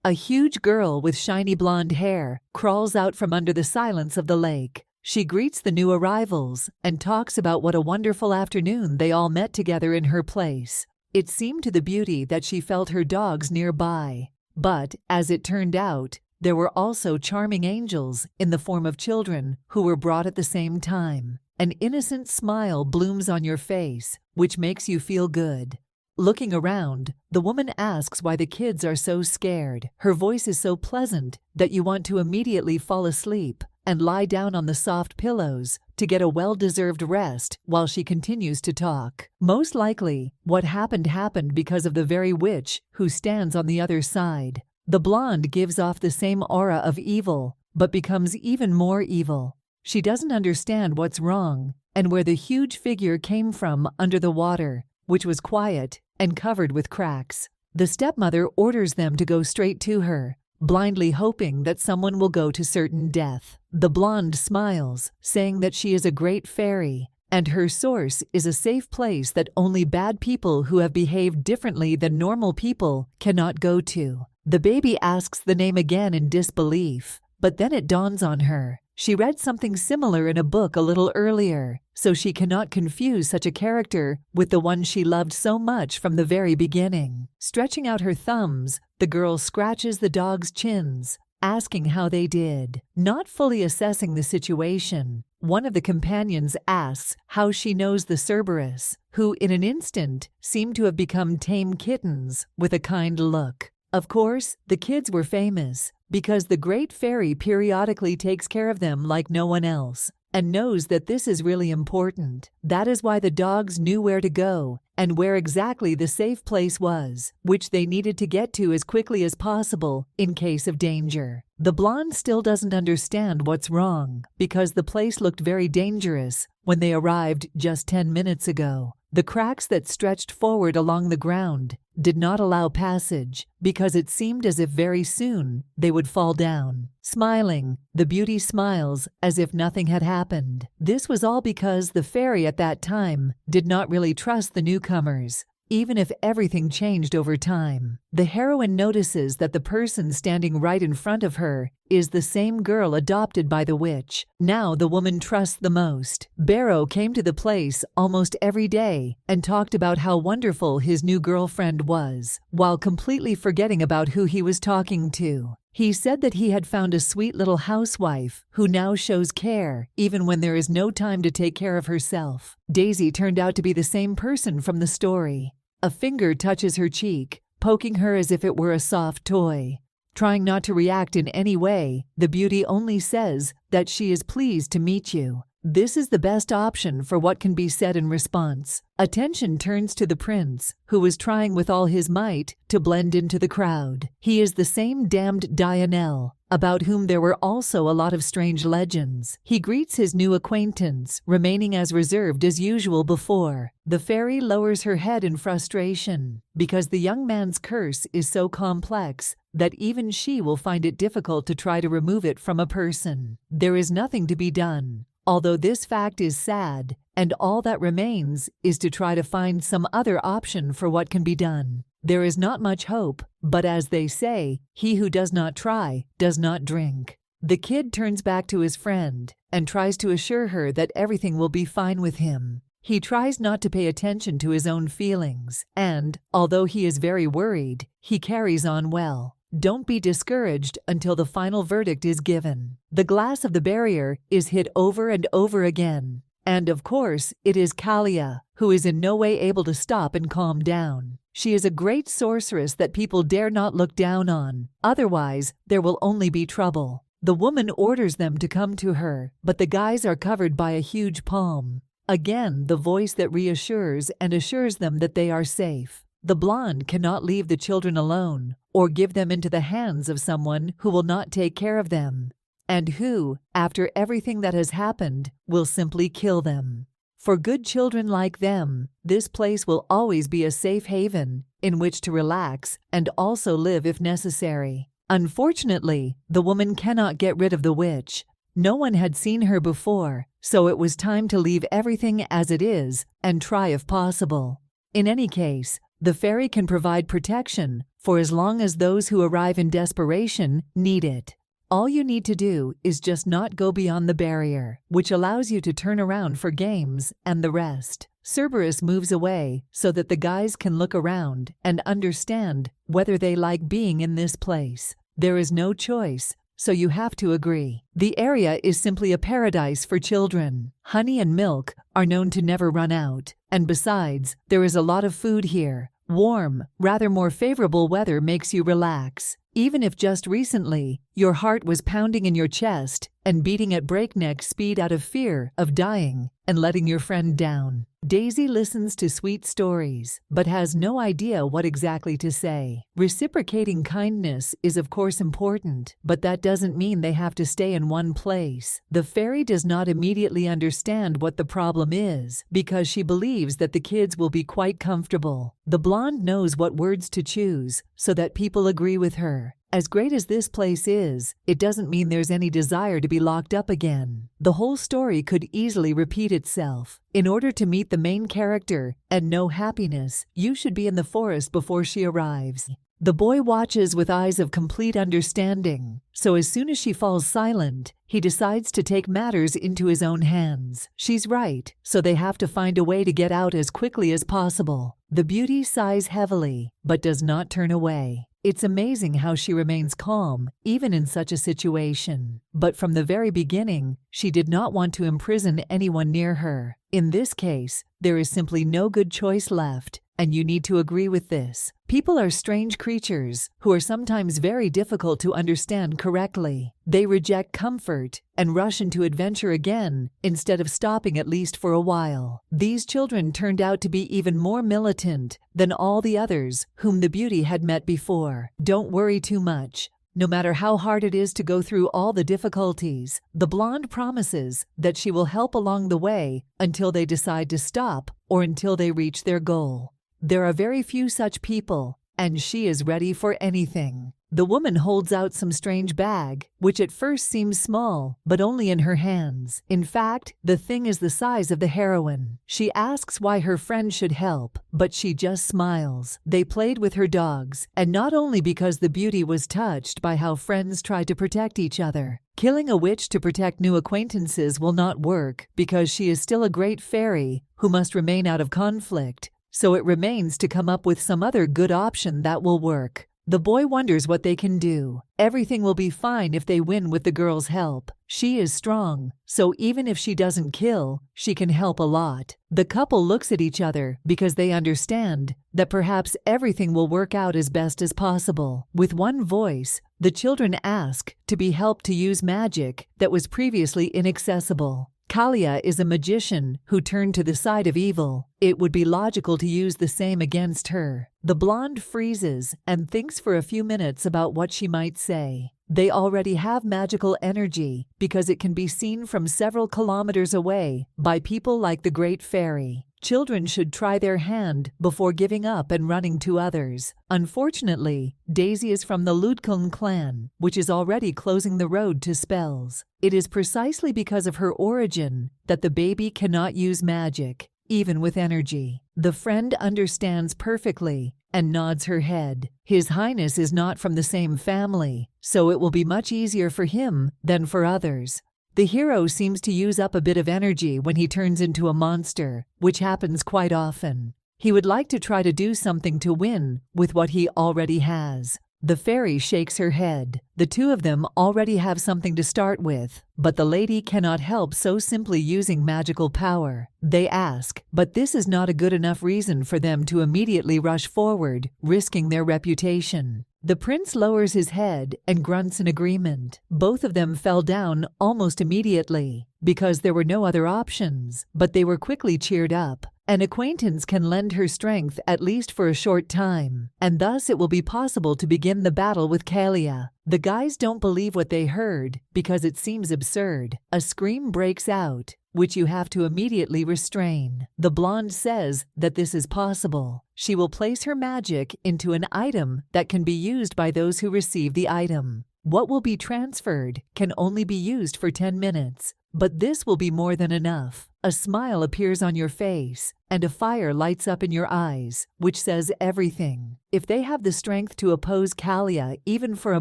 Speaker 1: A huge girl with shiny blonde hair crawls out from under the silence of the lake. She greets the new arrivals and talks about what a wonderful afternoon they all met together in her place. It seemed to the beauty that she felt her dogs nearby, but, as it turned out, there were also charming angels in the form of children who were brought at the same time. An innocent smile blooms on your face, which makes you feel good. Looking around, the woman asks why the kids are so scared. Her voice is so pleasant that you want to immediately fall asleep and lie down on the soft pillows to get a well-deserved rest while she continues to talk. Most likely, what happened because of the very witch who stands on the other side. The blonde gives off the same aura of evil, but becomes even more evil. She doesn't understand what's wrong and where the huge figure came from under the water, which was quiet and covered with cracks. The stepmother orders them to go straight to her, blindly hoping that someone will go to certain death. The blonde smiles, saying that she is a great fairy, and her source is a safe place that only bad people who have behaved differently than normal people cannot go to. The baby asks the name again in disbelief, but then it dawns on her. She read something similar in a book a little earlier, so she cannot confuse such a character with the one she loved so much from the very beginning. Stretching out her thumbs, the girl scratches the dog's chins, asking how they did. Not fully assessing the situation, one of the companions asks how she knows the Cerberus, who in an instant seemed to have become tame kittens with a kind look. Of course, the kids were famous because the great fairy periodically takes care of them like no one else and knows that this is really important. That is why the dogs knew where to go and where exactly the safe place was, which they needed to get to as quickly as possible in case of danger. The blonde still doesn't understand what's wrong because the place looked very dangerous when they arrived just 10 minutes ago. The cracks that stretched forward along the ground did not allow passage because it seemed as if very soon they would fall down. Smiling, the beauty smiles as if nothing had happened. This was all because the fairy at that time did not really trust the newcomers, even if everything changed over time. The heroine notices that the person standing right in front of her is the same girl adopted by the witch. Now the woman trusts the most. Barrow came to the place almost every day and talked about how wonderful his new girlfriend was, while completely forgetting about who he was talking to. He said that he had found a sweet little housewife who now shows care even when there is no time to take care of herself. Daisy turned out to be the same person from the story. A finger touches her cheek, poking her as if it were a soft toy. Trying not to react in any way, the beauty only says that she is pleased to meet you. This is the best option for what can be said in response. Attention turns to the prince, who was trying with all his might to blend into the crowd. He is the same damned Dionel, about whom there were also a lot of strange legends. He greets his new acquaintance, remaining as reserved as usual before. The fairy lowers her head in frustration, because the young man's curse is so complex that even she will find it difficult to try to remove it from a person. There is nothing to be done, although this fact is sad, and all that remains is to try to find some other option for what can be done. There is not much hope, but as they say, he who does not try does not drink. The kid turns back to his friend and tries to assure her that everything will be fine with him. He tries not to pay attention to his own feelings, and, although he is very worried, he carries on well. Don't be discouraged until the final verdict is given. The glass of the barrier is hit over and over again. And of course, it is Kalia, who is in no way able to stop and calm down. She is a great sorceress that people dare not look down on. Otherwise, there will only be trouble. The woman orders them to come to her, but the guys are covered by a huge palm. Again, the voice that reassures and assures them that they are safe. The blonde cannot leave the children alone or give them into the hands of someone who will not take care of them, and who, after everything that has happened, will simply kill them. For good children like them, this place will always be a safe haven in which to relax and also live if necessary. Unfortunately, the woman cannot get rid of the witch. No one had seen her before, so it was time to leave everything as it is and try if possible. In any case, the fairy can provide protection for as long as those who arrive in desperation need it. All you need to do is just not go beyond the barrier, which allows you to turn around for games and the rest. Cerberus moves away so that the guys can look around and understand whether they like being in this place. There is no choice, so you have to agree. The area is simply a paradise for children. Honey and milk are known to never run out, and besides, there is a lot of food here. Warm, rather more favorable weather makes you relax. Even if just recently, your heart was pounding in your chest and beating at breakneck speed out of fear of dying and letting your friend down. Daisy listens to sweet stories, but has no idea what exactly to say. Reciprocating kindness is of course important, but that doesn't mean they have to stay in one place. The fairy does not immediately understand what the problem is, because she believes that the kids will be quite comfortable. The blonde knows what words to choose so that people agree with her. As great as this place is, it doesn't mean there's any desire to be locked up again. The whole story could easily repeat itself. In order to meet the main character and know happiness, you should be in the forest before she arrives. The boy watches with eyes of complete understanding, so as soon as she falls silent, he decides to take matters into his own hands. She's right, so they have to find a way to get out as quickly as possible. The beauty sighs heavily, but does not turn away. It's amazing how she remains calm, even in such a situation. But from the very beginning, she did not want to imprison anyone near her. In this case, there is simply no good choice left, and you need to agree with this. People are strange creatures who are sometimes very difficult to understand correctly. They reject comfort and rush into adventure again instead of stopping at least for a while. These children turned out to be even more militant than all the others whom the beauty had met before. Don't worry too much. No matter how hard it is to go through all the difficulties, the blonde promises that she will help along the way until they decide to stop or until they reach their goal. There are very few such people, and she is ready for anything. The woman holds out some strange bag, which at first seems small, but only in her hands. In fact, the thing is the size of the heroine. She asks why her friend should help, but she just smiles. They played with her dogs, and not only because the beauty was touched by how friends try to protect each other. Killing a witch to protect new acquaintances will not work because she is still a great fairy who must remain out of conflict. So it remains to come up with some other good option that will work. The boy wonders what they can do. Everything will be fine if they win with the girl's help. She is strong, so even if she doesn't kill, she can help a lot. The couple looks at each other because they understand that perhaps everything will work out as best as possible. With one voice, the children ask to be helped to use magic that was previously inaccessible. Kalia is a magician who turned to the side of evil. It would be logical to use the same against her. The blonde freezes and thinks for a few minutes about what she might say. They already have magical energy because it can be seen from several kilometers away by people like the Great Fairy. Children should try their hand before giving up and running to others. Unfortunately, Daisy is from the Ludkun clan, which is already closing the road to spells. It is precisely because of her origin that the baby cannot use magic, even with energy. The friend understands perfectly and nods her head. His Highness is not from the same family, so it will be much easier for him than for others. The hero seems to use up a bit of energy when he turns into a monster, which happens quite often. He would like to try to do something to win with what he already has. The fairy shakes her head. The two of them already have something to start with, but the lady cannot help so simply using magical power. They ask, but this is not a good enough reason for them to immediately rush forward, risking their reputation. The prince lowers his head and grunts in agreement. Both of them fell down almost immediately because there were no other options, but they were quickly cheered up. An acquaintance can lend her strength at least for a short time, and thus it will be possible to begin the battle with Kalia. The guys don't believe what they heard because it seems absurd. A scream breaks out, which you have to immediately restrain. The blonde says that this is possible. She will place her magic into an item that can be used by those who receive the item. What will be transferred can only be used for 10 minutes, but this will be more than enough. A smile appears on your face, and a fire lights up in your eyes, which says everything. If they have the strength to oppose Kalia even for a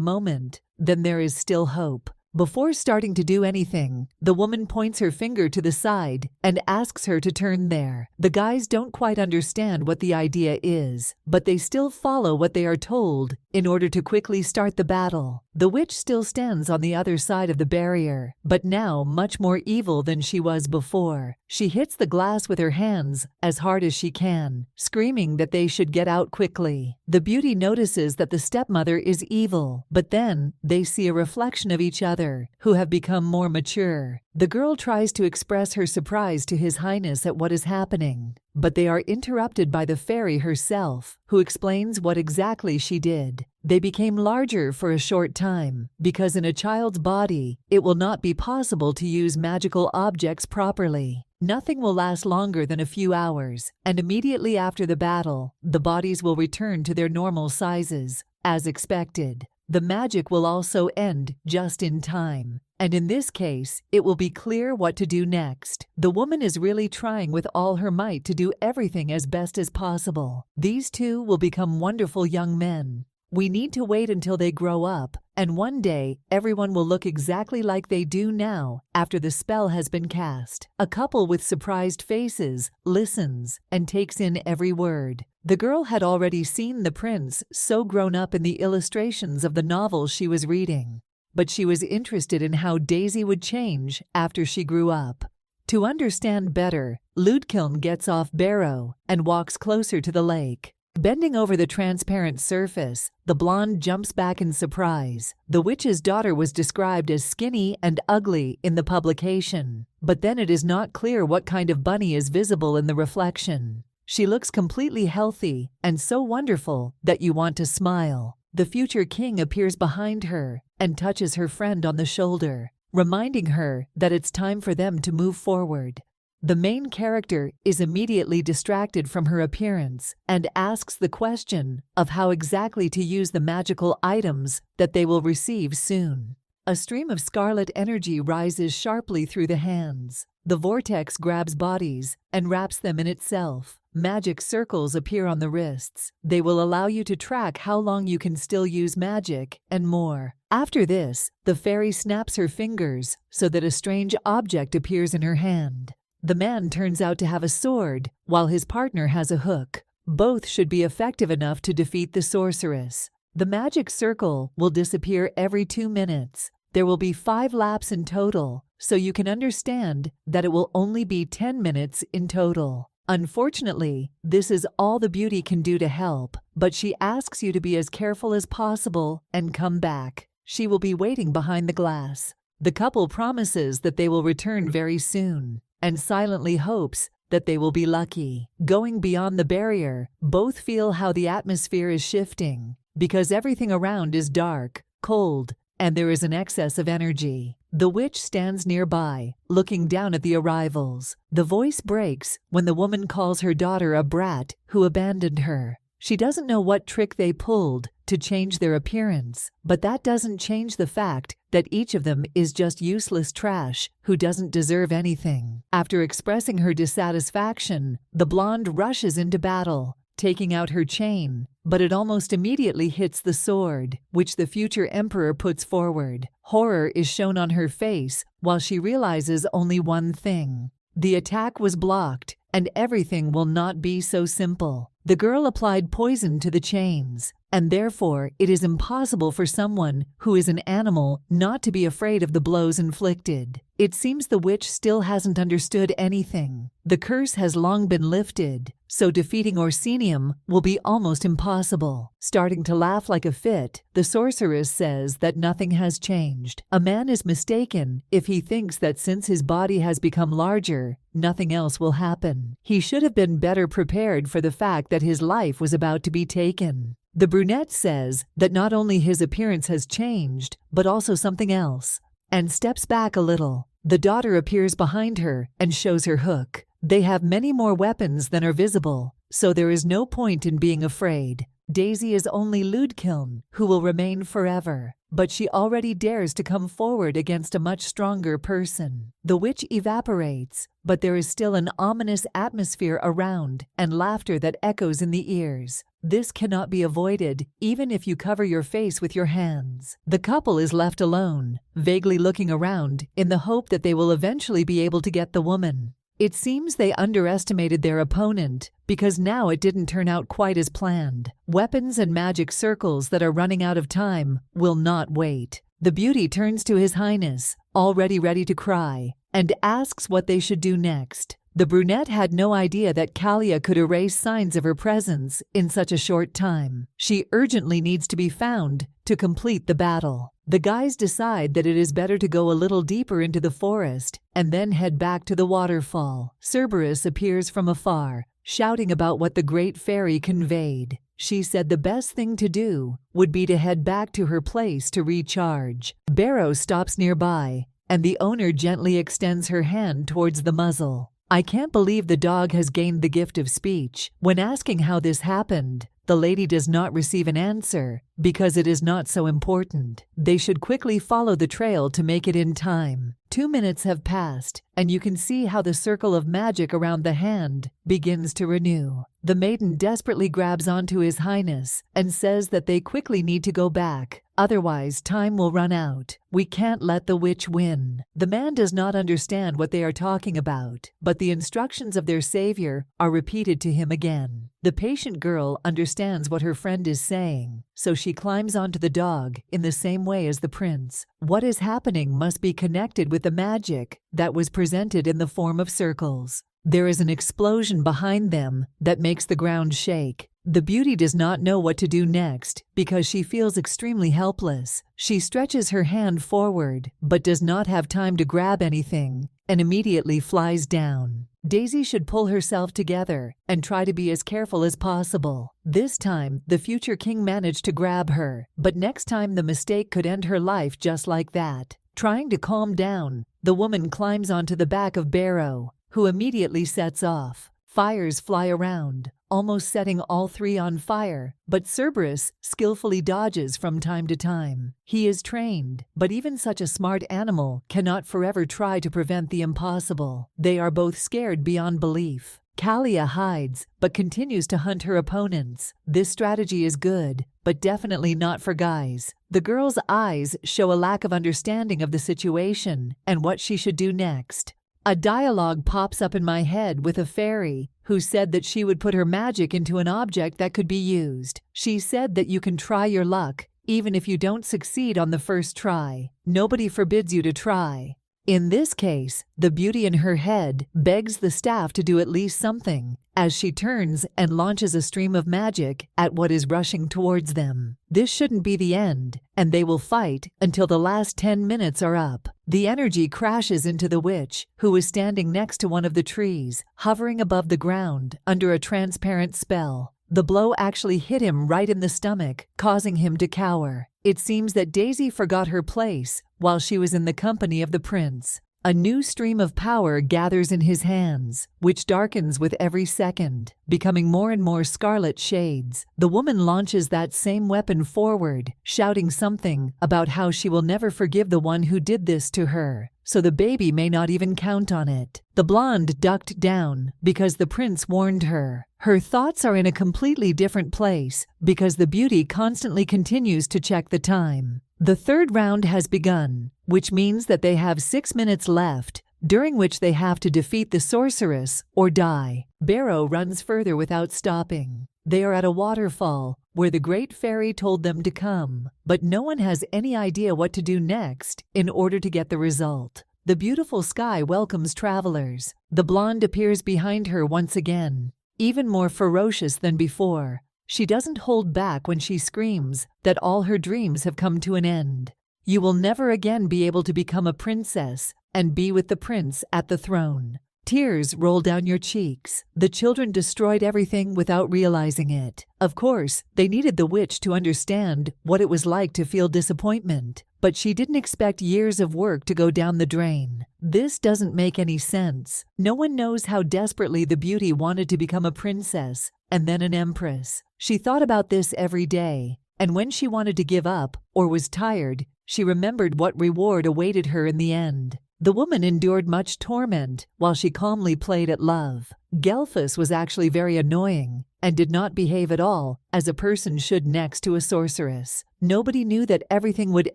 Speaker 1: moment, then there is still hope. Before starting to do anything, the woman points her finger to the side and asks her to turn there. The guys don't quite understand what the idea is, but they still follow what they are told in order to quickly start the battle. The witch still stands on the other side of the barrier, but now much more evil than she was before. She hits the glass with her hands as hard as she can, screaming that they should get out quickly. The beauty notices that the stepmother is evil, but then they see a reflection of each other, who have become more mature. The girl tries to express her surprise to His Highness at what is happening, but they are interrupted by the fairy herself, who explains what exactly she did. They became larger for a short time, because in a child's body, it will not be possible to use magical objects properly. Nothing will last longer than a few hours, and immediately after the battle, the bodies will return to their normal sizes, as expected. The magic will also end just in time, and in this case, it will be clear what to do next. The woman is really trying with all her might to do everything as best as possible. These two will become wonderful young men. We need to wait until they grow up, and one day, everyone will look exactly like they do now after the spell has been cast. A couple with surprised faces listens and takes in every word. The girl had already seen the prince so grown up in the illustrations of the novel she was reading, but she was interested in how Daisy would change after she grew up. To understand better, Ludkiln gets off Barrow and walks closer to the lake. Bending over the transparent surface, the blonde jumps back in surprise. The witch's daughter was described as skinny and ugly in the publication, but then it is not clear what kind of bunny is visible in the reflection. She looks completely healthy and so wonderful that you want to smile. The future king appears behind her and touches her friend on the shoulder, reminding her that it's time for them to move forward. The main character is immediately distracted from her appearance and asks the question of how exactly to use the magical items that they will receive soon. A stream of scarlet energy rises sharply through the hands. The vortex grabs bodies and wraps them in itself. Magic circles appear on the wrists. They will allow you to track how long you can still use magic and more. After this, the fairy snaps her fingers so that a strange object appears in her hand. The man turns out to have a sword, while his partner has a hook. Both should be effective enough to defeat the sorceress. The magic circle will disappear every 2 minutes. There will be 5 laps in total, so you can understand that it will only be 10 minutes in total. Unfortunately, this is all the beauty can do to help, but she asks you to be as careful as possible and come back. She will be waiting behind the glass. The couple promises that they will return very soon, and silently hopes that they will be lucky. Going beyond the barrier, both feel how the atmosphere is shifting, because everything around is dark, cold, and there is an excess of energy. The witch stands nearby, looking down at the arrivals. The voice breaks when the woman calls her daughter a brat who abandoned her. She doesn't know what trick they pulled to change their appearance, but that doesn't change the fact that each of them is just useless trash who doesn't deserve anything. After expressing her dissatisfaction, the blonde rushes into battle, taking out her chain, but it almost immediately hits the sword, which the future emperor puts forward. Horror is shown on her face while she realizes only one thing. The attack was blocked, and everything will not be so simple. The girl applied poison to the chains, and therefore it is impossible for someone who is an animal not to be afraid of the blows inflicted. It seems the witch still hasn't understood anything. The curse has long been lifted, so defeating Orsinium will be almost impossible. Starting to laugh like a fit, the sorceress says that nothing has changed. A man is mistaken if he thinks that since his body has become larger, nothing else will happen. He should have been better prepared for the fact that his life was about to be taken. The brunette says that not only his appearance has changed, but also something else, and steps back a little. The daughter appears behind her and shows her hook. They have many more weapons than are visible, so there is no point in being afraid. Daisy is only Ludkiln, who will remain forever, but she already dares to come forward against a much stronger person. The witch evaporates, but there is still an ominous atmosphere around and laughter that echoes in the ears. This cannot be avoided, even if you cover your face with your hands. The couple is left alone, vaguely looking around in the hope that they will eventually be able to get the woman. It seems they underestimated their opponent, because now it didn't turn out quite as planned. Weapons and magic circles that are running out of time will not wait. The beauty turns to His Highness, already ready to cry, and asks what they should do next. The brunette had no idea that Kalia could erase signs of her presence in such a short time. She urgently needs to be found to complete the battle. The guys decide that it is better to go a little deeper into the forest and then head back to the waterfall. Cerberus appears from afar, shouting about what the great fairy conveyed. She said the best thing to do would be to head back to her place to recharge. Barrow stops nearby, and the owner gently extends her hand towards the muzzle. I can't believe the dog has gained the gift of speech. When asking how this happened, the lady does not receive an answer because it is not so important. They should quickly follow the trail to make it in time. 2 minutes have passed, and you can see how the circle of magic around the hand begins to renew. The maiden desperately grabs onto His Highness and says that they quickly need to go back, otherwise time will run out. We can't let the witch win. The man does not understand what they are talking about, but the instructions of their savior are repeated to him again. The patient girl understands what her friend is saying, so she climbs onto the dog in the same way as the prince. What is happening must be connected with the magic that was presented in the form of circles. There is an explosion behind them that makes the ground shake. The beauty does not know what to do next because she feels extremely helpless. She stretches her hand forward but does not have time to grab anything and immediately flies down. Daisy should pull herself together and try to be as careful as possible. This time, the future king managed to grab her, but next time the mistake could end her life just like that. Trying to calm down, the woman climbs onto the back of Barrow, who immediately sets off. Fires fly around, almost setting all three on fire, but Cerberus skillfully dodges from time to time. He is trained, but even such a smart animal cannot forever try to prevent the impossible. They are both scared beyond belief. Kalia hides, but continues to hunt her opponents. This strategy is good, but definitely not for guys. The girl's eyes show a lack of understanding of the situation and what she should do next. A dialogue pops up in my head with a fairy who said that she would put her magic into an object that could be used. She said that you can try your luck, even if you don't succeed on the first try. Nobody forbids you to try. In this case, the beauty in her head begs the staff to do at least something, as she turns and launches a stream of magic at what is rushing towards them. This shouldn't be the end, and they will fight until the last 10 minutes are up. The energy crashes into the witch, who is standing next to one of the trees, hovering above the ground under a transparent spell. The blow actually hit him right in the stomach, causing him to cower. It seems that Daisy forgot her place while she was in the company of the prince. A new stream of power gathers in his hands, which darkens with every second, becoming more and more scarlet shades. The woman launches that same weapon forward, shouting something about how she will never forgive the one who did this to her, so the baby may not even count on it. The blonde ducked down because the prince warned her. Her thoughts are in a completely different place because the beauty constantly continues to check the time. The third round has begun, which means that they have 6 minutes left, during which they have to defeat the sorceress or die. Barrow runs further without stopping. They are at a waterfall where the great fairy told them to come, but no one has any idea what to do next in order to get the result. The beautiful sky welcomes travelers. The blonde appears behind her once again, even more ferocious than before. She doesn't hold back when she screams that all her dreams have come to an end. You will never again be able to become a princess and be with the prince at the throne. Tears roll down your cheeks. The children destroyed everything without realizing it. Of course, they needed the witch to understand what it was like to feel disappointment, but she didn't expect years of work to go down the drain. This doesn't make any sense. No one knows how desperately the beauty wanted to become a princess and then an empress. She thought about this every day, and when she wanted to give up or was tired, she remembered what reward awaited her in the end. The woman endured much torment while she calmly played at love. Gelfus was actually very annoying and did not behave at all as a person should next to a sorceress. Nobody knew that everything would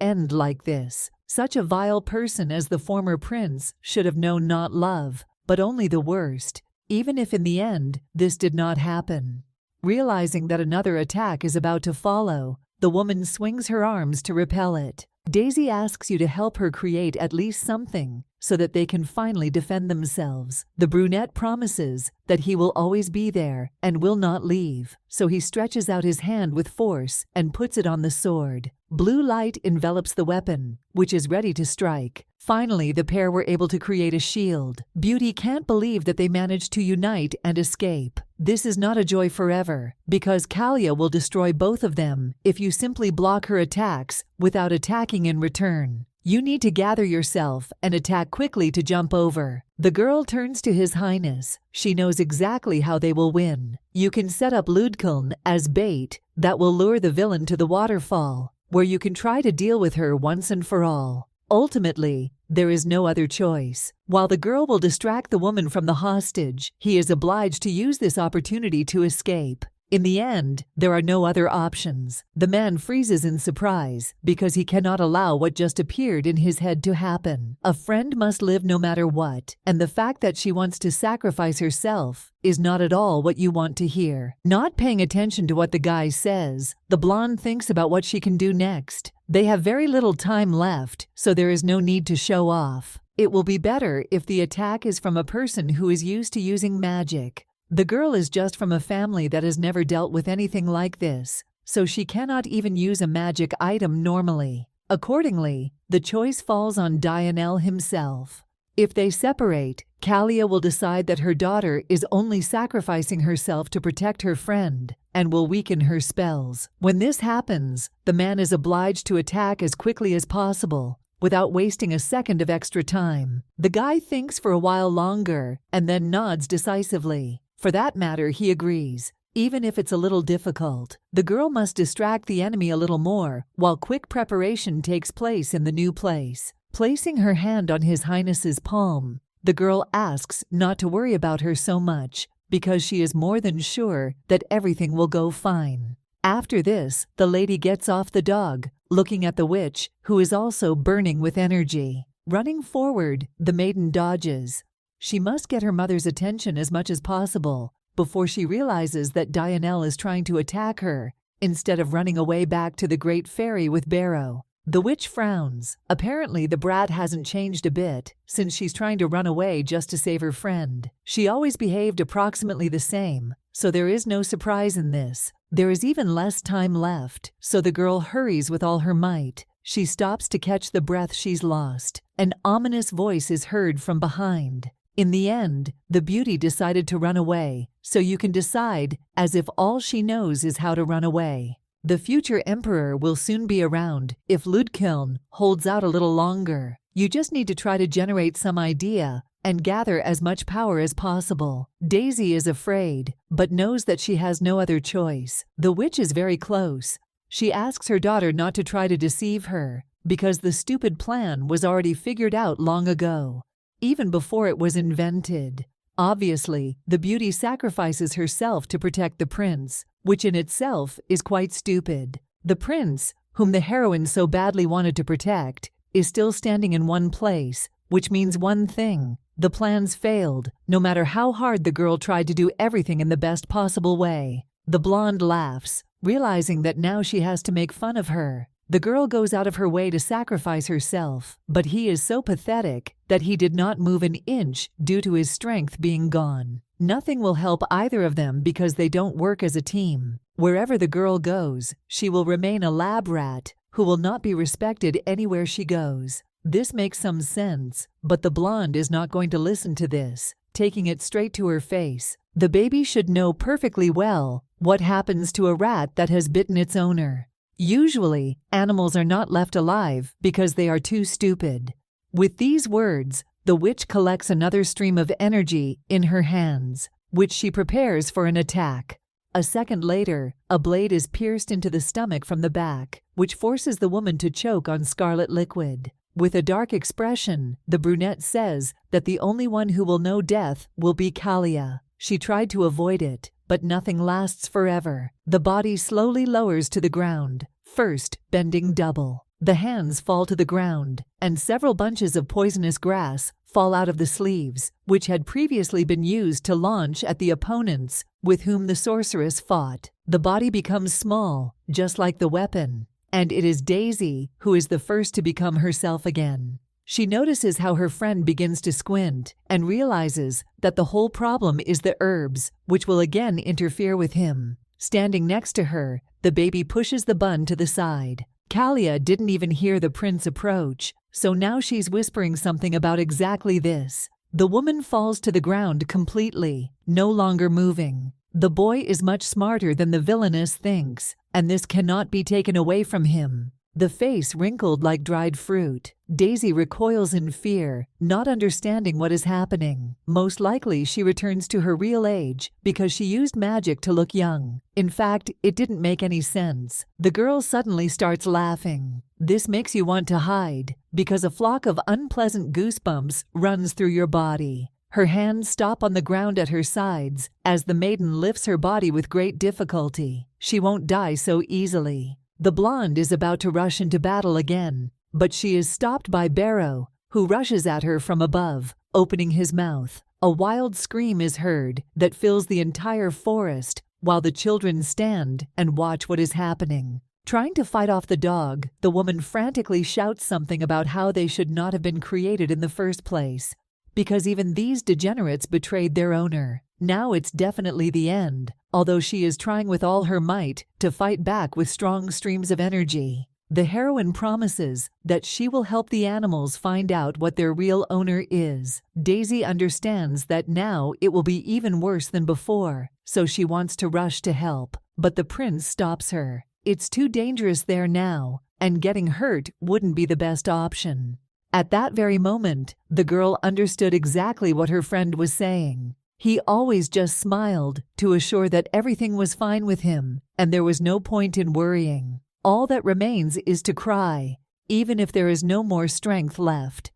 Speaker 1: end like this. Such a vile person as the former prince should have known not love, but only the worst, even if in the end this did not happen. Realizing that another attack is about to follow, the woman swings her arms to repel it. Daisy asks you to help her create at least something so that they can finally defend themselves. The brunette promises that he will always be there and will not leave, so he stretches out his hand with force and puts it on the sword. Blue light envelops the weapon, which is ready to strike. Finally, the pair were able to create a shield. Beauty can't believe that they managed to unite and escape. This is not a joy forever, because Kalia will destroy both of them if you simply block her attacks without attacking in return. You need to gather yourself and attack quickly to jump over. The girl turns to His Highness. She knows exactly how they will win. You can set up Ludkiln as bait that will lure the villain to the waterfall, where you can try to deal with her once and for all. Ultimately, there is no other choice. While the girl will distract the woman from the hostage, he is obliged to use this opportunity to escape. In the end, there are no other options. The man freezes in surprise because he cannot allow what just appeared in his head to happen. A friend must live no matter what, and the fact that she wants to sacrifice herself is not at all what you want to hear. Not paying attention to what the guy says, the blonde thinks about what she can do next. They have very little time left, so there is no need to show off. It will be better if the attack is from a person who is used to using magic. The girl is just from a family that has never dealt with anything like this, so she cannot even use a magic item normally. Accordingly, the choice falls on Dionel himself. If they separate, Kalia will decide that her daughter is only sacrificing herself to protect her friend and will weaken her spells. When this happens, the man is obliged to attack as quickly as possible, without wasting a second of extra time. The guy thinks for a while longer and then nods decisively. For that matter, he agrees, even if it's a little difficult. The girl must distract the enemy a little more, while quick preparation takes place in the new place. Placing her hand on His Highness's palm, the girl asks not to worry about her so much, because she is more than sure that everything will go fine. After this, the lady gets off the dog, looking at the witch, who is also burning with energy. Running forward, the maiden dodges. She must get her mother's attention as much as possible before she realizes that Dionel is trying to attack her instead of running away back to the Great Fairy with Barrow. The witch frowns. Apparently, the brat hasn't changed a bit since she's trying to run away just to save her friend. She always behaved approximately the same, so there is no surprise in this. There is even less time left, so the girl hurries with all her might. She stops to catch the breath she's lost. An ominous voice is heard from behind. In the end, the beauty decided to run away, so you can decide as if all she knows is how to run away. The future emperor will soon be around if Ludkiln holds out a little longer. You just need to try to generate some idea and gather as much power as possible. Daisy is afraid, but knows that she has no other choice. The witch is very close. She asks her daughter not to try to deceive her, because the stupid plan was already figured out long ago, even before it was invented. Obviously, the beauty sacrifices herself to protect the prince, which in itself is quite stupid. The prince, whom the heroine so badly wanted to protect, is still standing in one place, which means one thing: the plans failed, no matter how hard the girl tried to do everything in the best possible way. The blonde laughs, realizing that now she has to make fun of her. The girl goes out of her way to sacrifice herself, but he is so pathetic that he did not move an inch due to his strength being gone. Nothing will help either of them because they don't work as a team. Wherever the girl goes, she will remain a lab rat who will not be respected anywhere she goes. This makes some sense, but the blonde is not going to listen to this, taking it straight to her face. The baby should know perfectly well what happens to a rat that has bitten its owner. Usually, animals are not left alive because they are too stupid. With these words, the witch collects another stream of energy in her hands, which she prepares for an attack. A second later, a blade is pierced into the stomach from the back, which forces the woman to choke on scarlet liquid. With a dark expression, the brunette says that the only one who will know death will be Kalia. She tried to avoid it, but nothing lasts forever. The body slowly lowers to the ground, first bending double. The hands fall to the ground, and several bunches of poisonous grass fall out of the sleeves, which had previously been used to launch at the opponents with whom the sorceress fought. The body becomes small, just like the weapon, and it is Daisy who is the first to become herself again. She notices how her friend begins to squint and realizes that the whole problem is the herbs, which will again interfere with him. Standing next to her, the baby pushes the bun to the side. Kalia didn't even hear the prince approach, so now she's whispering something about exactly this. The woman falls to the ground completely, no longer moving. The boy is much smarter than the villainess thinks, and this cannot be taken away from him. the face wrinkled like dried fruit. Daisy recoils in fear, not understanding what is happening. Most likely she returns to her real age because she used magic to look young. In fact, it didn't make any sense. The girl suddenly starts laughing. This makes you want to hide because a flock of unpleasant goosebumps runs through your body. Her hands stop on the ground at her sides as the maiden lifts her body with great difficulty. She won't die so easily. The blonde is about to rush into battle again, but she is stopped by Barrow, who rushes at her from above, opening his mouth. A wild scream is heard that fills the entire forest while the children stand and watch what is happening. Trying to fight off the dog, the woman frantically shouts something about how they should not have been created in the first place, because even these degenerates betrayed their owner. Now it's definitely the end, although she is trying with all her might to fight back with strong streams of energy. The heroine promises that she will help the animals find out what their real owner is. Daisy understands that now it will be even worse than before, so she wants to rush to help, but the prince stops her. It's too dangerous there now, and getting hurt wouldn't be the best option. At that very moment, the girl understood exactly what her friend was saying. He always just smiled to assure that everything was fine with him, and there was no point in worrying. All that remains is to cry, even if there is no more strength left.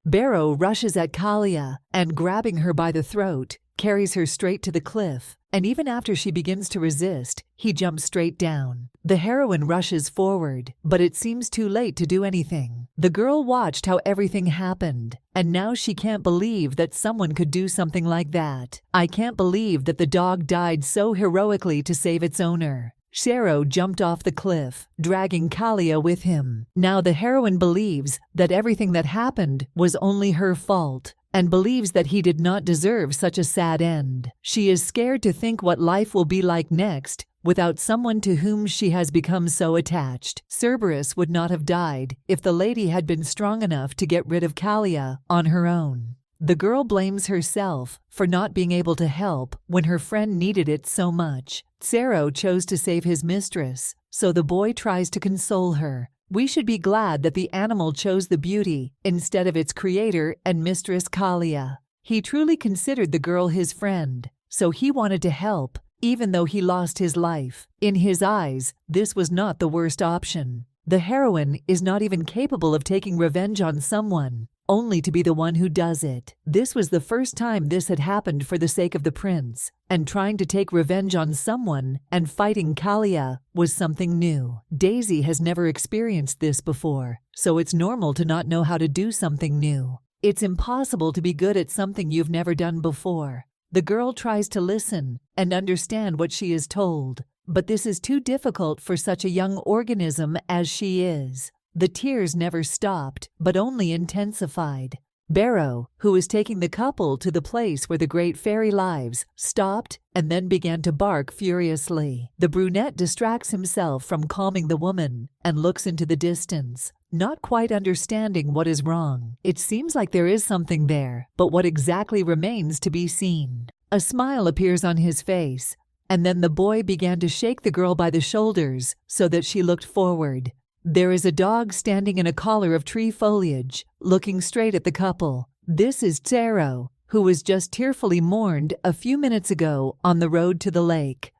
Speaker 1: Barrow rushes at Kalia and, grabbing her by the throat, carries her straight to the cliff, and even after she begins to resist, he jumps straight down. The heroine rushes forward, but it seems too late to do anything. The girl watched how everything happened, and now she can't believe that someone could do something like that. I can't believe that the dog died so heroically to save its owner. Shero jumped off the cliff, dragging Kalia with him. Now the heroine believes that everything that happened was only her fault, and believes that he did not deserve such a sad end. She is scared to think what life will be like next without someone to whom she has become so attached. Cerberus would not have died if the lady had been strong enough to get rid of Kalia on her own. The girl blames herself for not being able to help when her friend needed it so much. Zero chose to save his mistress, so the boy tries to console her. We should be glad that the animal chose the beauty instead of its creator and mistress Kalia. He truly considered the girl his friend, so he wanted to help, even though he lost his life. In his eyes, this was not the worst option. The heroine is not even capable of taking revenge on someone, only to be the one who does it. This was the first time this had happened for the sake of the prince, and trying to take revenge on someone and fighting Kalia was something new. Daisy has never experienced this before, so it's normal to not know how to do something new. It's impossible to be good at something you've never done before. The girl tries to listen and understand what she is told, but this is too difficult for such a young organism as she is. The tears never stopped, but only intensified. Barrow, who was taking the couple to the place where the great fairy lives, stopped and then began to bark furiously. The brunette distracts himself from calming the woman and looks into the distance, not quite understanding what is wrong. It seems like there is something there, but what exactly remains to be seen. A smile appears on his face, and then the boy began to shake the girl by the shoulders so that she looked forward. There is a dog standing in a collar of tree foliage, looking straight at the couple. This is Zero, who was just tearfully mourned a few minutes ago on the road to the lake.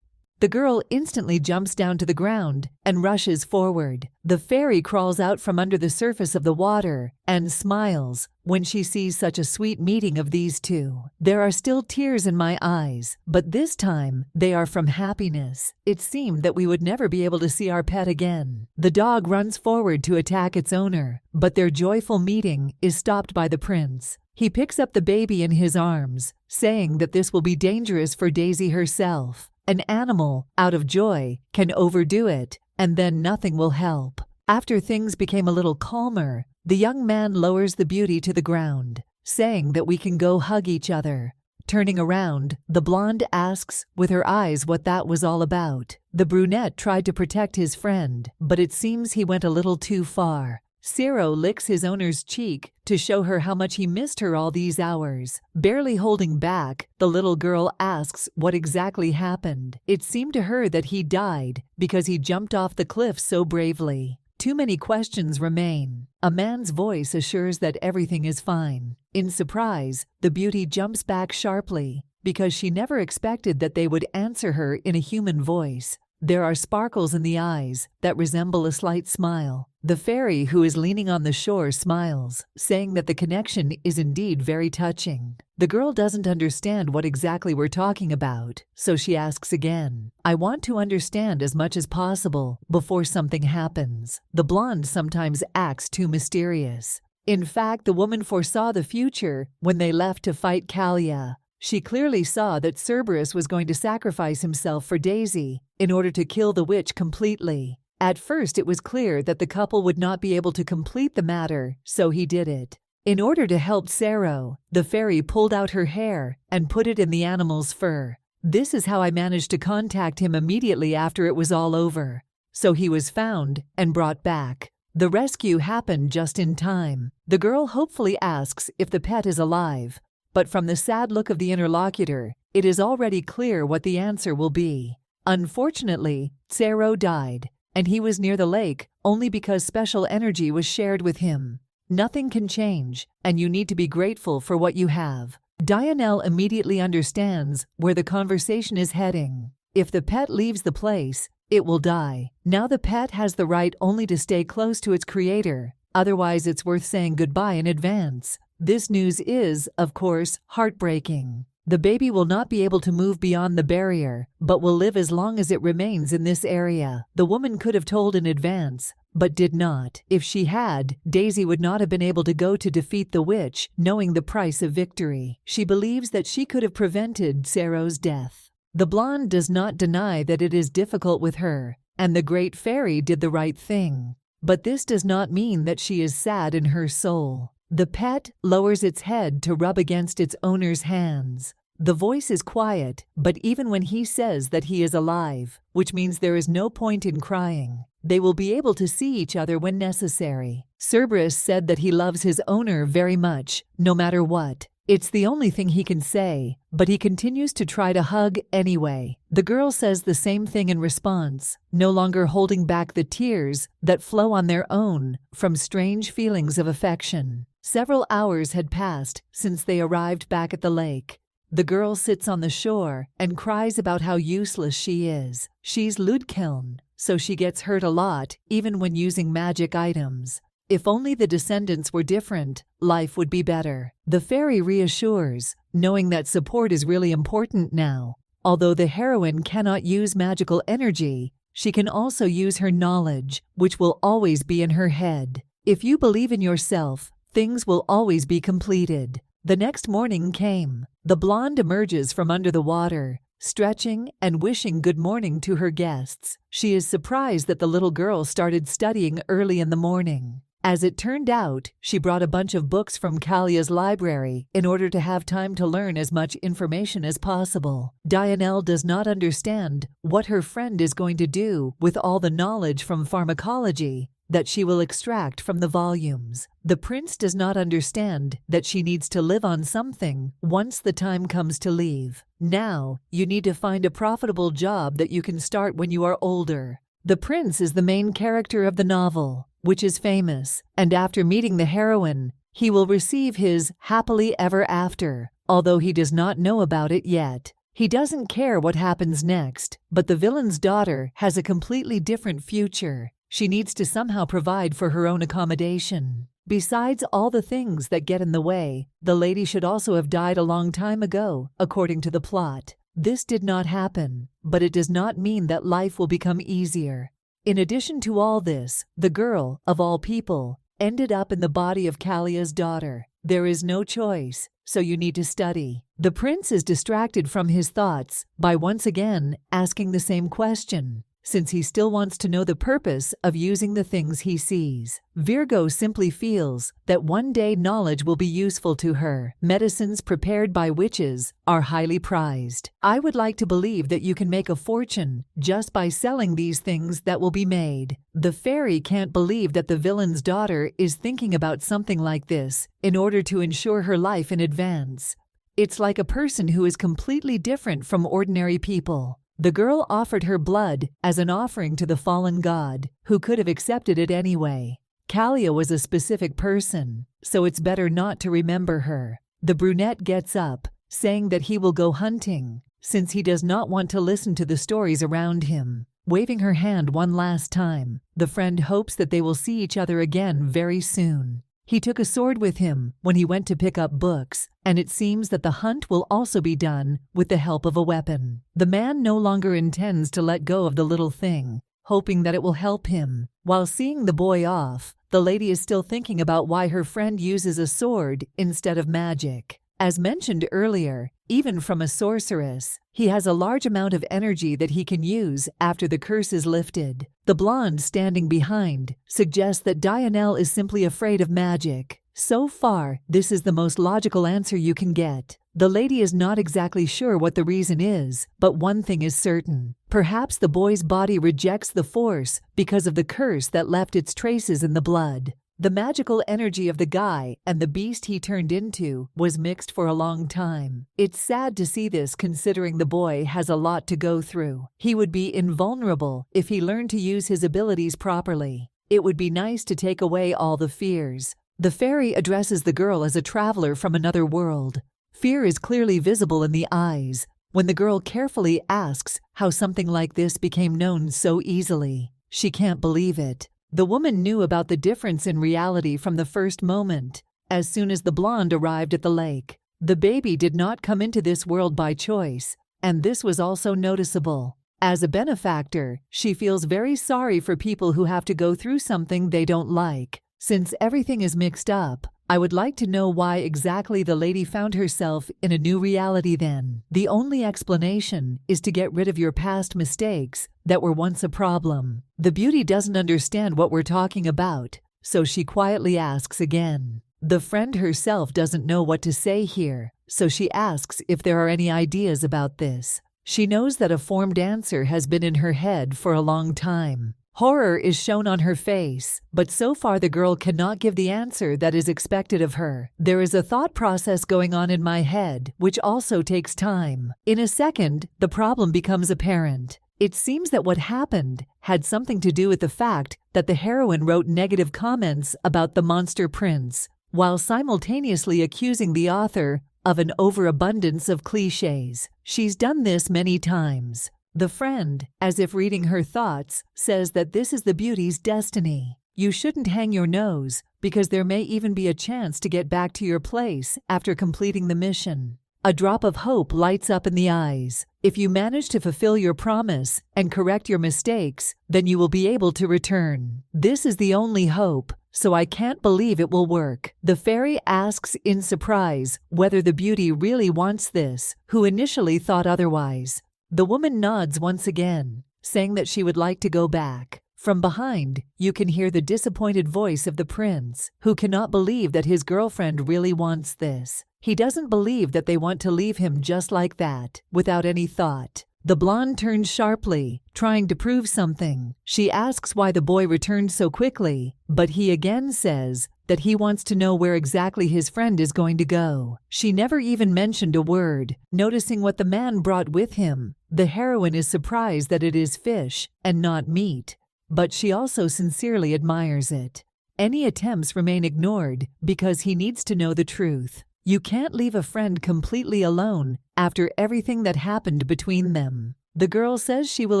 Speaker 1: The girl instantly jumps down to the ground and rushes forward. The fairy crawls out from under the surface of the water and smiles when she sees such a sweet meeting of these two. There are still tears in my eyes, but this time they are from happiness. It seemed that we would never be able to see our pet again. The dog runs forward to attack its owner, but their joyful meeting is stopped by the prince. He picks up the baby in his arms, saying that this will be dangerous for Daisy herself. An animal, out of joy, can overdo it, and then nothing will help. After things became a little calmer, the young man lowers the beauty to the ground, saying that we can go hug each other. Turning around, the blonde asks with her eyes what that was all about. The brunette tried to protect his friend, but it seems he went a little too far. Zero licks his owner's cheek to show her how much he missed her all these hours. Barely holding back, the little girl asks what exactly happened. It seemed to her that he died because he jumped off the cliff so bravely. too many questions remain. A man's voice assures that everything is fine. In surprise, the beauty jumps back sharply, because she never expected that they would answer her in a human voice. There are sparkles in the eyes that resemble a slight smile. The fairy who is leaning on the shore smiles, saying that the connection is indeed very touching. The girl doesn't understand what exactly we're talking about, so she asks again. I want to understand as much as possible before something happens. The blonde sometimes acts too mysterious. In fact, the woman foresaw the future when they left to fight Kalia. She clearly saw that Cerberus was going to sacrifice himself for Daisy in order to kill the witch completely. At first, it was clear that the couple would not be able to complete the matter, so he did it. In order to help Sero, the fairy pulled out her hair and put it in the animal's fur. This is how I managed to contact him immediately after it was all over. So he was found and brought back. The rescue happened just in time. The girl hopefully asks if the pet is alive. But from the sad look of the interlocutor, it is already clear what the answer will be. Unfortunately, Sero died, and he was near the lake only because special energy was shared with him. Nothing can change, and you need to be grateful for what you have. Dianelle immediately understands where the conversation is heading. If the pet leaves the place, it will die. Now the pet has the right only to stay close to its creator, otherwise it's worth saying goodbye in advance. This news is, of course, heartbreaking. The baby will not be able to move beyond the barrier, but will live as long as it remains in this area. The woman could have told in advance, but did not. If she had, Daisy would not have been able to go to defeat the witch, knowing the price of victory. She believes that she could have prevented Sero's death. The blonde does not deny that it is difficult with her, and the great fairy did the right thing. But this does not mean that she is sad in her soul. The pet lowers its head to rub against its owner's hands. The voice is quiet, but even when he says that he is alive, which means there is no point in crying, they will be able to see each other when necessary. Cerberus said that he loves his owner very much, no matter what. It's the only thing he can say, but he continues to try to hug anyway. The girl says the same thing in response, no longer holding back the tears that flow on their own from strange feelings of affection. Several hours had passed since they arrived back at the lake. The girl sits on the shore and cries about how useless she is. She's Ludkiln, so she gets hurt a lot, even when using magic items. If only the descendants were different, life would be better. The fairy reassures, knowing that support is really important now. Although the heroine cannot use magical energy, she can also use her knowledge, which will always be in her head. If you believe in yourself, things will always be completed. The next morning came. The blonde emerges from under the water, stretching and wishing good morning to her guests. She is surprised that the little girl started studying early in the morning. As it turned out, she brought a bunch of books from Kalia's library in order to have time to learn as much information as possible. Dianelle does not understand what her friend is going to do with all the knowledge from pharmacology that she will extract from the volumes. The prince does not understand that she needs to live on something once the time comes to leave. Now, you need to find a profitable job that you can start when you are older. The prince is the main character of the novel, which is famous, and after meeting the heroine, he will receive his happily ever after, although he does not know about it yet. He doesn't care what happens next, but the villain's daughter has a completely different future. She needs to somehow provide for her own accommodation. Besides all the things that get in the way, the lady should also have died a long time ago, according to the plot. This did not happen, but it does not mean that life will become easier. In addition to all this, the girl, of all people, ended up in the body of Kalia's daughter. There is no choice, so you need to study. The prince is distracted from his thoughts by once again asking the same question, since he still wants to know the purpose of using the things he sees. Virgo simply feels that one day knowledge will be useful to her. Medicines prepared by witches are highly prized. I would like to believe that you can make a fortune just by selling these things that will be made. The fairy can't believe that the villain's daughter is thinking about something like this in order to ensure her life in advance. It's like a person who is completely different from ordinary people. The girl offered her blood as an offering to the fallen god, who could have accepted it anyway. Kalia was a specific person, so it's better not to remember her. The brunette gets up, saying that he will go hunting, since he does not want to listen to the stories around him. Waving her hand one last time, the friend hopes that they will see each other again very soon. He took a sword with him when he went to pick up books, and it seems that the hunt will also be done with the help of a weapon. The man no longer intends to let go of the little thing, hoping that it will help him. While seeing the boy off, the lady is still thinking about why her friend uses a sword instead of magic. As mentioned earlier, even from a sorceress, he has a large amount of energy that he can use after the curse is lifted. The blonde standing behind suggests that Dianelle is simply afraid of magic. So far, this is the most logical answer you can get. The lady is not exactly sure what the reason is, but one thing is certain. Perhaps the boy's body rejects the force because of the curse that left its traces in the blood. The magical energy of the guy and the beast he turned into was mixed for a long time. It's sad to see this considering the boy has a lot to go through. He would be invulnerable if he learned to use his abilities properly. It would be nice to take away all the fears. The fairy addresses the girl as a traveler from another world. Fear is clearly visible in the eyes when the girl carefully asks how something like this became known so easily. She can't believe it. The woman knew about the difference in reality from the first moment, as soon as the blonde arrived at the lake. The baby did not come into this world by choice, and this was also noticeable. As a benefactor, she feels very sorry for people who have to go through something they don't like. Since everything is mixed up, I would like to know why exactly the lady found herself in a new reality then. The only explanation is to get rid of your past mistakes that were once a problem. The beauty doesn't understand what we're talking about, so she quietly asks again. The friend herself doesn't know what to say here, so she asks if there are any ideas about this. She knows that a formed answer has been in her head for a long time. Horror is shown on her face, but so far the girl cannot give the answer that is expected of her. There is a thought process going on in my head, which also takes time. In a second, the problem becomes apparent. It seems that what happened had something to do with the fact that the heroine wrote negative comments about the monster prince, while simultaneously accusing the author of an overabundance of cliches. She's done this many times. The friend, as if reading her thoughts, says that this is the beauty's destiny. You shouldn't hang your nose, because there may even be a chance to get back to your place after completing the mission. A drop of hope lights up in the eyes. If you manage to fulfill your promise and correct your mistakes, then you will be able to return. This is the only hope, so I can't believe it will work. The fairy asks in surprise whether the beauty really wants this, who initially thought otherwise. The woman nods once again, saying that she would like to go back. From behind, you can hear the disappointed voice of the prince, who cannot believe that his girlfriend really wants this. He doesn't believe that they want to leave him just like that, without any thought. The blonde turns sharply, trying to prove something. She asks why the boy returned so quickly, but he again says that he wants to know where exactly his friend is going to go. She never even mentioned a word. Noticing what the man brought with him, the heroine is surprised that it is fish and not meat, but she also sincerely admires it. Any attempts remain ignored because he needs to know the truth. You can't leave a friend completely alone after everything that happened between them. The girl says she will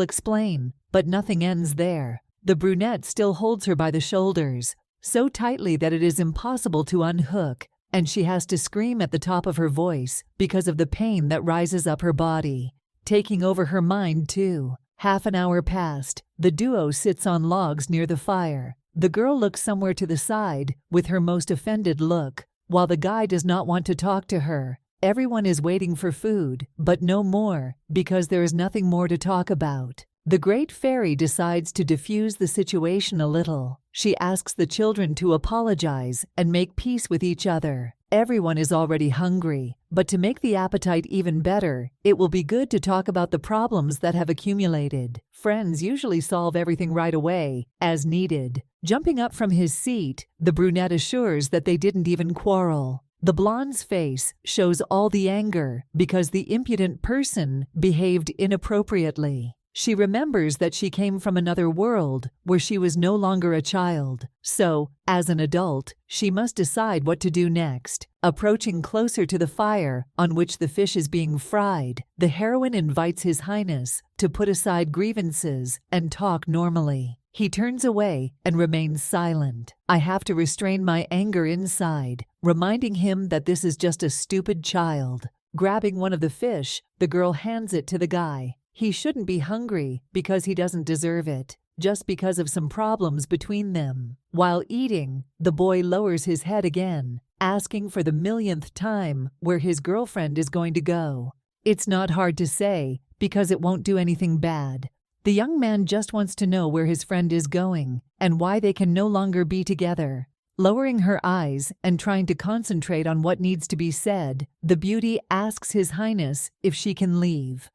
Speaker 1: explain, but nothing ends there. The brunette still holds her by the shoulders, so tightly that it is impossible to unhook, and she has to scream at the top of her voice because of the pain that rises up her body, taking over her mind too. Half an hour passed. The duo sits on logs near the fire. The girl looks somewhere to the side with her most offended look, while the guy does not want to talk to her. Everyone is waiting for food, but no more, because there is nothing more to talk about. The great fairy decides to diffuse the situation a little. She asks the children to apologize and make peace with each other. Everyone is already hungry, but to make the appetite even better, it will be good to talk about the problems that have accumulated. Friends usually solve everything right away, as needed. Jumping up from his seat, the brunette assures that they didn't even quarrel. The blonde's face shows all the anger because the impudent person behaved inappropriately. She remembers that she came from another world where she was no longer a child. So, as an adult, she must decide what to do next. Approaching closer to the fire on which the fish is being fried, the heroine invites His Highness to put aside grievances and talk normally. He turns away and remains silent. I have to restrain my anger inside, reminding him that this is just a stupid child. Grabbing one of the fish, the girl hands it to the guy. He shouldn't be hungry because he doesn't deserve it, just because of some problems between them. While eating, the boy lowers his head again, asking for the millionth time where his girlfriend is going to go. It's not hard to say because it won't do anything bad. The young man just wants to know where his friend is going and why they can no longer be together. Lowering her eyes and trying to concentrate on what needs to be said, the beauty asks His Highness if she can leave.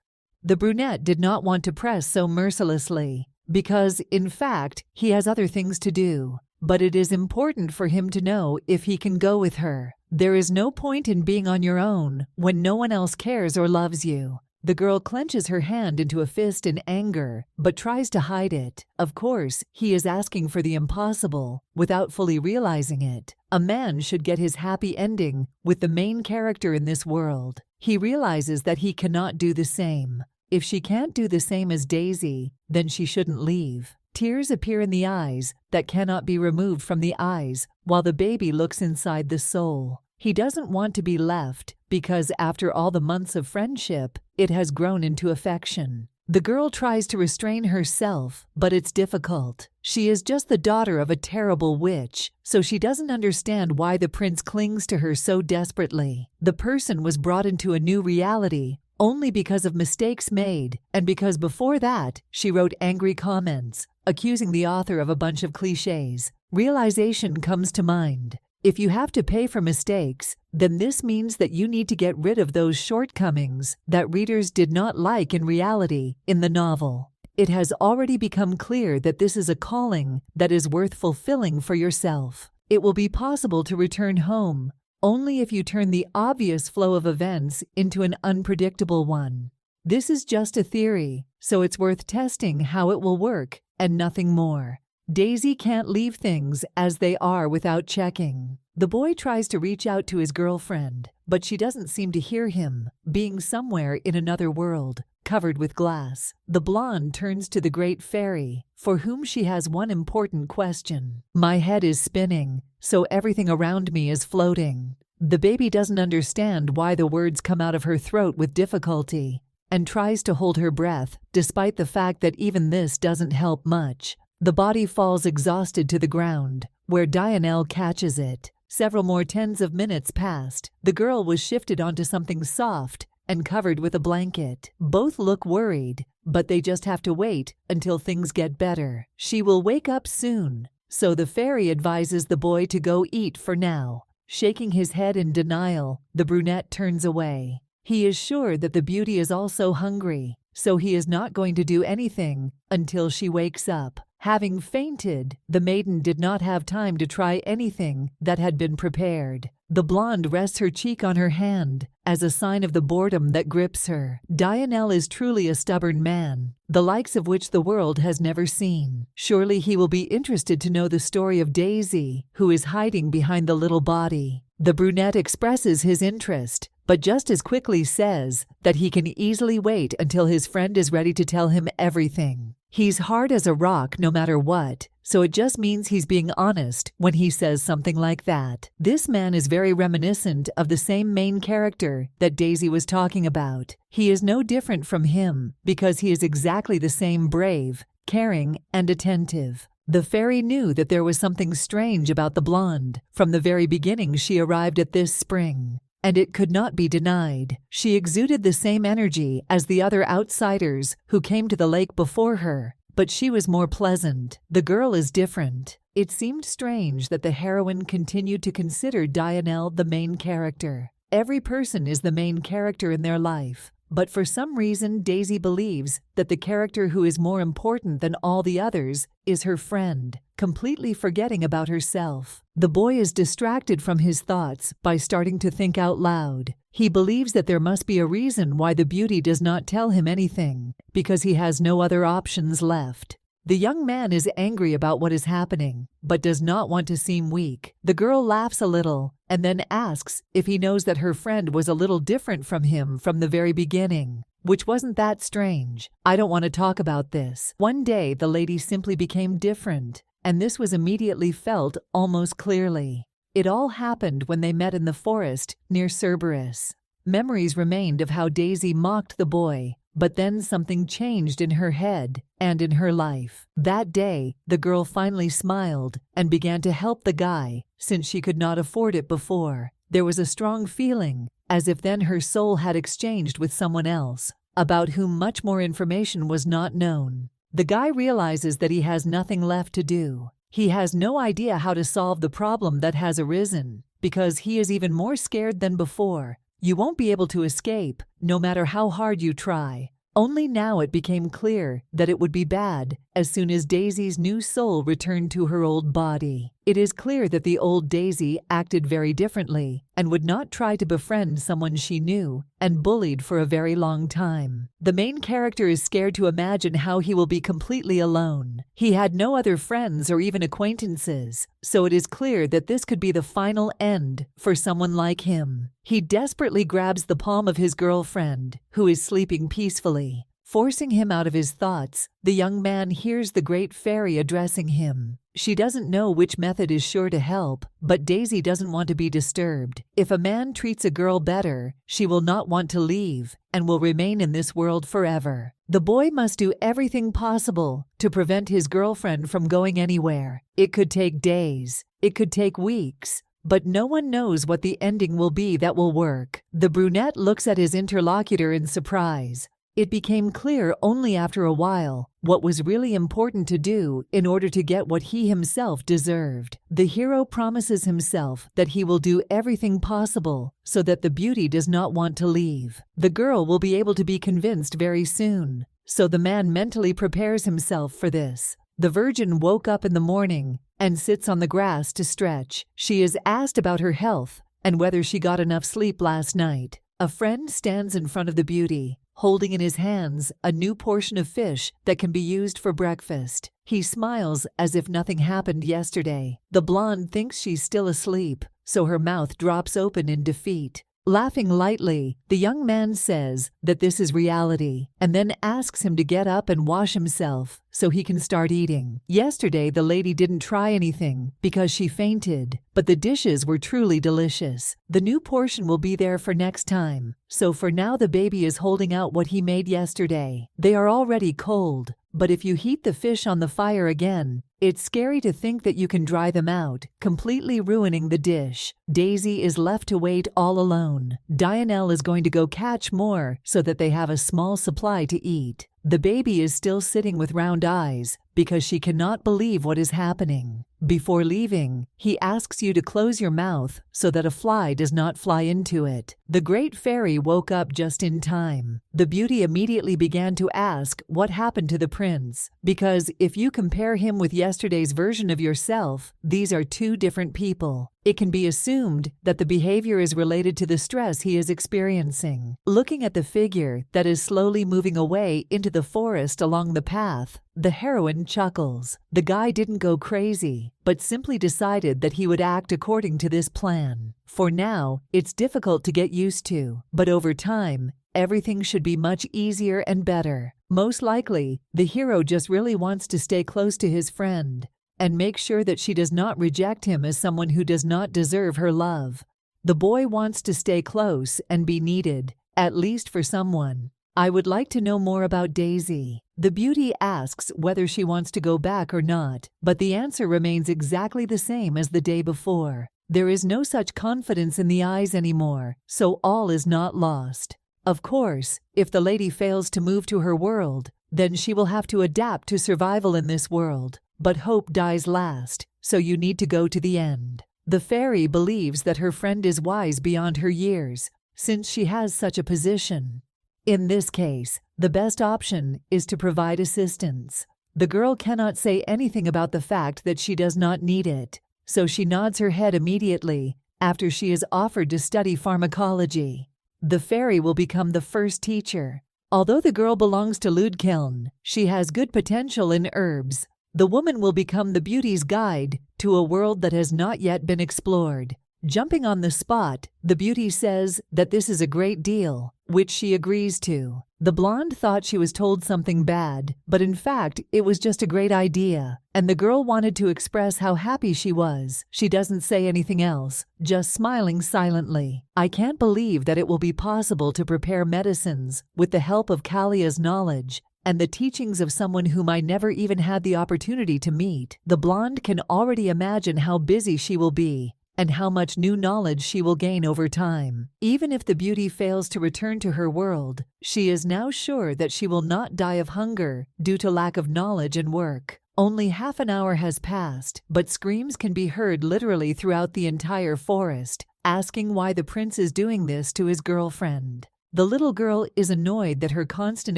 Speaker 1: The brunette did not want to press so mercilessly because, in fact, he has other things to do. But it is important for him to know if he can go with her. There is no point in being on your own when no one else cares or loves you. The girl clenches her hand into a fist in anger, but tries to hide it. Of course, he is asking for the impossible without fully realizing it. A man should get his happy ending with the main character in this world. He realizes that he cannot do the same. If she can't do the same as Daisy, then she shouldn't leave. Tears appear in the eyes that cannot be removed from the eyes while the baby looks inside the soul. He doesn't want to be left because after all the months of friendship, it has grown into affection. The girl tries to restrain herself, but it's difficult. She is just the daughter of a terrible witch, so she doesn't understand why the prince clings to her so desperately. The person was brought into a new reality only because of mistakes made, and because before that, she wrote angry comments, accusing the author of a bunch of cliches. Realization comes to mind. If you have to pay for mistakes, then this means that you need to get rid of those shortcomings that readers did not like in reality in the novel. It has already become clear that this is a calling that is worth fulfilling for yourself. It will be possible to return home only if you turn the obvious flow of events into an unpredictable one. This is just a theory, so it's worth testing how it will work and nothing more. Daisy can't leave things as they are without checking. The boy tries to reach out to his girlfriend, but she doesn't seem to hear him, being somewhere in another world, covered with glass. The blonde turns to the great fairy, for whom she has one important question. My head is spinning, so everything around me is floating. The baby doesn't understand why the words come out of her throat with difficulty, and tries to hold her breath, despite the fact that even this doesn't help much. The body falls exhausted to the ground, where Dianelle catches it. Several more tens of minutes passed. The girl was shifted onto something soft and covered with a blanket. Both look worried, but they just have to wait until things get better. She will wake up soon, so the fairy advises the boy to go eat for now. Shaking his head in denial, the brunette turns away. He is sure that the beauty is also hungry, so he is not going to do anything until she wakes up. Having fainted, the maiden did not have time to try anything that had been prepared. The blonde rests her cheek on her hand as a sign of the boredom that grips her. Dianelle is truly a stubborn man, the likes of which the world has never seen. Surely he will be interested to know the story of Daisy, who is hiding behind the little body. The brunette expresses his interest, but just as quickly says that he can easily wait until his friend is ready to tell him everything. He's hard as a rock no matter what, so it just means he's being honest when he says something like that. This man is very reminiscent of the same main character that Daisy was talking about. He is no different from him because he is exactly the same brave, caring, and attentive. The fairy knew that there was something strange about the blonde from the very beginning she arrived at this spring, and it could not be denied. She exuded the same energy as the other outsiders who came to the lake before her, but she was more pleasant. The girl is different. It seemed strange that the heroine continued to consider Dianelle the main character. Every person is the main character in their life, but for some reason Daisy believes that the character who is more important than all the others is her friend. completely forgetting about herself. The boy is distracted from his thoughts by starting to think out loud. He believes that there must be a reason why the beauty does not tell him anything, because he has no other options left. The young man is angry about what is happening, but does not want to seem weak. The girl laughs a little and then asks if he knows that her friend was a little different from him from the very beginning, which wasn't that strange. I don't want to talk about this. One day, the lady simply became different, and this was immediately felt almost clearly. It all happened when they met in the forest near Cerberus. Memories remained of how Daisy mocked the boy, but then something changed in her head and in her life. That day, the girl finally smiled and began to help the guy, since she could not afford it before. There was a strong feeling, as if then her soul had exchanged with someone else, about whom much more information was not known. The guy realizes that he has nothing left to do. He has no idea how to solve the problem that has arisen, because he is even more scared than before. You won't be able to escape, no matter how hard you try. Only now it became clear that it would be bad as soon as Daisy's new soul returned to her old body. It is clear that the old Daisy acted very differently and would not try to befriend someone she knew and bullied for a very long time. The main character is scared to imagine how he will be completely alone. He had no other friends or even acquaintances, so it is clear that this could be the final end for someone like him. He desperately grabs the palm of his girlfriend, who is sleeping peacefully. Forcing him out of his thoughts, the young man hears the great fairy addressing him. She doesn't know which method is sure to help, but Daisy doesn't want to be disturbed. If a man treats a girl better, she will not want to leave and will remain in this world forever. The boy must do everything possible to prevent his girlfriend from going anywhere. It could take days, it could take weeks, but no one knows what the ending will be that will work. The brunette looks at his interlocutor in surprise. It became clear only after a while what was really important to do in order to get what he himself deserved. The hero promises himself that he will do everything possible so that the beauty does not want to leave. The girl will be able to be convinced very soon, so the man mentally prepares himself for this. The virgin woke up in the morning and sits on the grass to stretch. She is asked about her health and whether she got enough sleep last night. A friend stands in front of the beauty, holding in his hands a new portion of fish that can be used for breakfast. He smiles as if nothing happened yesterday. The blonde thinks she's still asleep, so her mouth drops open in defeat. Laughing lightly, the young man says that this is reality, and then asks him to get up and wash himself so he can start eating. Yesterday, the lady didn't try anything because she fainted, but the dishes were truly delicious. The new portion will be there for next time, so for now the baby is holding out what he made yesterday. They are already cold, but if you heat the fish on the fire again, it's scary to think that you can dry them out, completely ruining the dish. Daisy is left to wait all alone. Dionel is going to go catch more so that they have a small supply to eat. The baby is still sitting with round eyes because she cannot believe what is happening. Before leaving, he asks you to close your mouth so that a fly does not fly into it. The great fairy woke up just in time. The beauty immediately began to ask what happened to the prince, because if you compare him with yesterday's version of yourself, these are two different people. It can be assumed that the behavior is related to the stress he is experiencing. Looking at the figure that is slowly moving away into the forest along the path, the heroine chuckles. The guy didn't go crazy, but simply decided that he would act according to this plan. For now, it's difficult to get used to, but over time, everything should be much easier and better. Most likely, the hero just really wants to stay close to his friend and make sure that she does not reject him as someone who does not deserve her love. The boy wants to stay close and be needed, at least for someone. I would like to know more about Daisy. The beauty asks whether she wants to go back or not, but the answer remains exactly the same as the day before. There is no such confidence in the eyes anymore, so all is not lost. Of course, if the lady fails to move to her world, then she will have to adapt to survival in this world. But hope dies last, so you need to go to the end. The fairy believes that her friend is wise beyond her years, since she has such a position. In this case, the best option is to provide assistance. The girl cannot say anything about the fact that she does not need it, so she nods her head immediately after she is offered to study pharmacology. The fairy will become the first teacher. Although the girl belongs to Ludkiln, she has good potential in herbs. The woman will become the beauty's guide to a world that has not yet been explored. Jumping on the spot, the beauty says that this is a great deal, which she agrees to. The blonde thought she was told something bad, but in fact, it was just a great idea, and the girl wanted to express how happy she was. She doesn't say anything else, just smiling silently. I can't believe that it will be possible to prepare medicines with the help of Kalia's knowledge and the teachings of someone whom I never even had the opportunity to meet. The blonde can already imagine how busy she will be and how much new knowledge she will gain over time. Even if the beauty fails to return to her world, she is now sure that she will not die of hunger due to lack of knowledge and work. Only half an hour has passed, but screams can be heard literally throughout the entire forest, asking why the prince is doing this to his girlfriend. The little girl is annoyed that her constant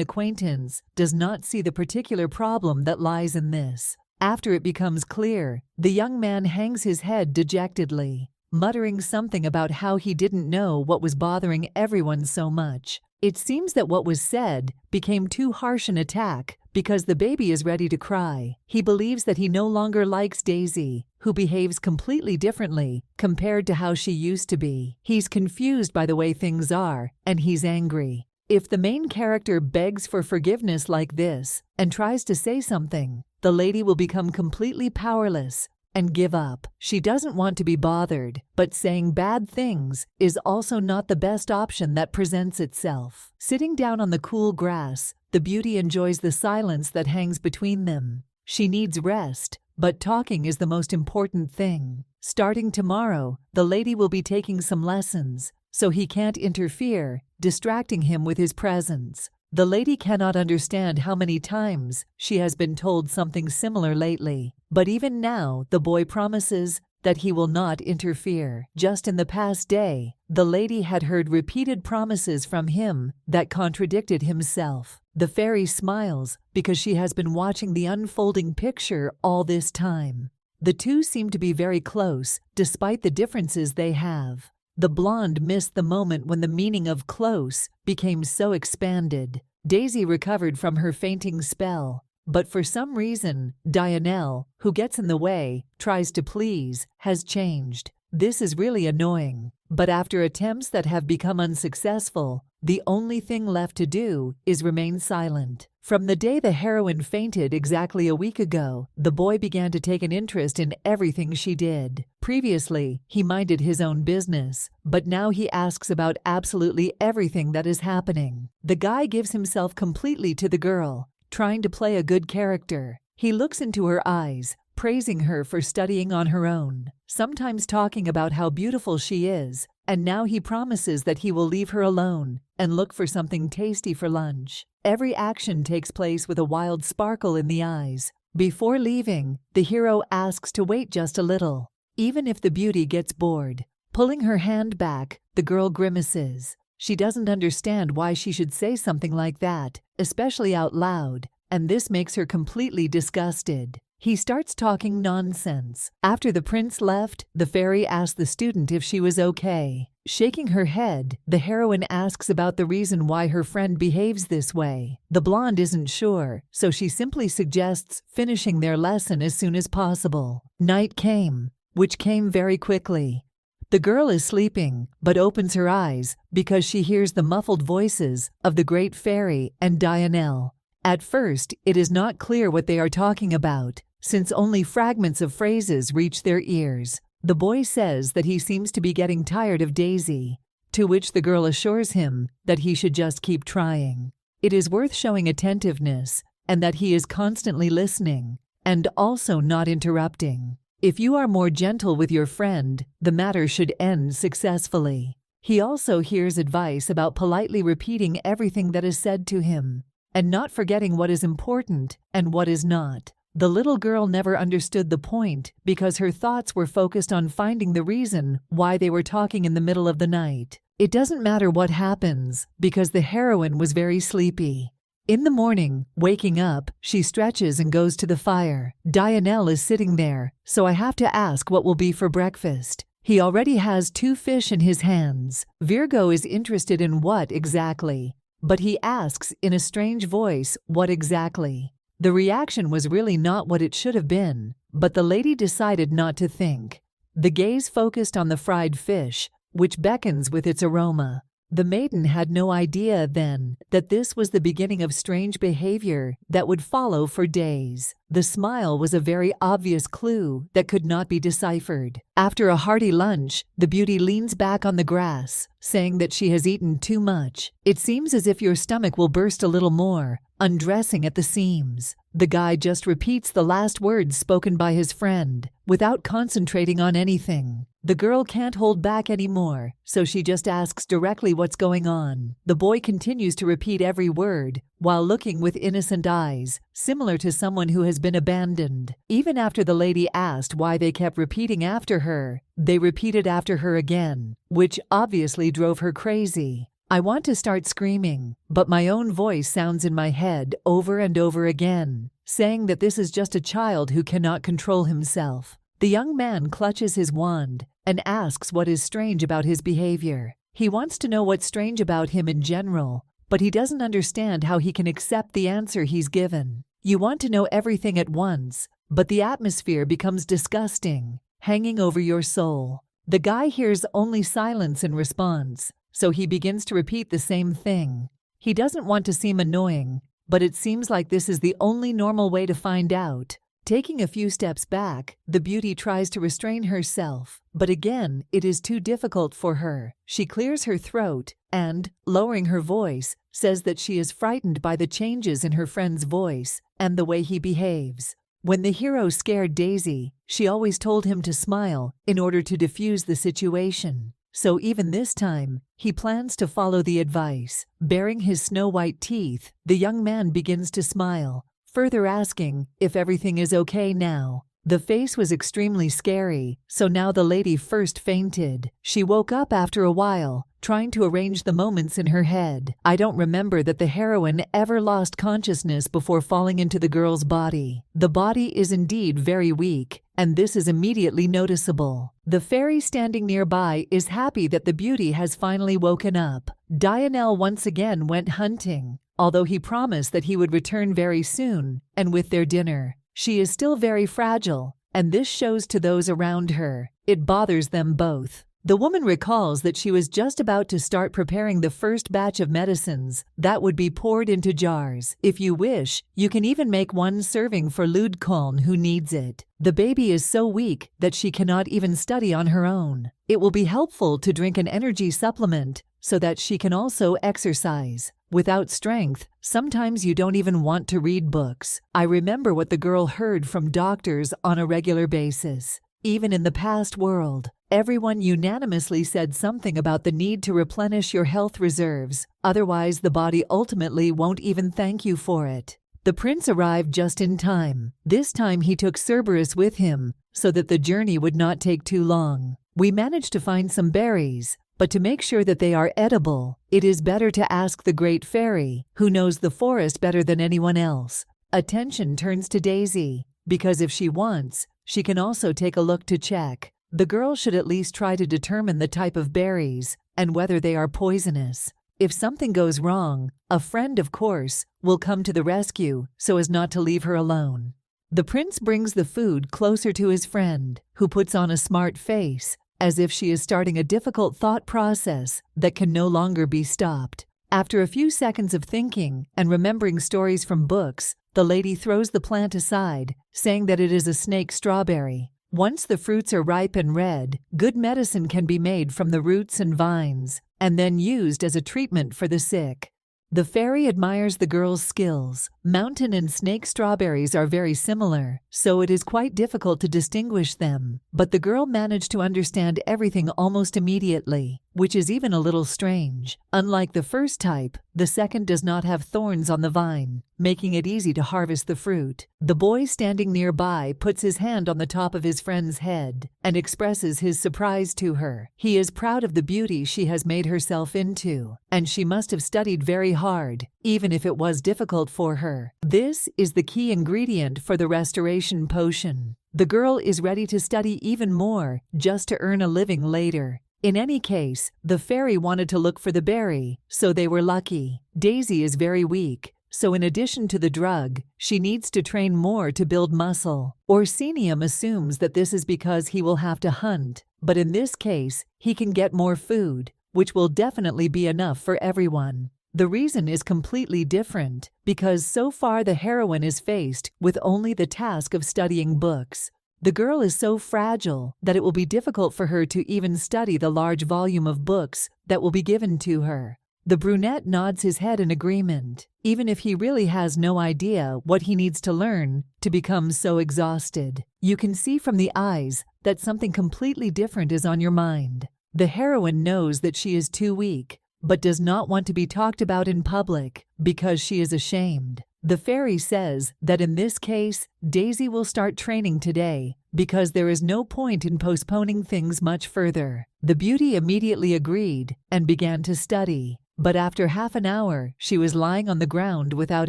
Speaker 1: acquaintance does not see the particular problem that lies in this. After it becomes clear, the young man hangs his head dejectedly, muttering something about how he didn't know what was bothering everyone so much. It seems that what was said became too harsh an attack because the baby is ready to cry. He believes that he no longer likes Daisy, who behaves completely differently compared to how she used to be. He's confused by the way things are, and he's angry. If the main character begs for forgiveness like this and tries to say something, the lady will become completely powerless and give up. She doesn't want to be bothered, but saying bad things is also not the best option that presents itself. Sitting down on the cool grass, the beauty enjoys the silence that hangs between them. She needs rest, but talking is the most important thing. Starting tomorrow, the lady will be taking some lessons, so he can't interfere, distracting him with his presence. The lady cannot understand how many times she has been told something similar lately, but even now the boy promises that he will not interfere. Just in the past day, the lady had heard repeated promises from him that contradicted himself. The fairy smiles because she has been watching the unfolding picture all this time. The two seem to be very close, despite the differences they have. The blonde missed the moment when the meaning of close became so expanded. Daisy recovered from her fainting spell, but for some reason, Dianelle, who gets in the way, tries to please, has changed. This is really annoying. But after attempts that have become unsuccessful, the only thing left to do is remain silent. From the day the heroine fainted exactly a week ago, the boy began to take an interest in everything she did. Previously, he minded his own business, but now he asks about absolutely everything that is happening. The guy gives himself completely to the girl, trying to play a good character. He looks into her eyes, praising her for studying on her own, sometimes talking about how beautiful she is, and now he promises that he will leave her alone and look for something tasty for lunch. Every action takes place with a wild sparkle in the eyes. Before leaving, the hero asks to wait just a little, even if the beauty gets bored. Pulling her hand back, the girl grimaces. She doesn't understand why she should say something like that, especially out loud, and this makes her completely disgusted. He starts talking nonsense. After the prince left, the fairy asked the student if she was okay. Shaking her head, the heroine asks about the reason why her friend behaves this way. The blonde isn't sure, so she simply suggests finishing their lesson as soon as possible. Night came, which came very quickly. The girl is sleeping, but opens her eyes because she hears the muffled voices of the great fairy and Dianelle. At first, it is not clear what they are talking about, since only fragments of phrases reach their ears. The boy says that he seems to be getting tired of Daisy, to which the girl assures him that he should just keep trying. It is worth showing attentiveness, and that he is constantly listening, and also not interrupting. If you are more gentle with your friend, the matter should end successfully. He also hears advice about politely repeating everything that is said to him, and not forgetting what is important and what is not. The little girl never understood the point because her thoughts were focused on finding the reason why they were talking in the middle of the night. It doesn't matter what happens because the heroine was very sleepy. In the morning, waking up, she stretches and goes to the fire. Dionel is sitting there, so I have to ask what will be for breakfast. He already has 2 fish in his hands. Virgo is interested in what exactly? But he asks in a strange voice, what exactly? The reaction was really not what it should have been, but the lady decided not to think. The gaze focused on the fried fish, which beckons with its aroma. The maiden had no idea then that this was the beginning of strange behavior that would follow for days. The smile was a very obvious clue that could not be deciphered. After a hearty lunch, the beauty leans back on the grass, saying that she has eaten too much. It seems as if your stomach will burst a little more, undressing at the seams. The guy just repeats the last words spoken by his friend, without concentrating on anything. The girl can't hold back anymore, so she just asks directly what's going on. The boy continues to repeat every word, while looking with innocent eyes, similar to someone who has been abandoned. Even after the lady asked why they kept repeating after her, they repeated after her again, which obviously drove her crazy. I want to start screaming, but my own voice sounds in my head over and over again, saying that this is just a child who cannot control himself. The young man clutches his wand and asks what is strange about his behavior. He wants to know what's strange about him in general, but he doesn't understand how he can accept the answer he's given. You want to know everything at once, but the atmosphere becomes disgusting, hanging over your soul. The guy hears only silence in response, so he begins to repeat the same thing. He doesn't want to seem annoying, but it seems like this is the only normal way to find out. Taking a few steps back, the beauty tries to restrain herself, but again, it is too difficult for her. She clears her throat and, lowering her voice, says that she is frightened by the changes in her friend's voice and the way he behaves. When the hero scared Daisy, she always told him to smile in order to diffuse the situation. So even this time, he plans to follow the advice. Baring his snow-white teeth, the young man begins to smile, further asking if everything is okay now. The face was extremely scary, so now the lady first fainted. She woke up after a while, trying to arrange the moments in her head. I don't remember that the heroine ever lost consciousness before falling into the girl's body. The body is indeed very weak, and this is immediately noticeable. The fairy standing nearby is happy that the beauty has finally woken up. Dionel once again went hunting, although he promised that he would return very soon, and with their dinner. She is still very fragile, and this shows to those around her. It bothers them both. The woman recalls that she was just about to start preparing the first batch of medicines that would be poured into jars. If you wish, you can even make one serving for Ludkoln who needs it. The baby is so weak that she cannot even study on her own. It will be helpful to drink an energy supplement so that she can also exercise. Without strength, sometimes you don't even want to read books. I remember what the girl heard from doctors on a regular basis. Even in the past world, everyone unanimously said something about the need to replenish your health reserves, otherwise the body ultimately won't even thank you for it. The prince arrived just in time. This time he took Cerberus with him, so that the journey would not take too long. We managed to find some berries, but to make sure that they are edible, it is better to ask the Great Fairy, who knows the forest better than anyone else. Attention turns to Daisy, because if she wants, she can also take a look to check. The girl should at least try to determine the type of berries and whether they are poisonous. If something goes wrong, a friend, of course, will come to the rescue so as not to leave her alone. The prince brings the food closer to his friend, who puts on a smart face, as if she is starting a difficult thought process that can no longer be stopped. After a few seconds of thinking and remembering stories from books, the lady throws the plant aside, saying that it is a snake strawberry. Once the fruits are ripe and red, good medicine can be made from the roots and vines, and then used as a treatment for the sick. The fairy admires the girl's skills. Mountain and snake strawberries are very similar, so it is quite difficult to distinguish them. But the girl managed to understand everything almost immediately. which is even a little strange. Unlike the first type, the second does not have thorns on the vine, making it easy to harvest the fruit. The boy standing nearby puts his hand on the top of his friend's head and expresses his surprise to her. He is proud of the beauty she has made herself into, and she must have studied very hard, even if it was difficult for her. This is the key ingredient for the restoration potion. The girl is ready to study even more just to earn a living later. In any case, the fairy wanted to look for the berry, so they were lucky. Daisy is very weak, so in addition to the drug, she needs to train more to build muscle. Orsinium assumes that this is because he will have to hunt, but in this case, he can get more food, which will definitely be enough for everyone. The reason is completely different, because so far the heroine is faced with only the task of studying books. The girl is so fragile that it will be difficult for her to even study the large volume of books that will be given to her. The brunette nods his head in agreement, even if he really has no idea what he needs to learn to become so exhausted. You can see from the eyes that something completely different is on your mind. The heroine knows that she is too weak, but does not want to be talked about in public because she is ashamed. The fairy says that in this case, Daisy will start training today because there is no point in postponing things much further. The beauty immediately agreed and began to study, but after half an hour, she was lying on the ground without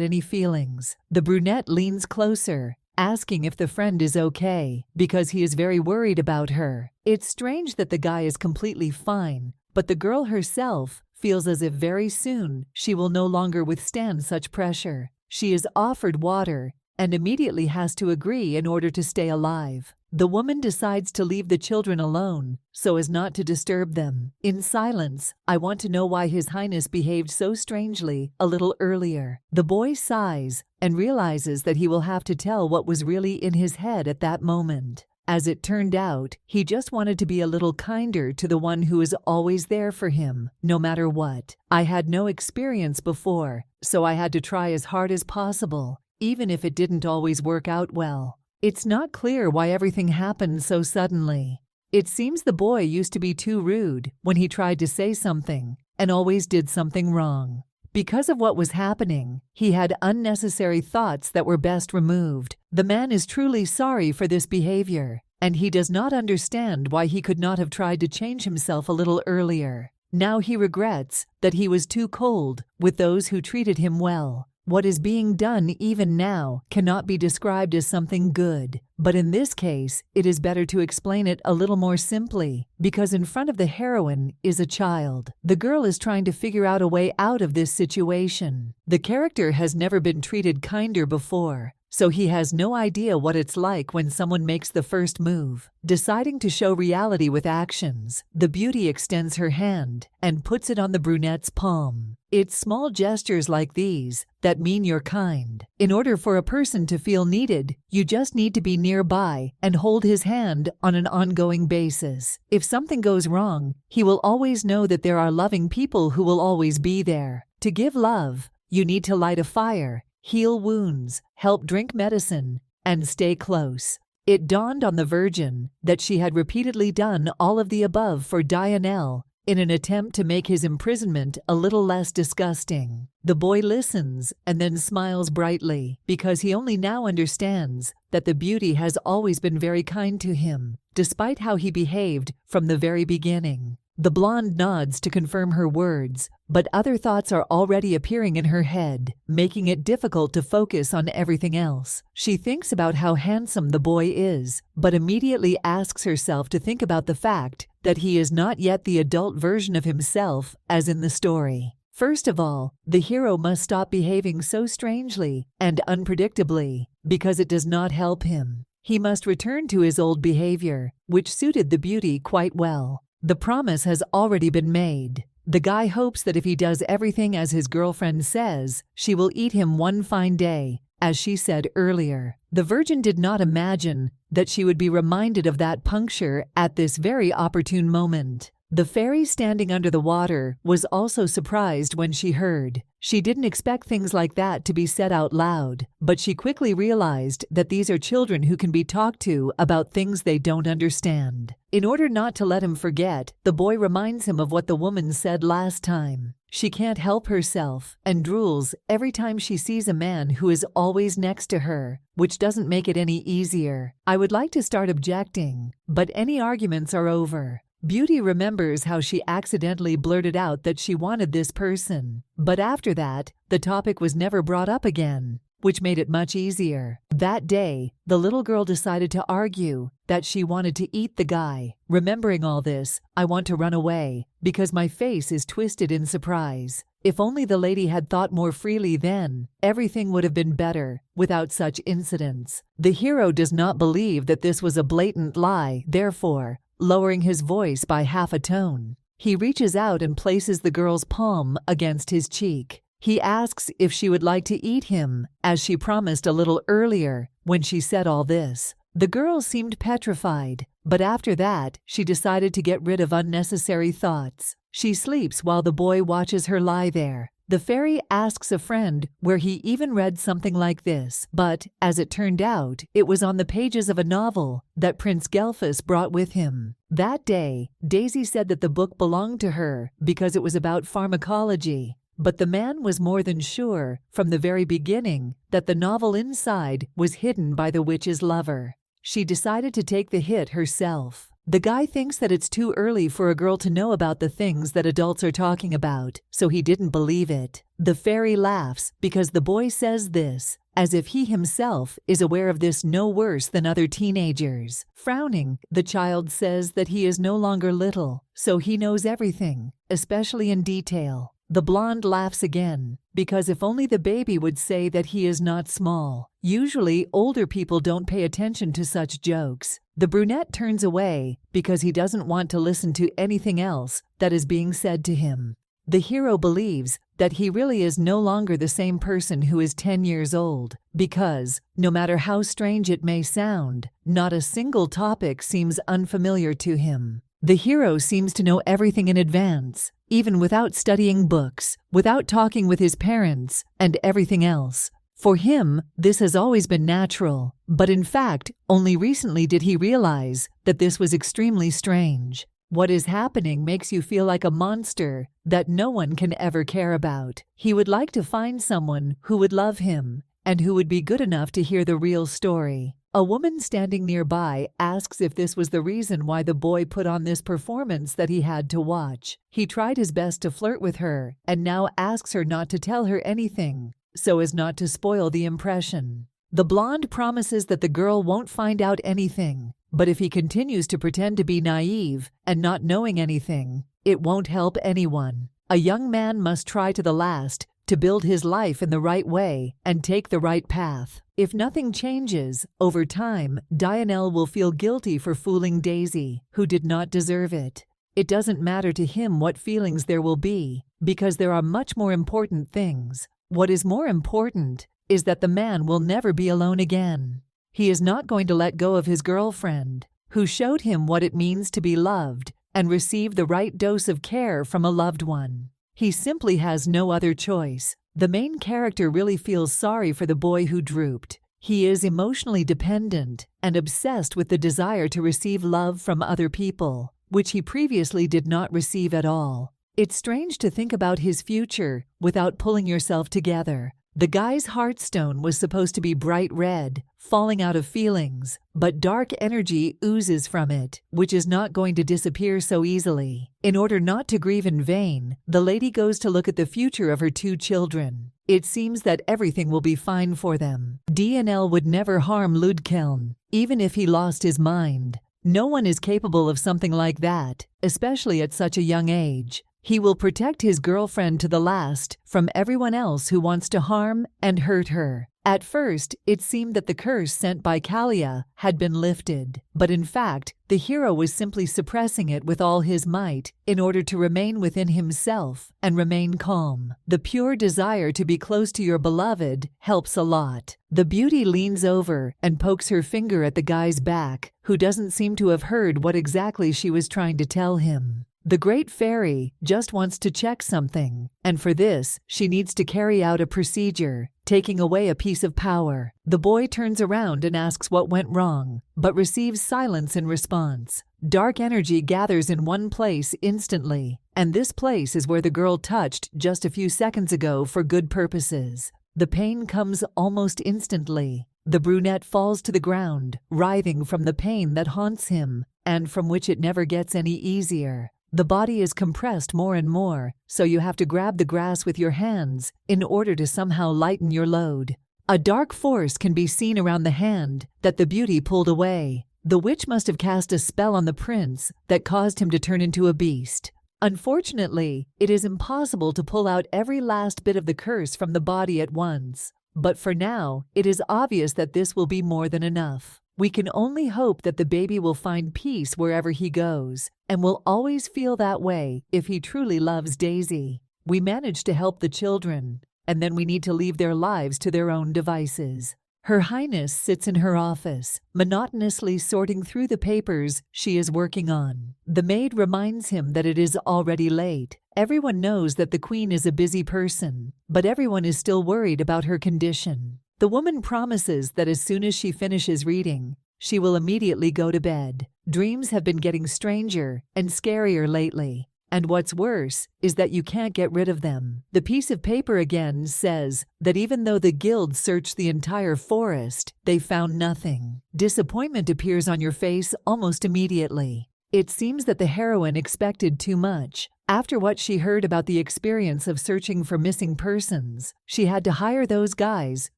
Speaker 1: any feelings. The brunette leans closer, asking if the friend is okay because he is very worried about her. It's strange that the guy is completely fine, but the girl herself feels as if very soon she will no longer withstand such pressure. She is offered water and immediately has to agree in order to stay alive. The woman decides to leave the children alone so as not to disturb them. In silence, I want to know why His Highness behaved so strangely a little earlier. The boy sighs and realizes that he will have to tell what was really in his head at that moment. As it turned out, he just wanted to be a little kinder to the one who is always there for him, no matter what. I had no experience before, so I had to try as hard as possible, even if it didn't always work out well. It's not clear why everything happened so suddenly. It seems the boy used to be too rude when he tried to say something and always did something wrong. Because of what was happening, he had unnecessary thoughts that were best removed. The man is truly sorry for this behavior, and he does not understand why he could not have tried to change himself a little earlier. Now he regrets that he was too cold with those who treated him well. What is being done even now cannot be described as something good, but in this case, it is better to explain it a little more simply, because in front of the heroine is a child. The girl is trying to figure out a way out of this situation. The character has never been treated kinder before, so he has no idea what it's like when someone makes the first move. Deciding to show reality with actions, the beauty extends her hand and puts it on the brunette's palm. It's small gestures like these that mean you're kind. In order for a person to feel needed, you just need to be nearby and hold his hand on an ongoing basis. If something goes wrong, he will always know that there are loving people who will always be there. To give love, you need to light a fire, heal wounds, help drink medicine, and stay close. It dawned on the Virgin that she had repeatedly done all of the above for Dionel in an attempt to make his imprisonment a little less disgusting. The boy listens and then smiles brightly because he only now understands that the beauty has always been very kind to him, despite how he behaved from the very beginning. The blonde nods to confirm her words, but other thoughts are already appearing in her head, making it difficult to focus on everything else. She thinks about how handsome the boy is, but immediately asks herself to think about the fact that he is not yet the adult version of himself as in the story. First of all, the hero must stop behaving so strangely and unpredictably because it does not help him. He must return to his old behavior, which suited the beauty quite well. The promise has already been made. The guy hopes that if he does everything as his girlfriend says, she will eat him one fine day, as she said earlier. The Virgin did not imagine that she would be reminded of that puncture at this very opportune moment. The fairy standing under the water was also surprised when she heard. She didn't expect things like that to be said out loud, but she quickly realized that these are children who can be talked to about things they don't understand. In order not to let him forget, the boy reminds him of what the woman said last time. She can't help herself and drools every time she sees a man who is always next to her, which doesn't make it any easier. I would like to start objecting, but any arguments are over. Beauty remembers how she accidentally blurted out that she wanted this person, but after that, the topic was never brought up again, which made it much easier. That day, the little girl decided to argue that she wanted to eat the guy. Remembering all this, I want to run away, because my face is twisted in surprise. If only the lady had thought more freely then, everything would have been better, without such incidents. The hero does not believe that this was a blatant lie, therefore, lowering his voice by half a tone, he reaches out and places the girl's palm against his cheek. He asks if she would like to eat him, as she promised a little earlier when she said all this. The girl seemed petrified, but after that, she decided to get rid of unnecessary thoughts. She sleeps while the boy watches her lie there. The fairy asks a friend where he even read something like this, but, as it turned out, it was on the pages of a novel that Prince Gelfus brought with him. That day, Daisy said that the book belonged to her because it was about pharmacology, but the man was more than sure, from the very beginning, that the novel inside was hidden by the witch's lover. She decided to take the hit herself. The guy thinks that it's too early for a girl to know about the things that adults are talking about, so he didn't believe it. The fairy laughs because the boy says this, as if he himself is aware of this no worse than other teenagers. Frowning, the child says that he is no longer little, so he knows everything, especially in detail. The blonde laughs again, because if only the baby would say that he is not small. Usually, older people don't pay attention to such jokes. The brunette turns away because he doesn't want to listen to anything else that is being said to him. The hero believes that he really is no longer the same person who is 10 years old, because, no matter how strange it may sound, not a single topic seems unfamiliar to him. The hero seems to know everything in advance, even without studying books, without talking with his parents, and everything else. For him, this has always been natural, but in fact, only recently did he realize that this was extremely strange. What is happening makes you feel like a monster that no one can ever care about. He would like to find someone who would love him, and who would be good enough to hear the real story. A woman standing nearby asks if this was the reason why the boy put on this performance that he had to watch. He tried his best to flirt with her and now asks her not to tell her anything, so as not to spoil the impression. The blonde promises that the girl won't find out anything, but if he continues to pretend to be naive and not knowing anything, it won't help anyone. A young man must try to the last to build his life in the right way and take the right path. If nothing changes, over time, Dionel will feel guilty for fooling Daisy, who did not deserve it. It doesn't matter to him what feelings there will be, because there are much more important things. What is more important is that the man will never be alone again. He is not going to let go of his girlfriend, who showed him what it means to be loved and receive the right dose of care from a loved one. He simply has no other choice. The main character really feels sorry for the boy who drooped. He is emotionally dependent and obsessed with the desire to receive love from other people, which he previously did not receive at all. It's strange to think about his future without pulling yourself together. The guy's heartstone was supposed to be bright red, falling out of feelings, but dark energy oozes from it, which is not going to disappear so easily. In order not to grieve in vain, the lady goes to look at the future of her 2 children. It seems that everything will be fine for them. DNL would never harm Ludkeln, even if he lost his mind. No one is capable of something like that, especially at such a young age. He will protect his girlfriend to the last from everyone else who wants to harm and hurt her. At first, it seemed that the curse sent by Kalia had been lifted, but in fact, the hero was simply suppressing it with all his might in order to remain within himself and remain calm. The pure desire to be close to your beloved helps a lot. The beauty leans over and pokes her finger at the guy's back, who doesn't seem to have heard what exactly she was trying to tell him. The great fairy just wants to check something, and for this, she needs to carry out a procedure, taking away a piece of power. The boy turns around and asks what went wrong, but receives silence in response. Dark energy gathers in one place instantly, and this place is where the girl touched just a few seconds ago for good purposes. The pain comes almost instantly. The brunette falls to the ground, writhing from the pain that haunts him, and from which it never gets any easier. The body is compressed more and more, so you have to grab the grass with your hands in order to somehow lighten your load. A dark force can be seen around the hand that the beauty pulled away. The witch must have cast a spell on the prince that caused him to turn into a beast. Unfortunately, it is impossible to pull out every last bit of the curse from the body at once. But for now, it is obvious that this will be more than enough. We can only hope that the baby will find peace wherever he goes, and will always feel that way if he truly loves Daisy. We manage to help the children, and then we need to leave their lives to their own devices. Her Highness sits in her office, monotonously sorting through the papers she is working on. The maid reminds him that it is already late. Everyone knows that the Queen is a busy person, but everyone is still worried about her condition. The woman promises that as soon as she finishes reading, she will immediately go to bed. Dreams have been getting stranger and scarier lately. And what's worse is that you can't get rid of them. The piece of paper again says that even though the guild searched the entire forest, they found nothing. Disappointment appears on your face almost immediately. It seems that the heroine expected too much. After what she heard about the experience of searching for missing persons, she had to hire those guys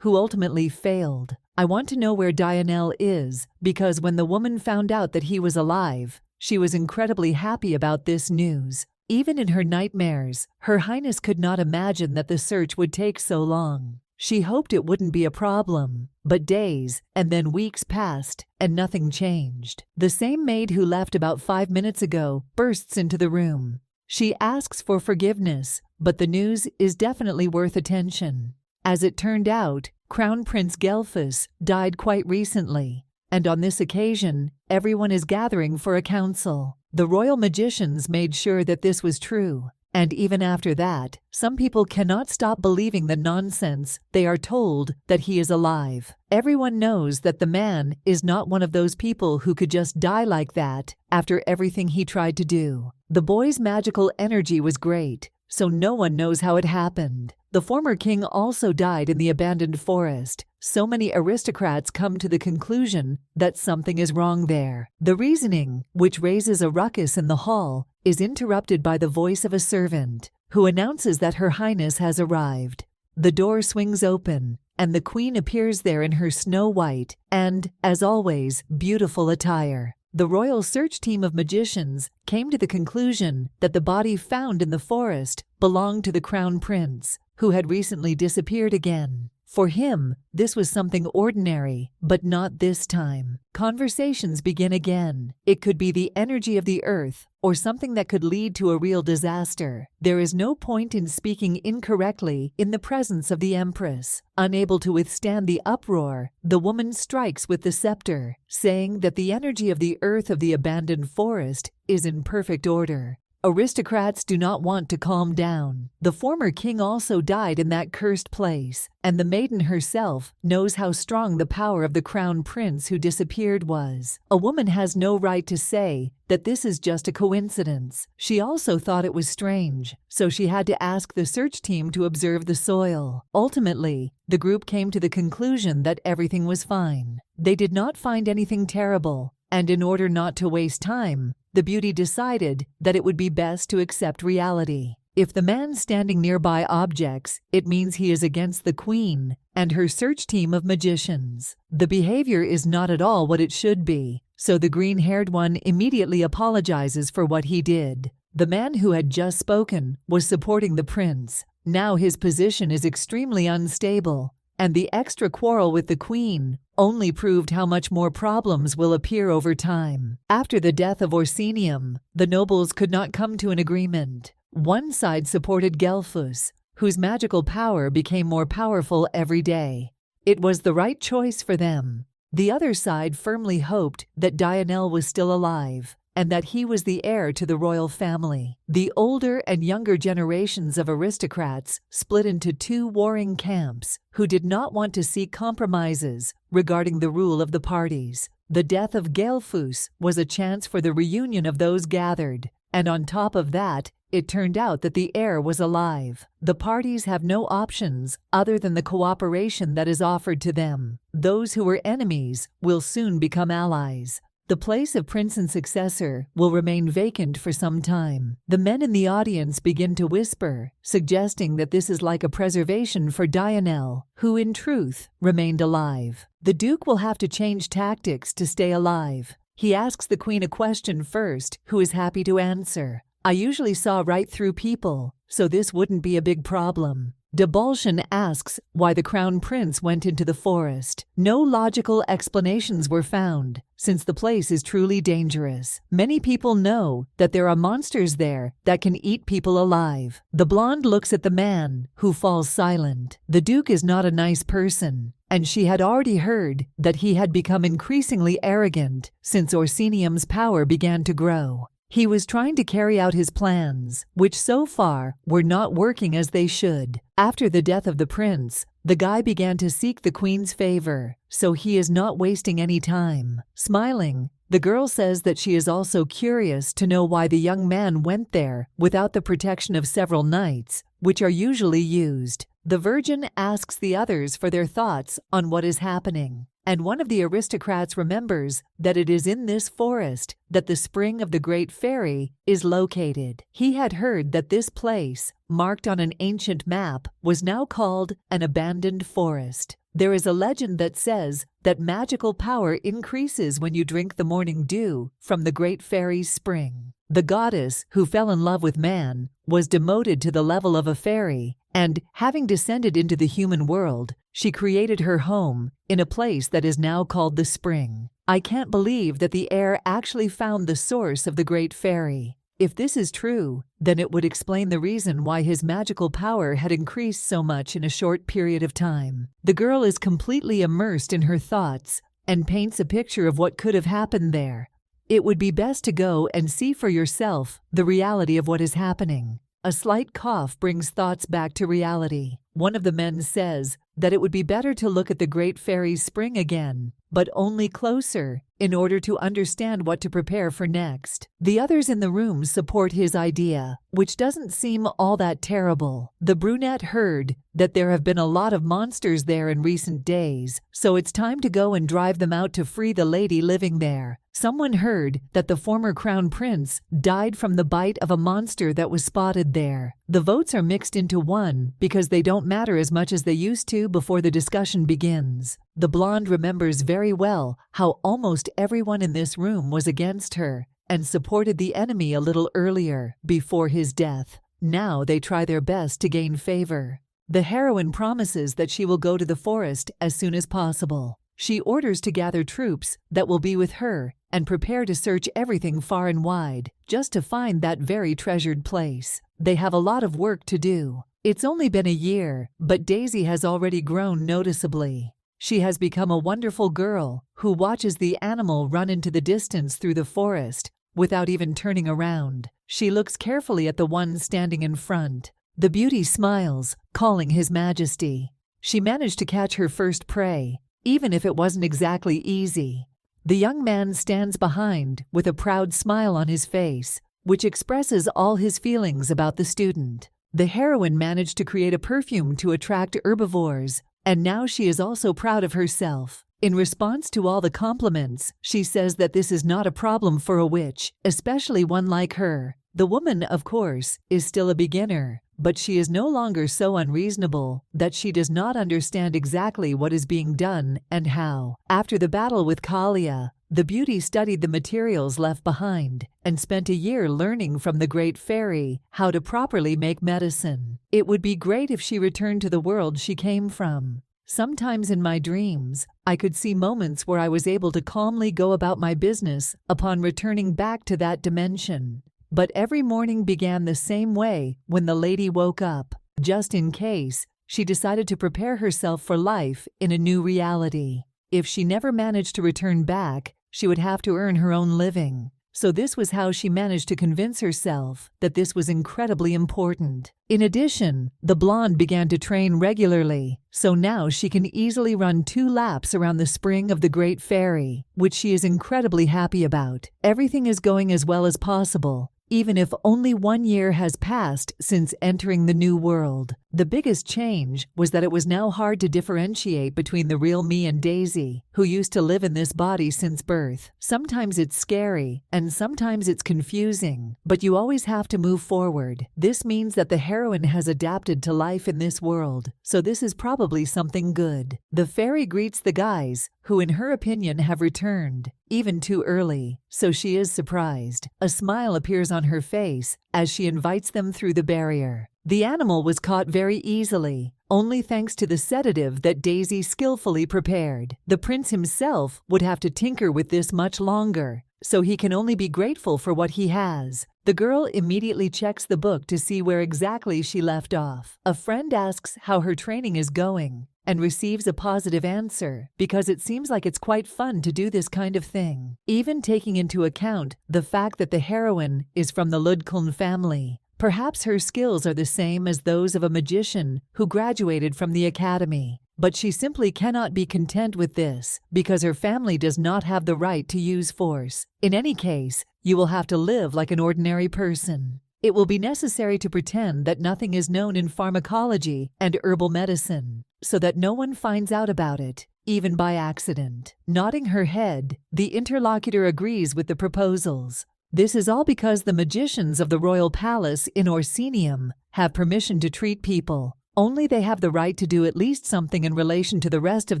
Speaker 1: who ultimately failed. I want to know where Dionel is, because when the woman found out that he was alive, she was incredibly happy about this news. Even in her nightmares, Her Highness could not imagine that the search would take so long. She hoped it wouldn't be a problem, but days and then weeks passed and nothing changed. The same maid who left about 5 minutes ago bursts into the room. She asks for forgiveness, but the news is definitely worth attention. As it turned out, Crown Prince Gelfus died quite recently, and on this occasion, everyone is gathering for a council. The royal magicians made sure that this was true, and even after that, some people cannot stop believing the nonsense they are told that he is alive. Everyone knows that the man is not one of those people who could just die like that after everything he tried to do. The boy's magical energy was great, so no one knows how it happened. The former king also died in the abandoned forest. So many aristocrats come to the conclusion that something is wrong there. The reasoning, which raises a ruckus in the hall, is interrupted by the voice of a servant, who announces that Her Highness has arrived. The door swings open, and the queen appears there in her snow-white and, as always, beautiful attire. The royal search team of magicians came to the conclusion that the body found in the forest belonged to the crown prince, who had recently disappeared again. For him, this was something ordinary, but not this time. Conversations begin again. It could be the energy of the earth, or something that could lead to a real disaster. There is no point in speaking incorrectly in the presence of the empress. Unable to withstand the uproar, the woman strikes with the scepter, saying that the energy of the earth of the abandoned forest is in perfect order. Aristocrats do not want to calm down. The former king also died in that cursed place, and the maiden herself knows how strong the power of the crown prince who disappeared was. A woman has no right to say that this is just a coincidence. She also thought it was strange, so she had to ask the search team to observe the soil. Ultimately, the group came to the conclusion that everything was fine. They did not find anything terrible, and in order not to waste time, the beauty decided that it would be best to accept reality. If the man standing nearby objects, it means he is against the queen and her search team of magicians. The behavior is not at all what it should be, so the green-haired one immediately apologizes for what he did. The man who had just spoken was supporting the prince. Now his position is extremely unstable, and the extra quarrel with the queen only proved how much more problems will appear over time. After the death of Orsinium, the nobles could not come to an agreement. One side supported Gelfus, whose magical power became more powerful every day. It was the right choice for them. The other side firmly hoped that Dionel was still alive, and that he was the heir to the royal family. The older and younger generations of aristocrats split into two warring camps who did not want to seek compromises regarding the rule of the parties. The death of Gelfus was a chance for the reunion of those gathered, and on top of that, it turned out that the heir was alive. The parties have no options other than the cooperation that is offered to them. Those who were enemies will soon become allies. The place of prince and successor will remain vacant for some time. The men in the audience begin to whisper, suggesting that this is like a preservation for Dionel, who in truth remained alive. The Duke will have to change tactics to stay alive. He asks the Queen a question first, who is happy to answer. I usually saw right through people, so this wouldn't be a big problem. Debolshan asks why the Crown Prince went into the forest. No logical explanations were found, since the place is truly dangerous. Many people know that there are monsters there that can eat people alive. The blonde looks at the man, who falls silent. The Duke is not a nice person, and she had already heard that he had become increasingly arrogant since Orsinium's power began to grow. He was trying to carry out his plans, which so far were not working as they should. After the death of the prince, the guy began to seek the queen's favor, so he is not wasting any time. Smiling, the girl says that she is also curious to know why the young man went there without the protection of several knights, which are usually used. The virgin asks the others for their thoughts on what is happening, and one of the aristocrats remembers that it is in this forest that the spring of the Great Fairy is located. He had heard that this place, marked on an ancient map, was now called an abandoned forest. There is a legend that says that magical power increases when you drink the morning dew from the Great Fairy's spring. The goddess who fell in love with man was demoted to the level of a fairy, and, having descended into the human world, she created her home in a place that is now called the Spring. I can't believe that the heir actually found the source of the Great Fairy. If this is true, then it would explain the reason why his magical power had increased so much in a short period of time. The girl is completely immersed in her thoughts and paints a picture of what could have happened there. It would be best to go and see for yourself the reality of what is happening. A slight cough brings thoughts back to reality. One of the men says that it would be better to look at the Great Fairy's spring again, but only closer, in order to understand what to prepare for next. The others in the room support his idea, which doesn't seem all that terrible. The brunette heard that there have been a lot of monsters there in recent days, so it's time to go and drive them out to free the lady living there. Someone heard that the former crown prince died from the bite of a monster that was spotted there. The votes are mixed into one because they don't matter as much as they used to before the discussion begins. The blonde remembers very well how almost everyone in this room was against her and supported the enemy a little earlier, before his death. Now they try their best to gain favor. The heroine promises that she will go to the forest as soon as possible. She orders to gather troops that will be with her and prepare to search everything far and wide, just to find that very treasured place. They have a lot of work to do. It's only been a year, but Daisy has already grown noticeably. She has become a wonderful girl who watches the animal run into the distance through the forest without even turning around. She looks carefully at the one standing in front. The beauty smiles, calling His Majesty. She managed to catch her first prey, even if it wasn't exactly easy. The young man stands behind with a proud smile on his face, which expresses all his feelings about the student. The heroine managed to create a perfume to attract herbivores, and now she is also proud of herself. In response to all the compliments, she says that this is not a problem for a witch, especially one like her. The woman, of course, is still a beginner, but she is no longer so unreasonable that she does not understand exactly what is being done and how. After the battle with Kalia, the beauty studied the materials left behind and spent a year learning from the Great Fairy how to properly make medicine. It would be great if she returned to the world she came from. Sometimes in my dreams, I could see moments where I was able to calmly go about my business upon returning back to that dimension. But every morning began the same way when the lady woke up. Just in case, she decided to prepare herself for life in a new reality. If she never managed to return back, she would have to earn her own living. so this was how she managed to convince herself that this was incredibly important. In addition, the blonde began to train regularly, so now she can easily run 2 laps around the spring of the Great Fairy, which she is incredibly happy about. Everything is going as well as possible, even if only 1 year has passed since entering the new world. The biggest change was that it was now hard to differentiate between the real me and Daisy, who used to live in this body since birth. Sometimes it's scary, and sometimes it's confusing, but you always have to move forward. This means that the heroine has adapted to life in this world, so this is probably something good. The fairy greets the guys, who in her opinion have returned, even too early, so she is surprised. A smile appears on her face as she invites them through the barrier. The animal was caught very easily, only thanks to the sedative that Daisy skillfully prepared. The prince himself would have to tinker with this much longer, so he can only be grateful for what he has. The girl immediately checks the book to see where exactly she left off. A friend asks how her training is going, and receives a positive answer because it seems like it's quite fun to do this kind of thing, even taking into account the fact that the heroine is from the Ludkuln family. Perhaps her skills are the same as those of a magician who graduated from the academy, but she simply cannot be content with this because her family does not have the right to use force. In any case, you will have to live like an ordinary person. It will be necessary to pretend that nothing is known in pharmacology and herbal medicine, so that no one finds out about it, even by accident. Nodding her head, the interlocutor agrees with the proposals. This is all because the magicians of the royal palace in Orsinium have permission to treat people. Only they have the right to do at least something in relation to the rest of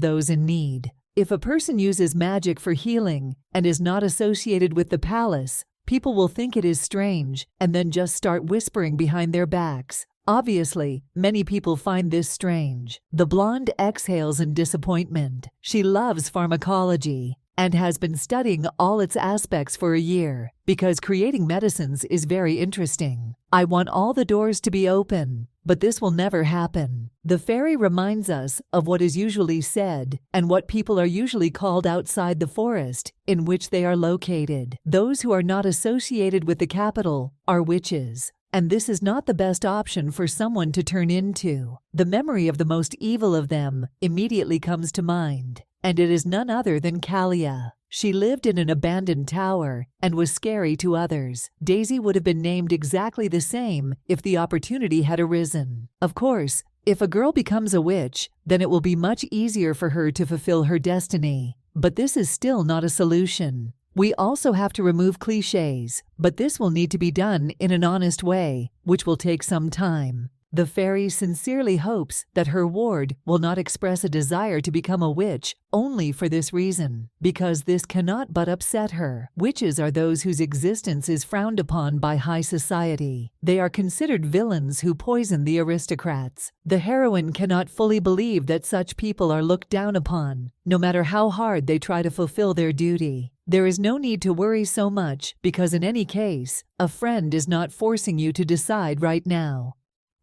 Speaker 1: those in need. If a person uses magic for healing and is not associated with the palace, people will think it is strange and then just start whispering behind their backs. Obviously, many people find this strange. The blonde exhales in disappointment. She loves pharmacology and has been studying all its aspects for a year because creating medicines is very interesting. I want all the doors to be open, but this will never happen. The fairy reminds us of what is usually said and what people are usually called outside the forest in which they are located. Those who are not associated with the capital are witches, and this is not the best option for someone to turn into. The memory of the most evil of them immediately comes to mind, and it is none other than Kalia. She lived in an abandoned tower and was scary to others. Daisy would have been named exactly the same if the opportunity had arisen. Of course, if a girl becomes a witch, then it will be much easier for her to fulfill her destiny. But this is still not a solution. We also have to remove cliches, but this will need to be done in an honest way, which will take some time. The fairy sincerely hopes that her ward will not express a desire to become a witch only for this reason, because this cannot but upset her. Witches are those whose existence is frowned upon by high society. They are considered villains who poison the aristocrats. The heroine cannot fully believe that such people are looked down upon, no matter how hard they try to fulfill their duty. There is no need to worry so much because in any case, a friend is not forcing you to decide right now.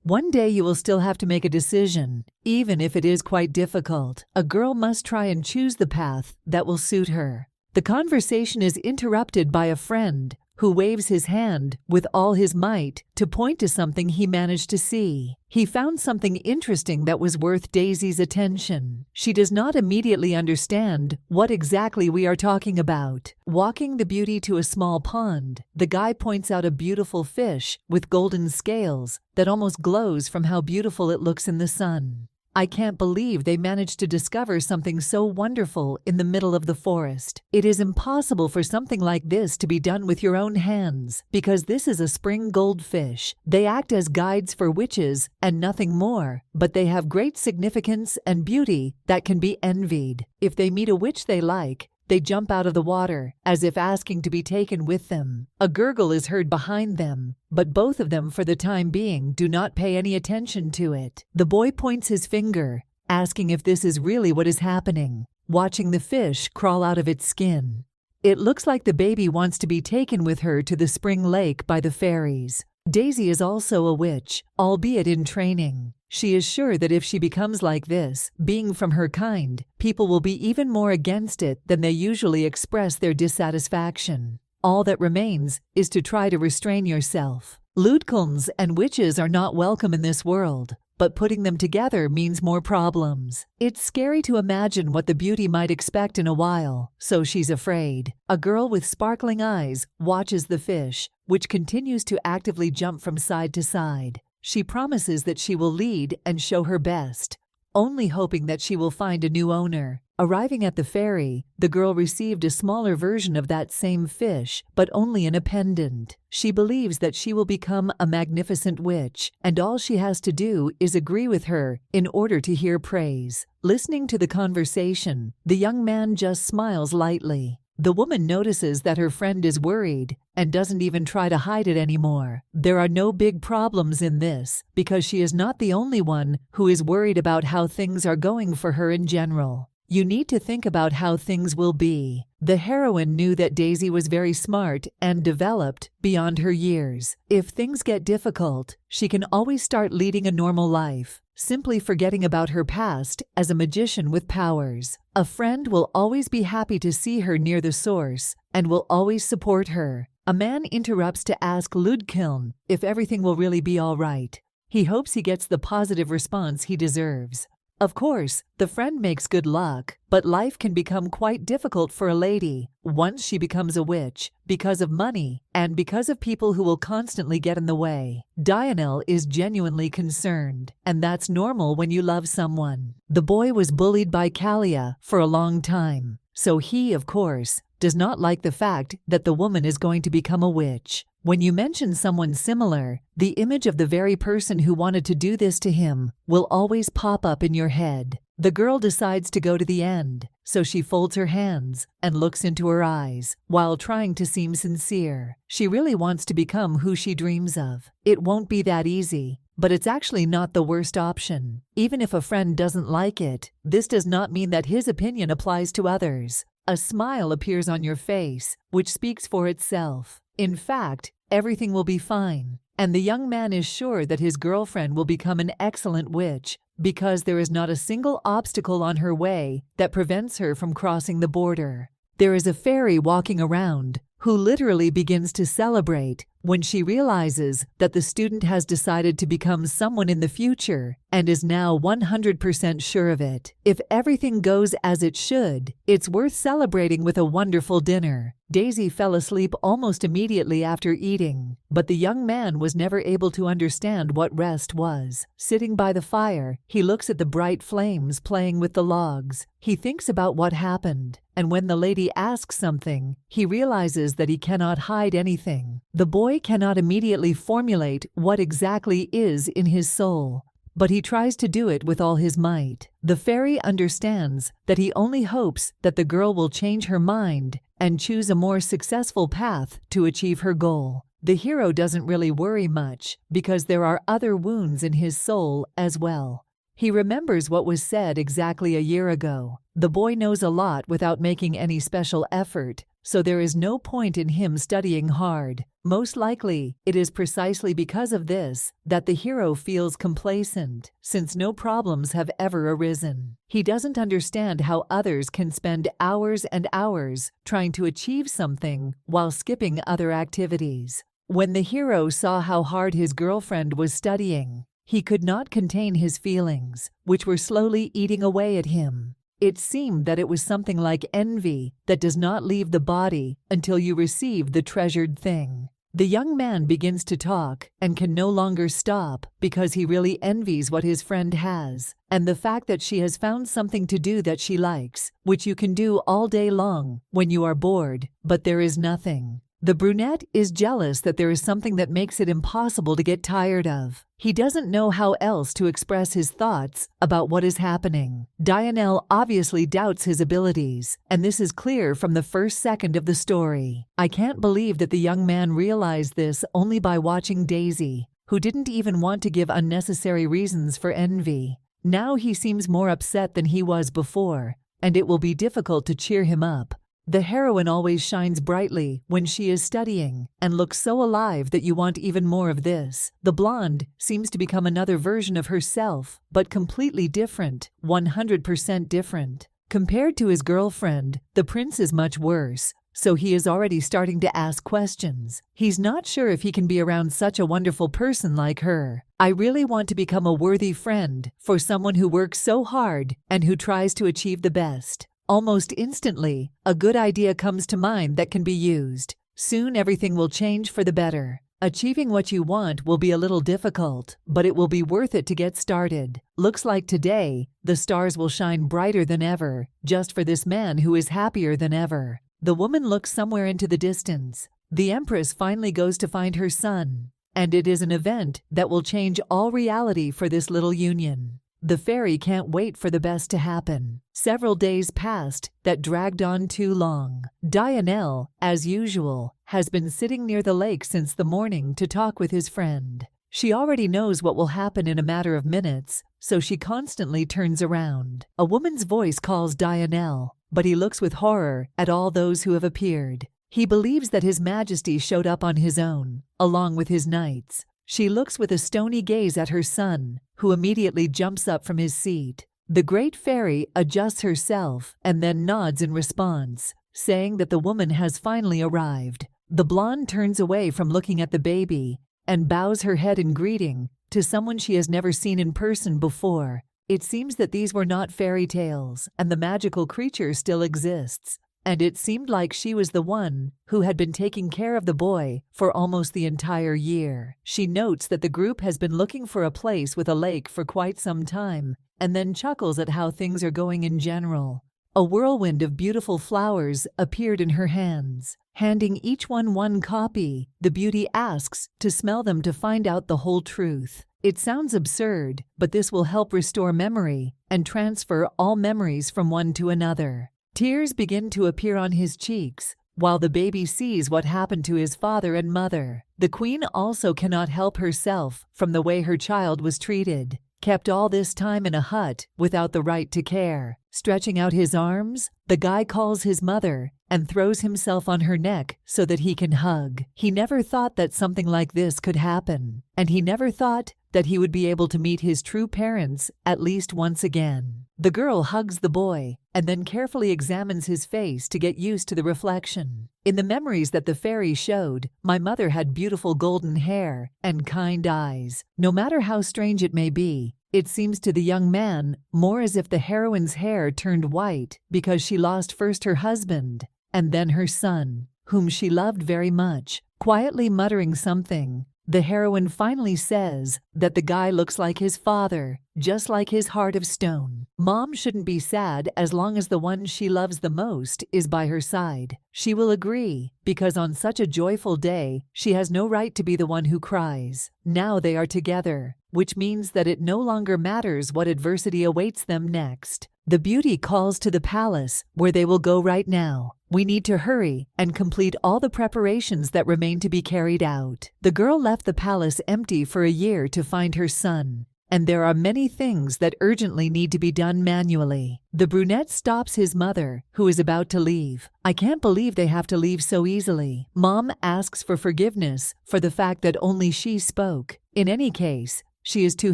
Speaker 1: One day you will still have to make a decision, even if it is quite difficult. A girl must try and choose the path that will suit her. The conversation is interrupted by a friend who waves his hand with all his might to point to something he managed to see. He found something interesting that was worth Daisy's attention. She does not immediately understand what exactly we are talking about. Walking the beauty to a small pond, the guy points out a beautiful fish with golden scales that almost glows from how beautiful it looks in the sun. I can't believe they managed to discover something so wonderful in the middle of the forest. It is impossible for something like this to be done with your own hands, because this is a spring goldfish. They act as guides for witches and nothing more, but they have great significance and beauty that can be envied. If they meet a witch they like, they jump out of the water, as if asking to be taken with them. A gurgle is heard behind them, but both of them for the time being do not pay any attention to it. The boy points his finger, asking if this is really what is happening, watching the fish crawl out of its skin. It looks like the baby wants to be taken with her to the spring lake by the fairies. Daisy is also a witch, albeit in training. She is sure that if she becomes like this, being from her kind, people will be even more against it than they usually express their dissatisfaction. All that remains is to try to restrain yourself. Ludkums and witches are not welcome in this world, but putting them together means more problems. It's scary to imagine what the beauty might expect in a while, so she's afraid. A girl with sparkling eyes watches the fish, which continues to actively jump from side to side. She promises that she will lead and show her best, only hoping that she will find a new owner. Arriving at the ferry, the girl received a smaller version of that same fish, but only in a pendant. She believes that she will become a magnificent witch, and all she has to do is agree with her in order to hear praise. Listening to the conversation, the young man just smiles lightly. The woman notices that her friend is worried and doesn't even try to hide it anymore. There are no big problems in this, because she is not the only one who is worried about how things are going for her in general. You need to think about how things will be. The heroine knew that Daisy was very smart and developed beyond her years. If things get difficult, she can always start leading a normal life, simply forgetting about her past as a magician with powers. A friend will always be happy to see her near the source and will always support her. A man interrupts to ask Ludkiln if everything will really be all right. He hopes he gets the positive response he deserves. Of course, the friend makes good luck, but life can become quite difficult for a lady once she becomes a witch, because of money and because of people who will constantly get in the way. Dionel is genuinely concerned, and that's normal when you love someone. The boy was bullied by Kalia for a long time, so he, of course, does not like the fact that the woman is going to become a witch. When you mention someone similar, the image of the very person who wanted to do this to him will always pop up in your head. The girl decides to go to the end, so she folds her hands and looks into her eyes while trying to seem sincere. She really wants to become who she dreams of. It won't be that easy, but it's actually not the worst option. Even if a friend doesn't like it, this does not mean that his opinion applies to others. A smile appears on your face, which speaks for itself. In fact, everything will be fine, and the young man is sure that his girlfriend will become an excellent witch because there is not a single obstacle on her way that prevents her from crossing the border. There is a fairy walking around who literally begins to celebrate when she realizes that the student has decided to become someone in the future and is now 100% sure of it. If everything goes as it should, it's worth celebrating with a wonderful dinner. Daisy fell asleep almost immediately after eating, but the young man was never able to understand what rest was. Sitting by the fire, he looks at the bright flames playing with the logs. He thinks about what happened, and when the lady asks something, he realizes that he cannot hide anything. The boy cannot immediately formulate what exactly is in his soul, but he tries to do it with all his might. The fairy understands that he only hopes that the girl will change her mind and choose a more successful path to achieve her goal. The hero doesn't really worry much because there are other wounds in his soul as well. He remembers what was said exactly a year ago. The boy knows a lot without making any special effort, so there is no point in him studying hard. Most likely, it is precisely because of this that the hero feels complacent, since no problems have ever arisen. He doesn't understand how others can spend hours and hours trying to achieve something while skipping other activities. When the hero saw how hard his girlfriend was studying, he could not contain his feelings, which were slowly eating away at him. It seemed that it was something like envy that does not leave the body until you receive the treasured thing. The young man begins to talk and can no longer stop because he really envies what his friend has, and the fact that she has found something to do that she likes, which you can do all day long when you are bored, but there is nothing. The brunette is jealous that there is something that makes it impossible to get tired of. He doesn't know how else to express his thoughts about what is happening. Dionel obviously doubts his abilities, and this is clear from the first second of the story. I can't believe that the young man realized this only by watching Daisy, who didn't even want to give unnecessary reasons for envy. Now he seems more upset than he was before, and it will be difficult to cheer him up. The heroine always shines brightly when she is studying and looks so alive that you want even more of this. The blonde seems to become another version of herself, but completely different, 100% different. Compared to his girlfriend, the prince is much worse, so he is already starting to ask questions. He's not sure if he can be around such a wonderful person like her. I really want to become a worthy friend for someone who works so hard and who tries to achieve the best. Almost instantly, a good idea comes to mind that can be used. Soon everything will change for the better. Achieving what you want will be a little difficult, but it will be worth it to get started. Looks like today, the stars will shine brighter than ever, just for this man who is happier than ever. The woman looks somewhere into the distance. The empress finally goes to find her son, and it is an event that will change all reality for this little union. The fairy can't wait for the best to happen. Several days passed that dragged on too long. Dionel, as usual, has been sitting near the lake since the morning to talk with his friend. She already knows what will happen in a matter of minutes, so she constantly turns around. A woman's voice calls Dionel, but he looks with horror at all those who have appeared. He believes that His Majesty showed up on his own, along with his knights. She looks with a stony gaze at her son, who immediately jumps up from his seat. The great fairy adjusts herself and then nods in response, saying that the woman has finally arrived. The blonde turns away from looking at the baby and bows her head in greeting to someone she has never seen in person before. It seems that these were not fairy tales, and the magical creature still exists. And it seemed like she was the one who had been taking care of the boy for almost the entire year. She notes that the group has been looking for a place with a lake for quite some time, and then chuckles at how things are going in general. A whirlwind of beautiful flowers appeared in her hands. Handing each one copy, the beauty asks to smell them to find out the whole truth. It sounds absurd, but this will help restore memory and transfer all memories from one to another. Tears begin to appear on his cheeks, while the baby sees what happened to his father and mother. The queen also cannot help herself from the way her child was treated, kept all this time in a hut without the right to care. Stretching out his arms, the guy calls his mother and throws himself on her neck so that he can hug. He never thought that something like this could happen, and he never thought that he would be able to meet his true parents at least once again. The girl hugs the boy and then carefully examines his face to get used to the reflection. In the memories that the fairy showed, my mother had beautiful golden hair and kind eyes. No matter how strange it may be, it seems to the young man more as if the heroine's hair turned white because she lost first her husband and then her son, whom she loved very much. Quietly muttering something, the heroine finally says that the guy looks like his father, just like his heart of stone. Mom shouldn't be sad as long as the one she loves the most is by her side. She will agree, because on such a joyful day, she has no right to be the one who cries. Now they are together, which means that it no longer matters what adversity awaits them next. The beauty calls to the palace, where they will go right now. We need to hurry and complete all the preparations that remain to be carried out. The girl left the palace empty for a year to find her son, and there are many things that urgently need to be done manually. The brunette stops his mother, who is about to leave. I can't believe they have to leave so easily. Mom asks for forgiveness for the fact that only she spoke. In any case, she is too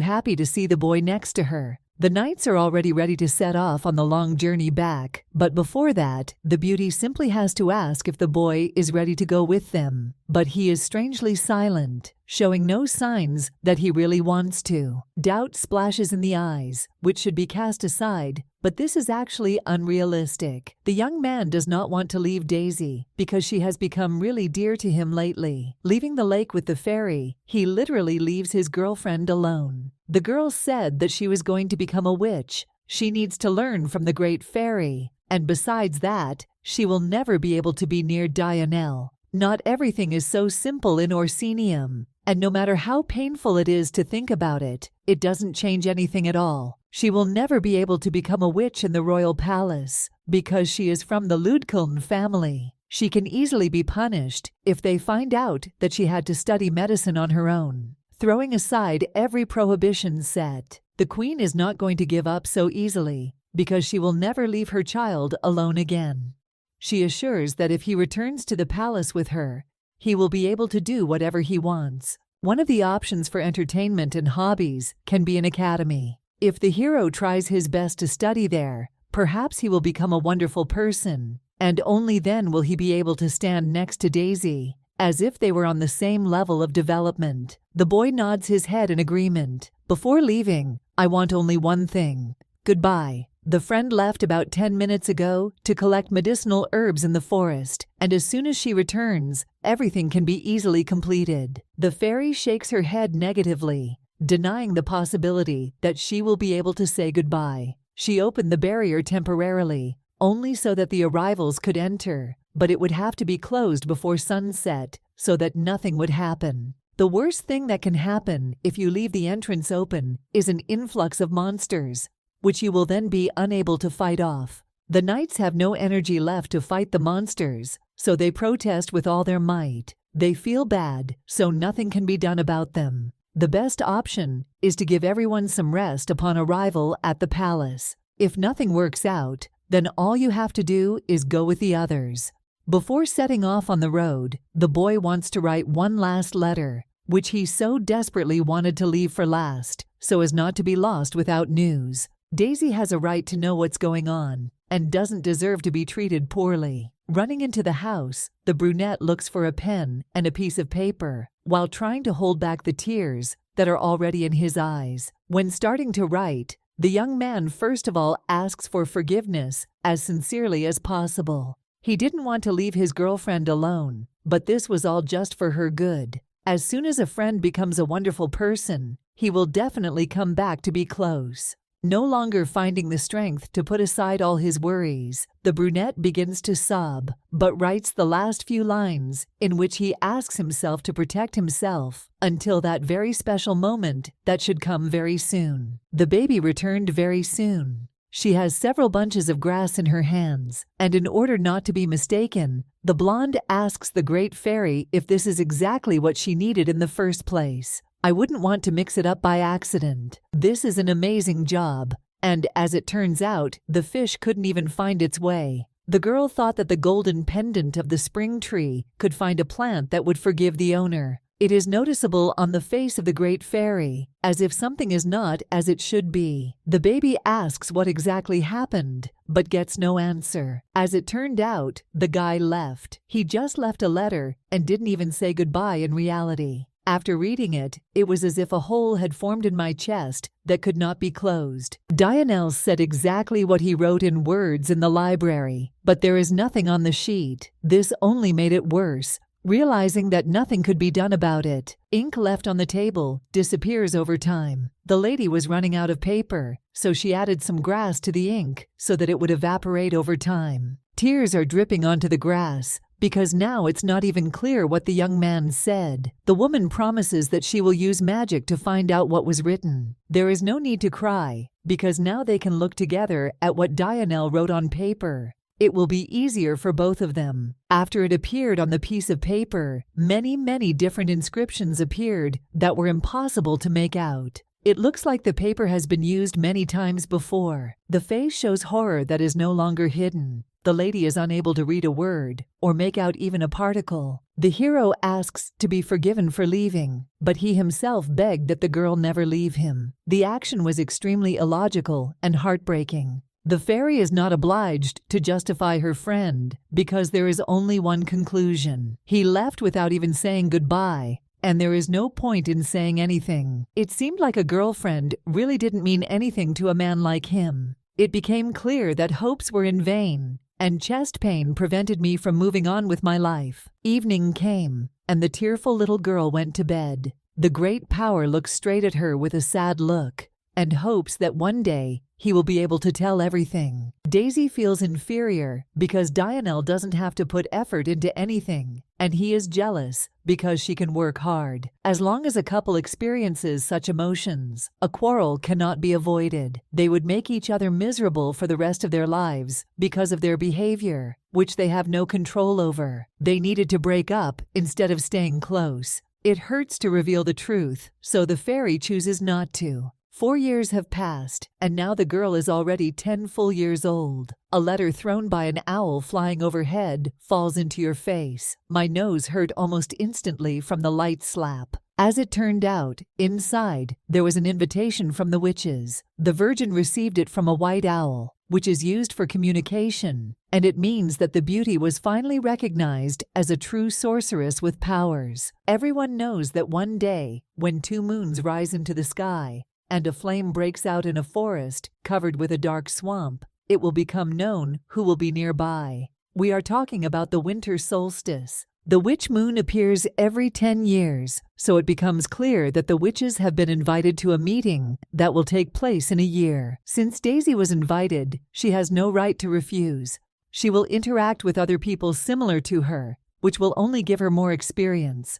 Speaker 1: happy to see the boy next to her. The knights are already ready to set off on the long journey back, but before that, the beauty simply has to ask if the boy is ready to go with them. But he is strangely silent, showing no signs that he really wants to. Doubt splashes in the eyes, which should be cast aside, but this is actually unrealistic. The young man does not want to leave Daisy because she has become really dear to him lately. Leaving the lake with the fairy, he literally leaves his girlfriend alone. The girl said that she was going to become a witch. She needs to learn from the great fairy, and besides that, she will never be able to be near Dionel. Not everything is so simple in Orsinium, and no matter how painful it is to think about it, it doesn't change anything at all. She will never be able to become a witch in the royal palace because she is from the Ludkuln family. She can easily be punished if they find out that she had to study medicine on her own. Throwing aside every prohibition set, the queen is not going to give up so easily because she will never leave her child alone again. She assures that if he returns to the palace with her, he will be able to do whatever he wants. One of the options for entertainment and hobbies can be an academy. If the hero tries his best to study there, perhaps he will become a wonderful person and only then will he be able to stand next to Daisy, as if they were on the same level of development. The boy nods his head in agreement. Before leaving, I want only one thing. Goodbye. The friend left about 10 minutes ago to collect medicinal herbs in the forest, and as soon as she returns, everything can be easily completed. The fairy shakes her head negatively, denying the possibility that she will be able to say goodbye. She opened the barrier temporarily, only so that the arrivals could enter, but it would have to be closed before sunset so that nothing would happen. The worst thing that can happen if you leave the entrance open is an influx of monsters, which you will then be unable to fight off. The knights have no energy left to fight the monsters, so they protest with all their might. They feel bad, so nothing can be done about them. The best option is to give everyone some rest upon arrival at the palace. If nothing works out, then all you have to do is go with the others. Before setting off on the road, the boy wants to write one last letter, which he so desperately wanted to leave for last, so as not to be lost without news. Daisy has a right to know what's going on, and doesn't deserve to be treated poorly. Running into the house, the brunette looks for a pen and a piece of paper, while trying to hold back the tears that are already in his eyes. When starting to write, the young man first of all asks for forgiveness as sincerely as possible. He didn't want to leave his girlfriend alone, but this was all just for her good. As soon as a friend becomes a wonderful person, he will definitely come back to be close. No longer finding the strength to put aside all his worries, the brunette begins to sob, but writes the last few lines in which he asks himself to protect himself until that very special moment that should come very soon. The baby returned very soon. She has several bunches of grass in her hands, and in order not to be mistaken, the blonde asks the great fairy if this is exactly what she needed in the first place. I wouldn't want to mix it up by accident. This is an amazing job, and as it turns out, the fish couldn't even find its way. The girl thought that the golden pendant of the spring tree could find a plant that would forgive the owner. It is noticeable on the face of the great fairy, as if something is not as it should be. The baby asks what exactly happened, but gets no answer. As it turned out, the guy left. He just left a letter and didn't even say goodbye in reality. After reading it, it was as if a hole had formed in my chest that could not be closed. Dionel said exactly what he wrote in words in the library, but there is nothing on the sheet. This only made it worse. Realizing that nothing could be done about it, ink left on the table disappears over time. The lady was running out of paper, so she added some grass to the ink so that it would evaporate over time. Tears are dripping onto the grass, because now it's not even clear what the young man said. The woman promises that she will use magic to find out what was written. There is no need to cry, because now they can look together at what Dionel wrote on paper. It will be easier for both of them. After it appeared on the piece of paper, many different inscriptions appeared that were impossible to make out. It looks like the paper has been used many times before. The face shows horror that is no longer hidden. The lady is unable to read a word or make out even a particle. The hero asks to be forgiven for leaving, but he himself begged that the girl never leave him. The action was extremely illogical and heartbreaking. The fairy is not obliged to justify her friend because there is only one conclusion. He left without even saying goodbye, and there is no point in saying anything. It seemed like a girlfriend really didn't mean anything to a man like him. It became clear that hopes were in vain, and chest pain prevented me from moving on with my life. Evening came, and the tearful little girl went to bed. The great power looks straight at her with a sad look, and hopes that one day he will be able to tell everything. Daisy feels inferior because Dionel doesn't have to put effort into anything, and he is jealous because she can work hard. As long as a couple experiences such emotions, a quarrel cannot be avoided. They would make each other miserable for the rest of their lives because of their behavior, which they have no control over. They needed to break up instead of staying close. It hurts to reveal the truth, so the fairy chooses not to. 4 years have passed, and now the girl is already 10 full years old. A letter thrown by an owl flying overhead falls into your face. My nose hurt almost instantly from the light slap. As it turned out, inside, there was an invitation from the witches. The Virgin received it from a white owl. which is used for communication, and it means that the beauty was finally recognized as a true sorceress with powers. Everyone knows that one day, when two moons rise into the sky, and a flame breaks out in a forest covered with a dark swamp, it will become known who will be nearby. We are talking about the winter solstice. The witch moon appears every 10 years, so it becomes clear that the witches have been invited to a meeting that will take place in a year. Since Daisy was invited, she has no right to refuse. She will interact with other people similar to her, which will only give her more experience.